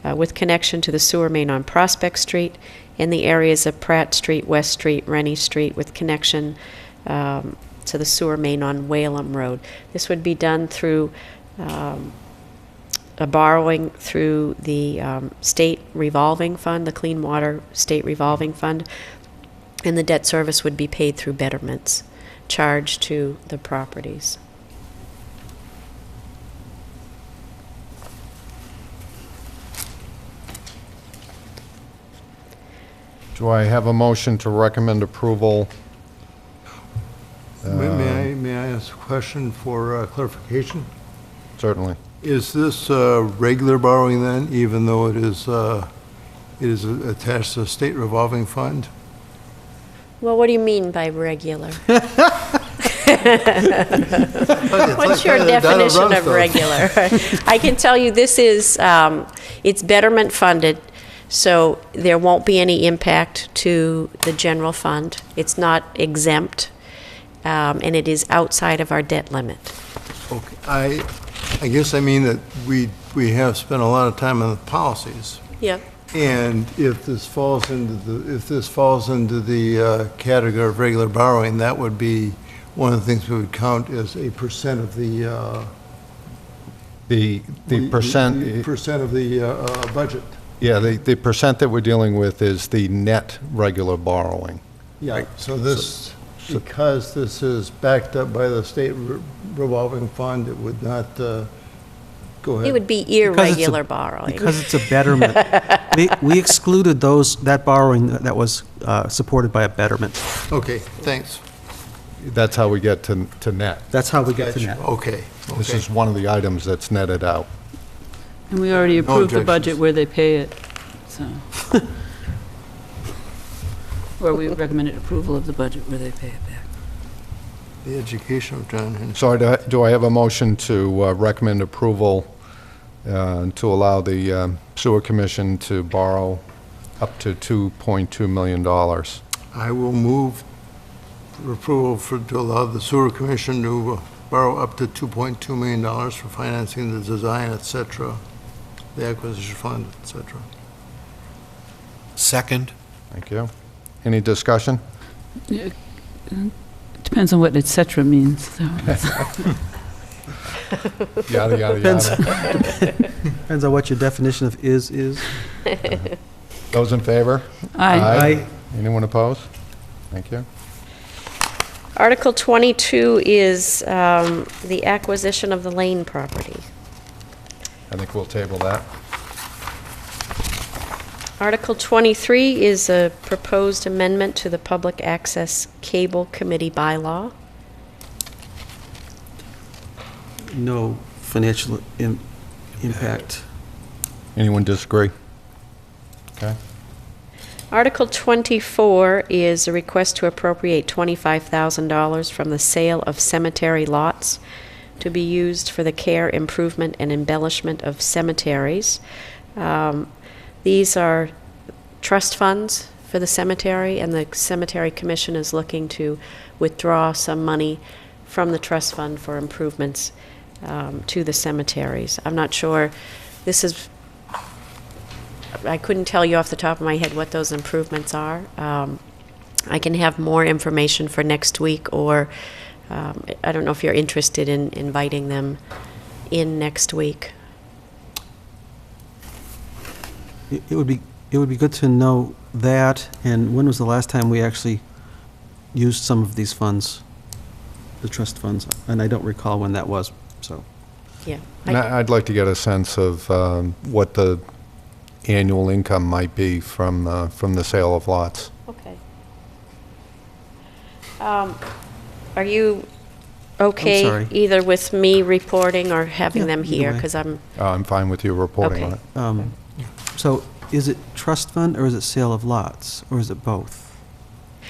with connection to the sewer main on Prospect Street, in the areas of Pratt Street, West Street, Rennie Street, with connection to the sewer main on Whalum Road. This would be done through a borrowing through the state revolving fund, the Clean Water State Revolving Fund, and the debt service would be paid through betterments charged to the properties. Do I have a motion to recommend approval? May I ask a question for clarification? Certainly. Is this regular borrowing then, even though it is attached to a state revolving fund? Well, what do you mean by regular? What's your Donald definition Trump of stuff. regular? I can tell you this is, it's betterment funded, so there won't be any impact to the general fund. It's not exempt, and it is outside of our debt limit. Okay, I guess I mean that we have spent a lot of time on the policies. Yep. And if this falls into the category of regular borrowing, that would be one of the things we would count as a percent of the percent. percent of the budget. Yeah, the percent that we're dealing with is the net regular borrowing. Yeah. So this, because this is backed up by the state revolving fund, it would not go ahead. It would be irregular borrowing. Because it's a betterment. We excluded that borrowing that was supported by a betterment. Okay, thanks. That's how we get to net. That's how we get to Gotcha. net. Okay. This is one of the items that's netted out. And we already approved the budget objections. where they pay it, so. Or we recommended approval of the budget where they pay it back. The education of John Henry. So do I have a motion to recommend approval to allow the Sewer Commission to borrow up to $2.2 million? I will move for approval to allow the sewer commission to borrow up to $2.2 million for financing the design, et cetera, the acquisition fund, et cetera. Second. Thank you. Any discussion? Depends on what et cetera means, so. Yada, yada, Depends. yada. Depends on what your definition of is. Those in favor? Aye. Anyone opposed? Thank you. Article 22 is the acquisition of the Lane property. I think we'll table that. Article 23 is a proposed amendment to the Public Access Cable Committee bylaw. No financial impact. Anyone disagree? Okay. Article 24 is a request to appropriate $25,000 from the sale of cemetery lots to be used for the care, improvement, and embellishment of cemeteries. These are trust funds for the cemetery, and the Cemetery Commission is looking to withdraw some money from the trust fund for improvements to the cemeteries. I'm not sure, I couldn't tell you off the top of my head what those improvements are. I can have more information for next week, or I don't know if you're interested in inviting them in next week. It would be good to know that, and when was the last time we actually used some of these funds, the trust funds? And I don't recall when that was, so. Yeah. And I'd like to get a sense of what the annual income might be from the sale of lots. Okay. Are you okay sorry. either with me reporting or having Yeah, them either here? way. Because I'm, I'm fine with you reporting Okay. on it. So is it trust fund or is it sale of lots, or is it both?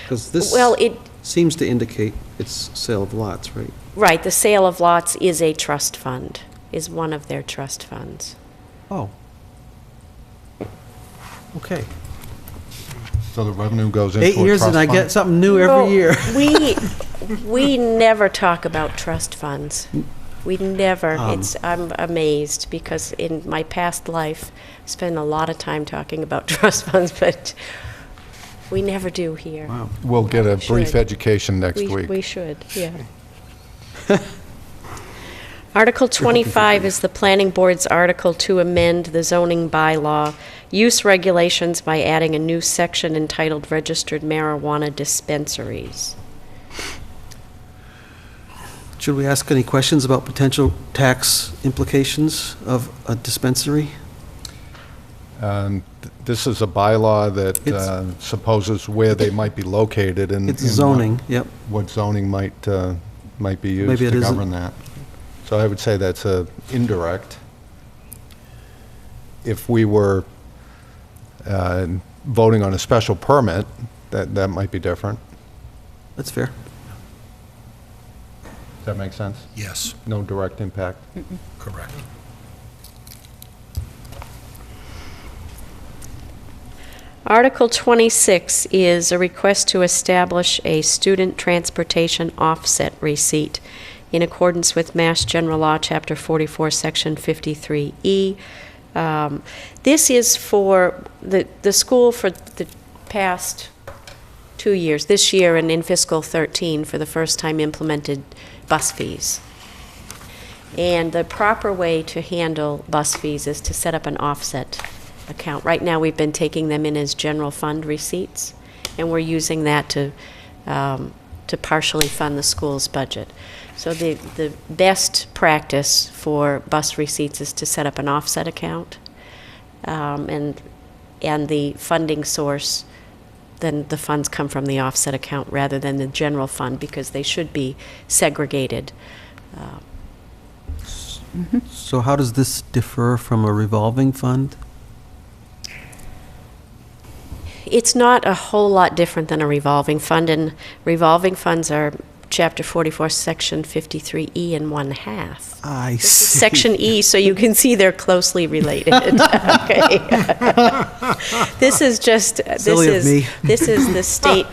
Because this well, it, seems to indicate it's sale of lots, right? right, the sale of lots is a trust fund, is one of their trust funds. Oh. Okay. So the revenue goes into a 8 years trust and I fund? get something new every year. We never talk about trust funds. We never. Um. I'm amazed, because in my past life, I spent a lot of time talking about trust funds, but we never do here. Wow. We'll get a brief Should. education next week. We should, yeah. Article 25 is the planning board's article to amend the zoning bylaw use regulations by adding a new section entitled Registered Marijuana Dispensaries. Should we ask any questions about potential tax implications of a dispensary? This is a bylaw that It's- supposes where they might be located and It's zoning, yep. what zoning might be used Maybe it to isn't. govern that. So I would say that's a indirect. If we were voting on a special permit, that might be different. That's fair. Does that make sense? Yes, No direct impact. correct. Article 26 is a request to establish a student transportation offset receipt in accordance with Mass General Law, Chapter 44, Section 53E. This is for the school for the past 2 years, this year and in fiscal 13, for the first time implemented bus fees. And the proper way to handle bus fees is to set up an offset account. Right now, we've been taking them in as general fund receipts, and we're using that to partially fund the school's budget. So the best practice for bus receipts is to set up an offset account, and the funding source, then the funds come from the offset account rather than the general fund, because they should be segregated. So how does this differ from a revolving fund? It's not a whole lot different than a revolving fund, and revolving funds are Chapter 44, Section 53E and 1/2. I see. Section E, so you can see they're closely related. Okay. This is just, Silly of me. this is the state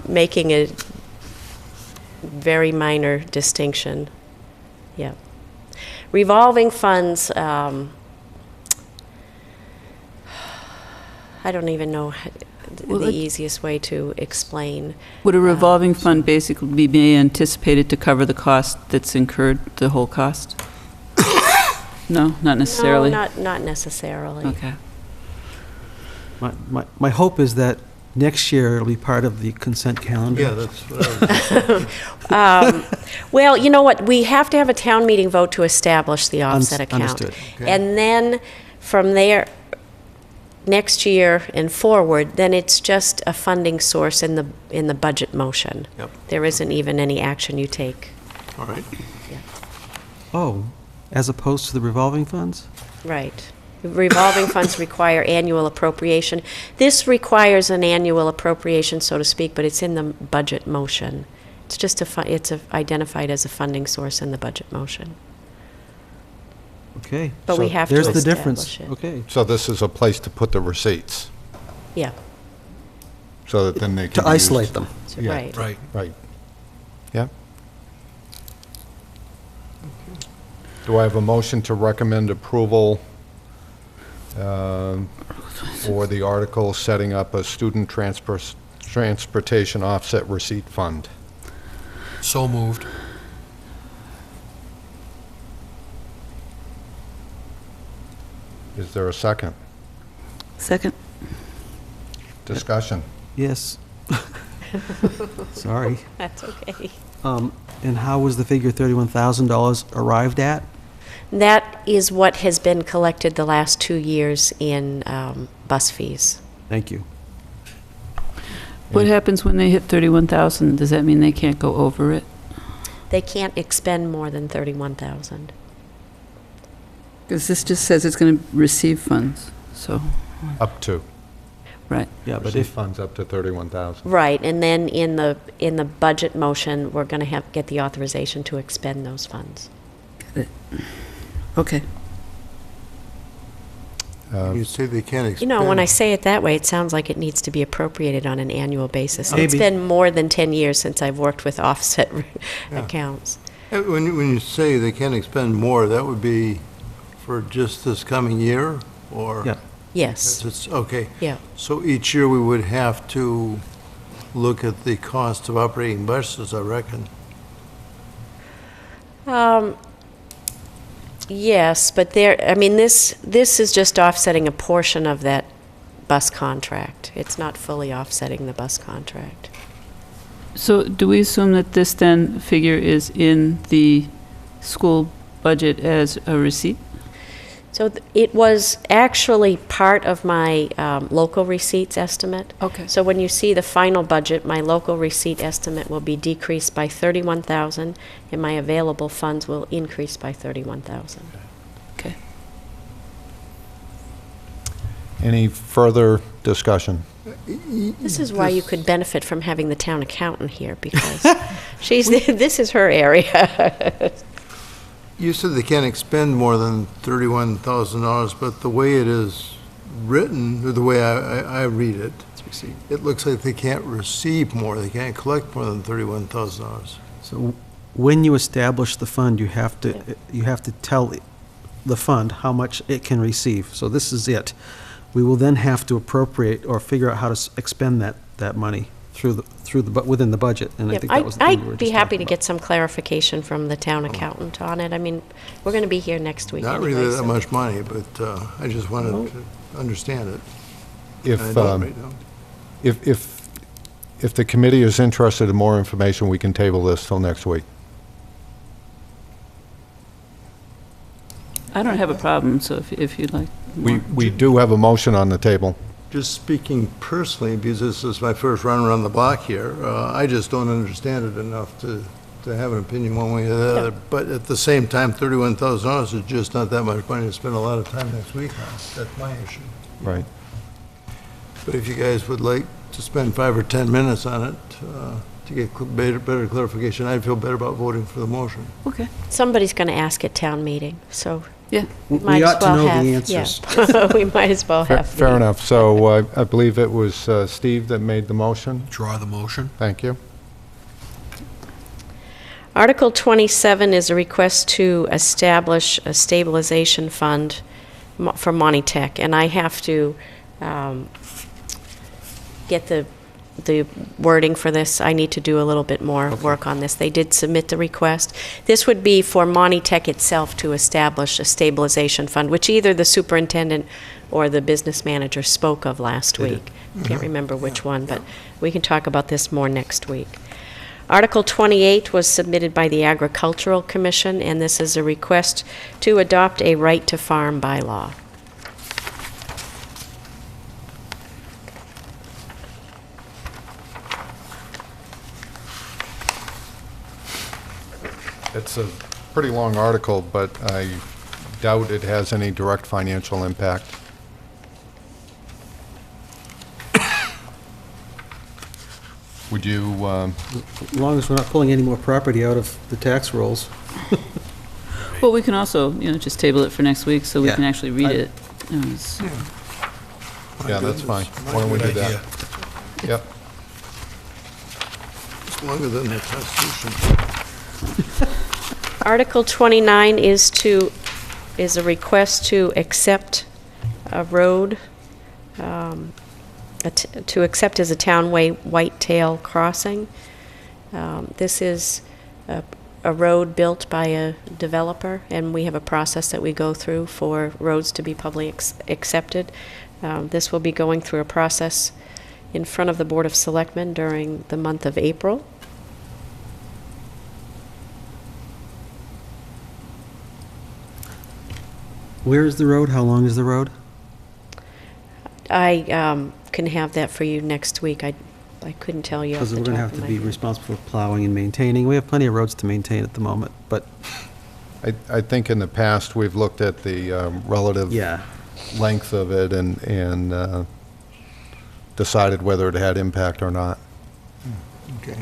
making a very minor distinction. Yeah. Revolving funds, I I don't even know Well, the easiest way to explain. Would a revolving fund basically be anticipated to cover the cost that's incurred, the whole cost? No, not necessarily? No, not necessarily. Okay. My hope is that next year it'll be part of the consent calendar. Yeah, that's what I was... Well, you know what, we have to have a town meeting vote to establish the offset account. Understood. Okay. And then, from there, next year and forward, then it's just a funding source in the budget motion. Yep. There isn't even any action you take. All right. Oh, as opposed to the revolving funds? Right. Revolving funds require annual appropriation. This requires an annual appropriation, so to speak, but it's in the budget motion. It's just identified as a funding source in the budget motion. Okay. But we so have to there's the difference. establish it. Okay. So this is a place to put the receipts, Yeah, so that then they can To use- isolate them. Yeah. right. Right. Right. Yeah. Do I have a motion to recommend approval for the article setting up a student transportation offset receipt fund? So moved. Is there a second? Second? Discussion? Yes. Sorry. That's okay. And how was the figure $31,000 arrived at? That is what has been collected the last 2 years in bus fees. Thank you. What happens when they hit 31,000? Does that mean they can't go over it? They can't expend more than 31,000. Because this just says it's going to receive funds, so, Up to. right. Yeah, but Receive if, funds up to 31,000. Right, and then in the budget motion, we're going to get the authorization to expend those funds. Okay. You say they can't You expend... know, when I say it that way, it sounds like it needs to be appropriated on an annual basis. It's Maybe. been more than 10 years since I've worked with offset accounts. When you say they can't expend more, that would be for just this coming year, or? yeah, Yes, Okay. yeah. So each year we would have to look at the cost of operating buses, I reckon. Yes, but this is just offsetting a portion of that bus contract. It's not fully offsetting the bus contract. So do we assume that this then figure is in the school budget as a receipt? So it was actually part of my local receipts estimate. Okay. So when you see the final budget, my local receipt estimate will be decreased by 31,000, and my available funds will increase by 31,000. Okay. Any further discussion? This is why you could benefit from having the town accountant here, because this is her area. You said they can't expend more than $31,000, but the way it is written, or the way I read it, it looks like they can't receive more, they can't collect more than $31,000. so when you establish the fund, you have to tell the fund how much it can receive. So this is it. We will then have to appropriate or figure out how to expend that money within the budget, and I Yep, think that was the thing we were I'd be just happy talking to about. get some clarification from the town accountant on it. I mean, we're going to be here next week Not anyway, really that so- much money, but I just wanted to understand it. If, I don't right now. if the committee is interested in more information, we can table this till next week. I don't have a problem, so if you'd like more. We do have a motion on the table. Just speaking personally, because this is my first run around the block here, I just don't understand it enough to have an opinion one way or the other. But at the same time, $31,000 is just not that much money to spend a lot of time next week on. That's my issue. Right. But if you guys would like to spend 5 or 10 minutes on it to get better clarification, I'd feel better about voting for the motion. Okay, Somebody's going to ask at town meeting, so yeah. we might We as ought to well know have. the answers. Yeah. We might as well have. Fair the- enough. So I believe it was Steve that made the motion. Draw the motion. Thank you. Article 27 is a request to establish a stabilization fund for Monty Tech, and I have to get the wording for this. I need to do a little bit more work on this. They did submit the request. This would be for Monty Tech itself to establish a stabilization fund, which either the superintendent or the business manager spoke of last week. Can't remember which one, but we can talk about this more next week. Article 28 was submitted by the Agricultural Commission, and this is a request to adopt a right to farm bylaw. It's a pretty long article, but I doubt it has any direct financial impact. Would you, As long as we're not pulling any more property out of the tax rolls. Well, we can also, just table it for next week so we Yeah. can actually read it. It's- yeah, that's fine. Why don't we do that? Yep. It's longer than the Constitution. Article 29 is a request to accept a road, to accept as a townway Whitetail Crossing. This is a road built by a developer, and we have a process that we go through for roads to be publicly accepted. This will be going through a process in front of the Board of Selectmen during the month of April. Where is the road? How long is the road? I can have that for you next week. I couldn't tell you off Because the we're top going to of have to my be head. responsible for plowing and maintaining. We have plenty of roads to maintain at the moment, but I think in the past, we've looked at the relative yeah. length of it and decided whether it had impact or not. Okay.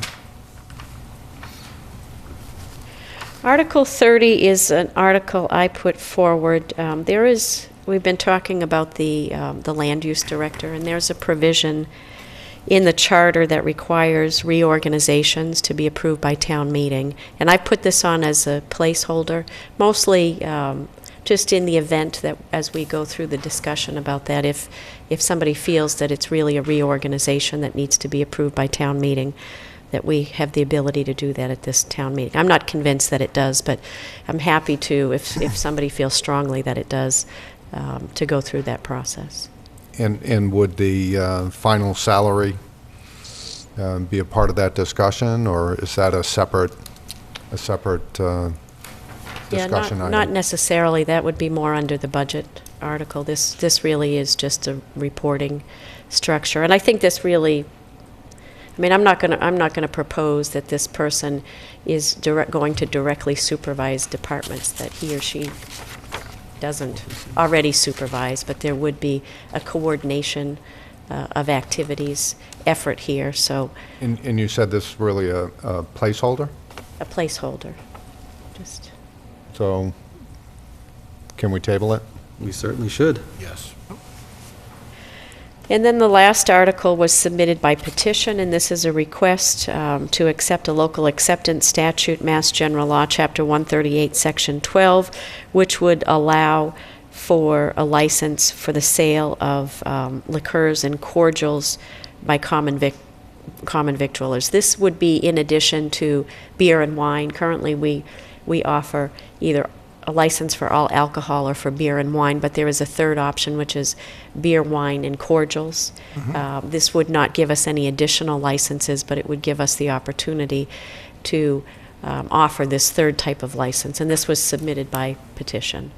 Article 30 is an article I put forward. We've been talking about the land use director, and there's a provision in the charter that requires reorganizations to be approved by town meeting. And I put this on as a placeholder, mostly just in the event that as we go through the discussion about that, if somebody feels that it's really a reorganization that needs to be approved by town meeting, that we have the ability to do that at this town meeting. I'm not convinced that it does, but I'm happy to, if somebody feels strongly that it does, to go through that process. And would the final salary be a part of that discussion, or is that a separate discussion item? Not necessarily. That would be more under the budget article. This really is just a reporting structure, and I think this really. I mean, I'm not going to propose that this person is going to directly supervise departments that he or she doesn't already supervise, but there would be a coordination of activities effort here. So, And you said this is really a placeholder? a placeholder. Just. So can we table it? We certainly should. Yes. And then the last article was submitted by petition, and this is a request to accept a local acceptance statute, Mass General Law, Chapter 138, Section 12, which would allow for a license for the sale of liqueurs and cordials by common victualers. This would be in addition to beer and wine. Currently, we offer either a license for all alcohol or for beer and wine, but there is a third option, which is beer, wine, and cordials. This would not give us any additional licenses, but it would give us the opportunity to offer this third type of license, and this was submitted by petition.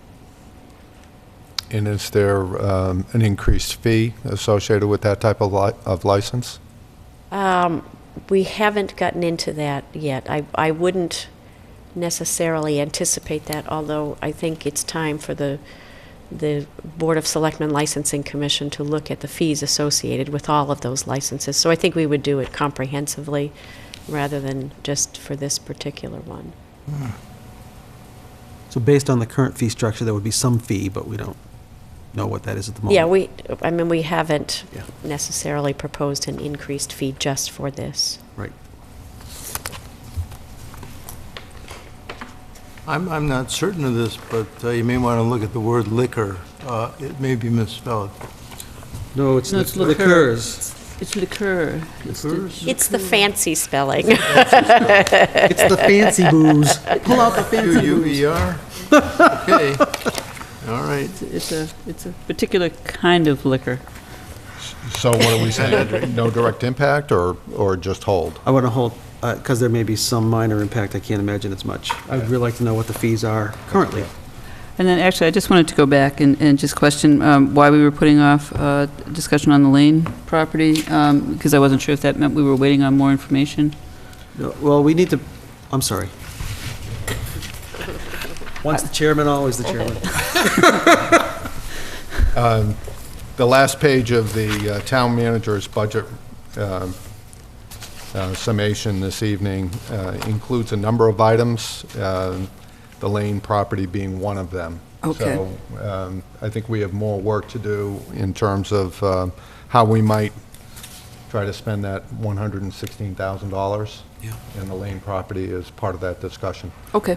And is there an increased fee associated with that type of license? We haven't gotten into that yet. I wouldn't necessarily anticipate that, although I think it's time for the Board of Selectmen Licensing Commission to look at the fees associated with all of those licenses. So I think we would do it comprehensively rather than just for this particular one. So based on the current fee structure, there would be some fee, but we don't know what that is at the moment. Yeah, we haven't necessarily proposed an increased fee just for this. Right. I'm not certain of this, but you may want to look at the word liquor. It may be misspelled. No, it's No, it's liqueurs. It's liqueur. It's the fancy spelling. It's the fancy booze. Pull out the fancy booze. Q-U-E-R? Okay, all right. It's a particular kind of liquor. So what are we saying? No direct impact or just hold? I want to hold, because there may be some minor impact. I can't imagine it's much. I'd really like to know what the fees are currently. And then, actually, I just wanted to go back and just question why we were putting off discussion on the Lane property, because I wasn't sure if that meant we were waiting on more information. No, well, we need to, I'm sorry. Once the chairman, always the chairman. The last page of the town manager's budget summation this evening includes a number of items, the Lane property being one of them. Okay. So I think we have more work to do in terms of how we might try to spend that $116,000. Yeah. And the Lane property is part of that discussion. Okay.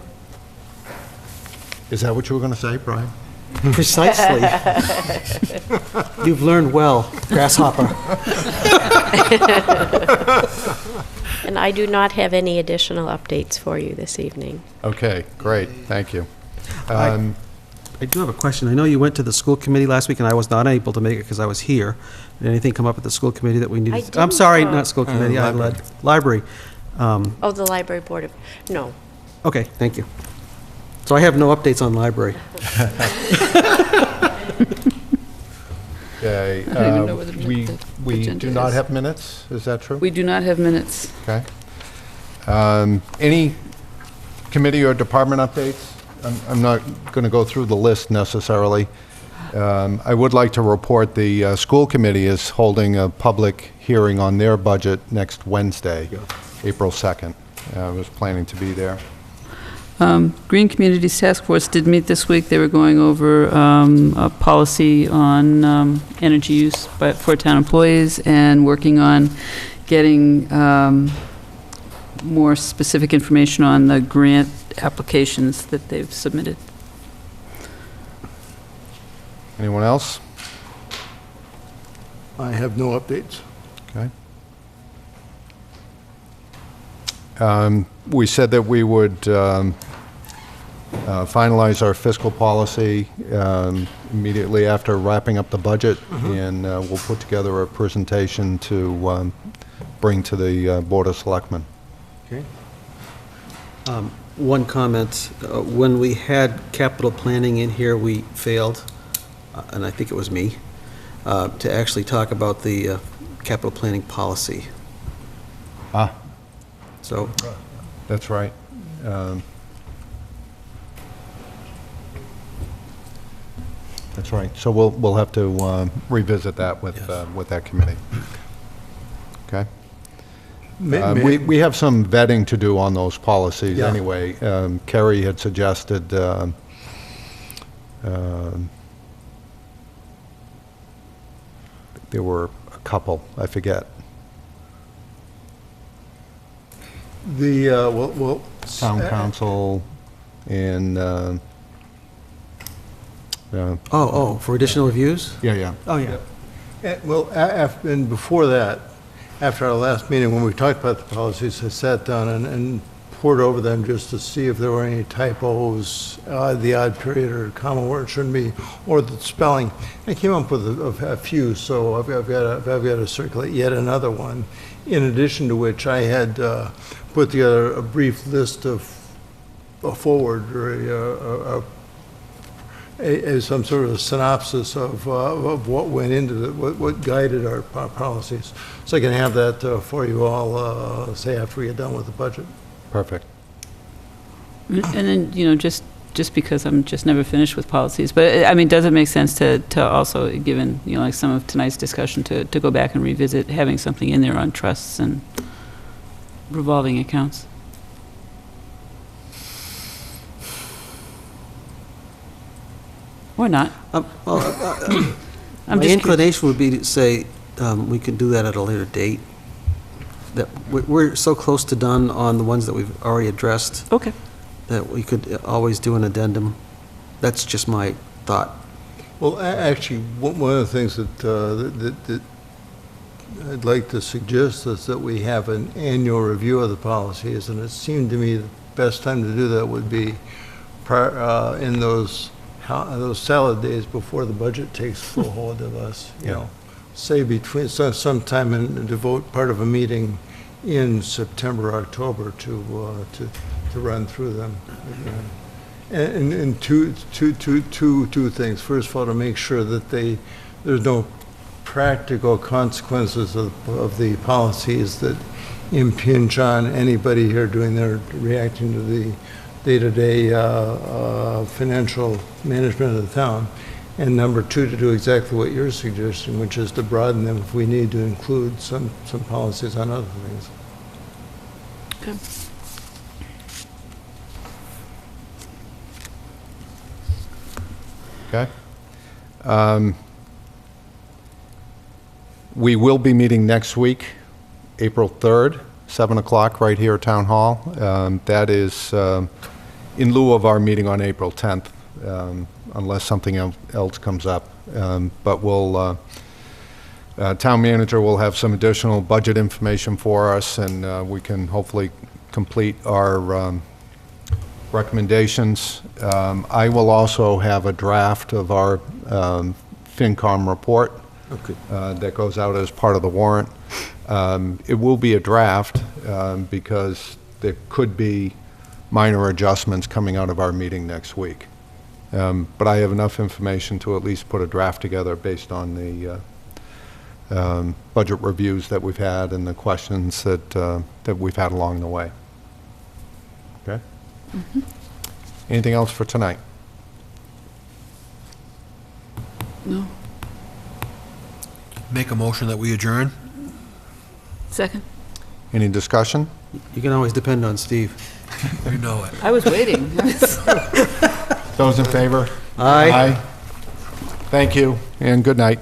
Is that what you were going to say, Brian? Precisely. You've learned well, grasshopper. And I do not have any additional updates for you this evening. Okay, great, thank you. I do have a question. I know you went to the school committee last week, and I was not able to make it because I was here. Did anything come up at the school committee that we needed? I I'm didn't, sorry, not school committee, I library. led, library. Oh, the library board of, no. Okay, thank you. So I have no updates on library. Okay, I don't even know whether we the we agenda do not is. have minutes, is that true? We do not have minutes. Okay. Any committee or department updates? I'm not going to go through the list necessarily. I would like to report the school committee is holding a public hearing on their budget next Wednesday, April 2nd. I was planning to be there. Green Communities Task Force did meet this week. They were going over a policy on energy use for town employees and working on getting more specific information on the grant applications that they've submitted. Anyone else? I have no updates. Okay. We said that we would finalize our fiscal policy immediately after wrapping up the budget, and we'll put together a presentation to bring to the Board of Selectmen. Okay. One comment, when we had capital planning in here, we failed, and I think it was me, to actually talk about the capital planning policy. Ah, So, that's right. That's right. So we'll have to revisit that with that committee. Okay. We have some vetting to do on those policies Yeah. anyway. Kerry had suggested there were a couple, I forget. The, well. Town council and, for additional reviews? yeah. Oh, yeah. Well, and before that, after our last meeting, when we talked about the policies, I sat down and poured over them just to see if there were any typos, the odd period or comma where it shouldn't be, or the spelling. I came up with a few, so I've got to circulate yet another one. In addition to which, I had put together a brief list of a forward or some sort of synopsis of what went into what guided our policies. So I can have that for you all, say after we get done with the budget. Perfect. And then, just because I'm just never finished with policies, but I mean, does it make sense to also, given, like some of tonight's discussion, to go back and revisit having something in there on trusts and revolving accounts? Or not? I'm My just inclination would be to say we can do that at a later date. That we're so close to done on the ones that we've already addressed Okay. that we could always do an addendum. That's just my thought. Well, actually, one of the things that I'd like to suggest is that we have an annual review of the policies, and it seemed to me the best time to do that would be in those salad days before the budget takes full hold of us, you know. Say between, sometime and devote part of a meeting in September, October to run through them. And two things. First of all, to make sure that there's no practical consequences of the policies that impinge on anybody here reacting to the day-to-day financial management of the town. And number two, to do exactly what you're suggesting, which is to broaden them if we need to include some policies on other things. Okay. Okay. We will be meeting next week, April 3rd, 7 o'clock, right here at Town Hall. That is in lieu of our meeting on April 10th, unless something else comes up. But town manager will have some additional budget information for us, and we can hopefully complete our recommendations. I will also have a draft of our FinCom report that goes out as part of the warrant. It will be a draft because there could be minor adjustments coming out of our meeting next week. But I have enough information to at least put a draft together based on the budget reviews that we've had and the questions that we've had along the way. Okay? Mm-hmm. Anything else for tonight? No. Make a motion that we adjourn? Second? Any discussion? You can always depend on Steve. You know it. I was waiting. Those in favor? Aye. Aye. Thank you, and good night.